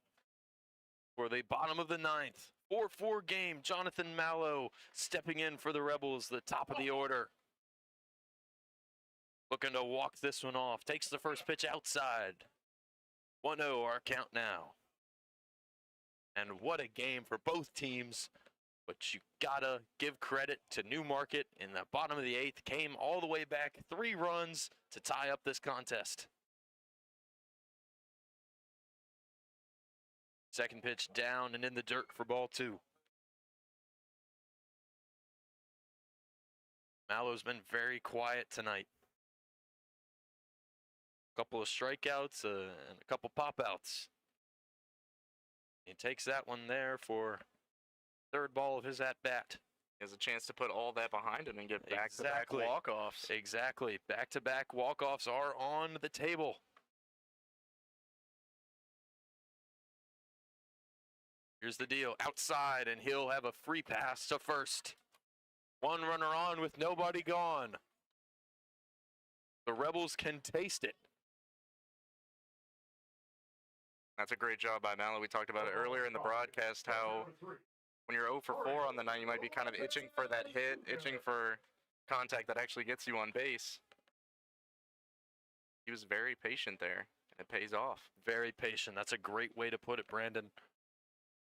for the bottom of the ninth. 4-4 game. Jonathan Mallow stepping in for the Rebels, the top of the order. Looking to walk this one off. Takes the first pitch outside. 1-0 our count now. And what a game for both teams. But you gotta give credit to Newmarket in the bottom of the eighth. Came all the way back, 3 runs to tie up this contest. Second pitch down and in the dirt for ball 2. Mallow's been very quiet tonight. A couple of strikeouts and a couple pop-outs. He takes that one there for third ball of his at-bat. He has a chance to put all that behind him and get back-to-back Exactly. walk-offs. Exactly. Back-to-back walk-offs are on the table. Here's the deal. Outside, and he'll have a free pass to first. 1 runner on with nobody gone. The Rebels can taste it. That's a great job by Mallow. We talked about it earlier in the broadcast, how when you're 0 for 4 on the night, you might be kind of itching for that hit, itching for contact that actually gets you on base. He was very patient there, and it pays off. Very patient. That's a great way to put it, Brandon.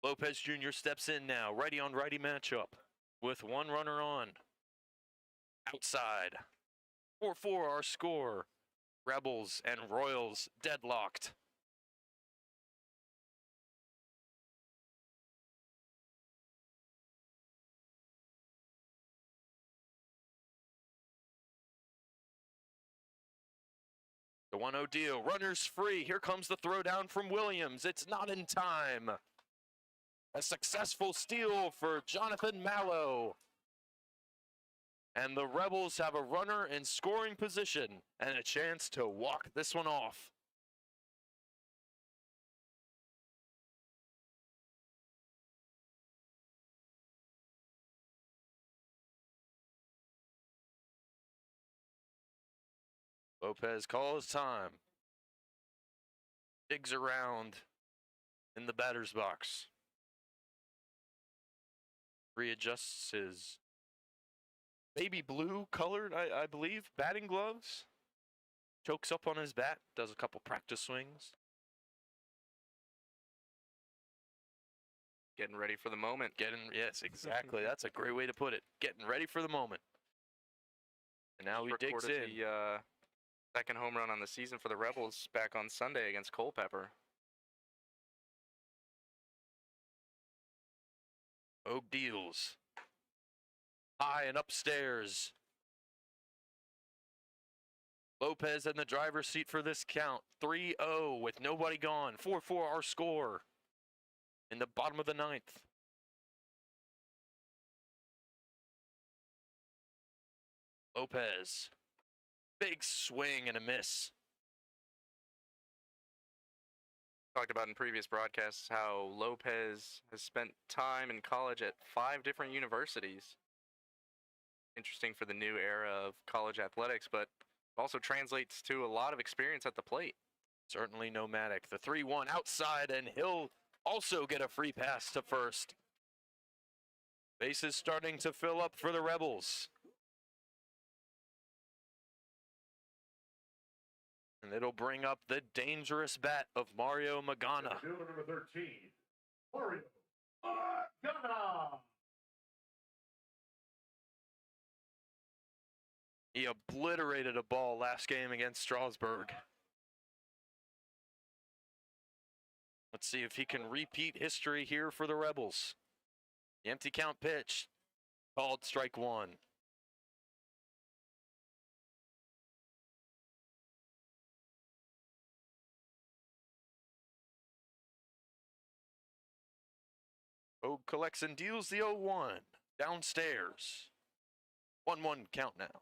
Lopez Jr. steps in now. Righty on righty matchup with 1 runner on. Outside. 4-4 our score. Rebels and Royals deadlocked. The 1-0 deal. Runners free. Here comes the throwdown from Williams. It's not in time. A successful steal for Jonathan Mallow. And the Rebels have a runner in scoring position and a chance to walk this one off. Lopez calls time. Digs around in the batter's box. Readjusts his baby blue colored, I believe, batting gloves. Chokes up on his bat, does a couple practice swings. Getting ready for the moment. Yes, exactly. That's a great way to put it. Getting ready for the moment. And now he digs Recorded in. the second home run on the season for the Rebels back on Sunday against Culpeper. Oak deals. High and upstairs. Lopez in the driver's seat for this count. 3-0 with nobody gone. 4-4 our score in the bottom of the ninth. Lopez. Big swing and a miss. Talked about in previous broadcasts how Lopez has spent time in college at 5 different universities. Interesting for the new era of college athletics, but also translates to a lot of experience at the plate. Certainly nomadic. The 3-1 outside, and he'll also get a free pass to first. Bases starting to fill up for the Rebels. And it'll bring up the dangerous bat of Mario Magana. Fielder number 13, Mario Magana. He obliterated a ball last game against Strasburg. Let's see if he can repeat history here for the Rebels. The empty count pitch, called strike 1. Vogue collects and deals the 0-1 downstairs. 1-1 count now.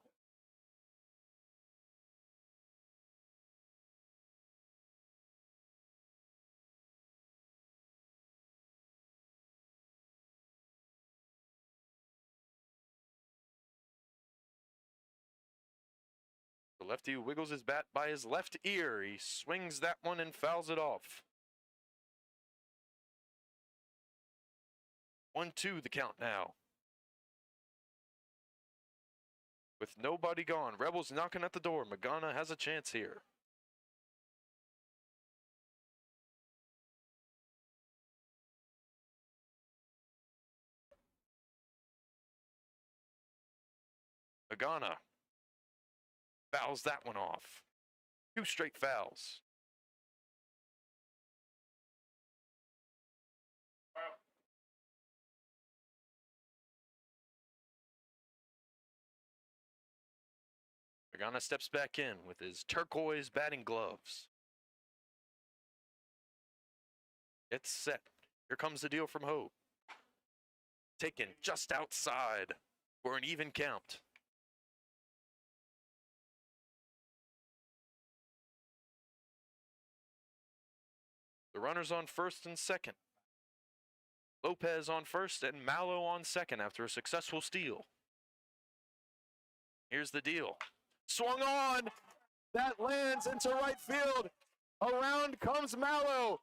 The lefty wiggles his bat by his left ear. He swings that one and fouls it off. 1-2 the count now. With nobody gone, Rebels knocking at the door. Magana has a chance here. Magana fouls that one off. 2 straight fouls. Magana steps back in with his turquoise batting gloves. It's set. Here comes the deal from Hope. Taken just outside for an even count. The runners on first and second. Lopez on first and Mallow on second after a successful steal. Here's the deal. Swung on. That lands into right field. Around comes Mallow.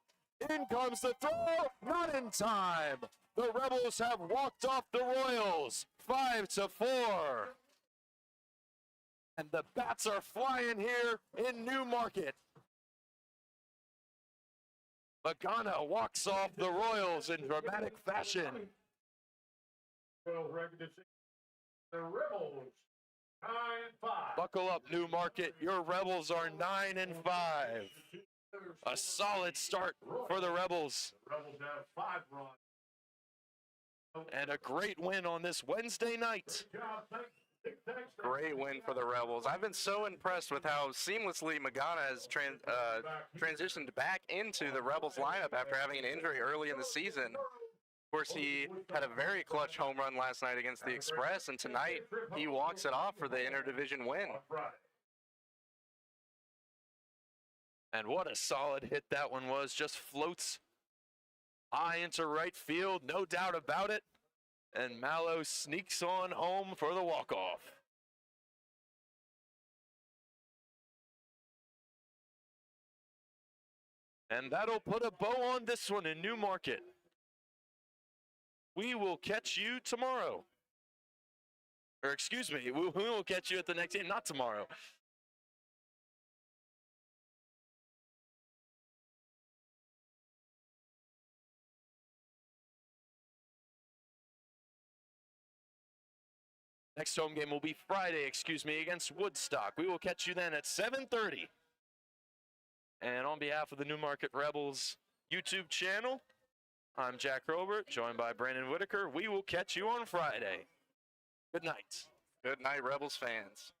In comes the throw. Not in time. The Rebels have walked off the Royals. 5-4. And the bats are flying here in Newmarket. Magana walks off the Royals in dramatic fashion. The Rebels, 9-5. Buckle up, Newmarket. Your Rebels are 9-5. A solid start for the Rebels. The Rebels have 5 runs. And a great win on this Wednesday night. Good job. Thanks. Great win for the Rebels. I've been so impressed with how seamlessly Magana has transitioned back into the Rebels lineup after having an injury early in the season. Of course, he had a very clutch home run last night against the Express, and tonight he walks it off for the interdivision win. And what a solid hit that one was. Just floats high into right field, no doubt about it. And Mallow sneaks on home for the walk-off. And that'll put a bow on this one in Newmarket. We will catch you tomorrow. Or excuse me, we will catch you at the next game, not tomorrow. Next home game will be Friday, against Woodstock. We will catch you then at 7:30. And on behalf of the Newmarket Rebels YouTube channel, I'm Jack Robert, joined by Brandon Whitaker. We will catch you on Friday. Good night. Good night, Rebels fans.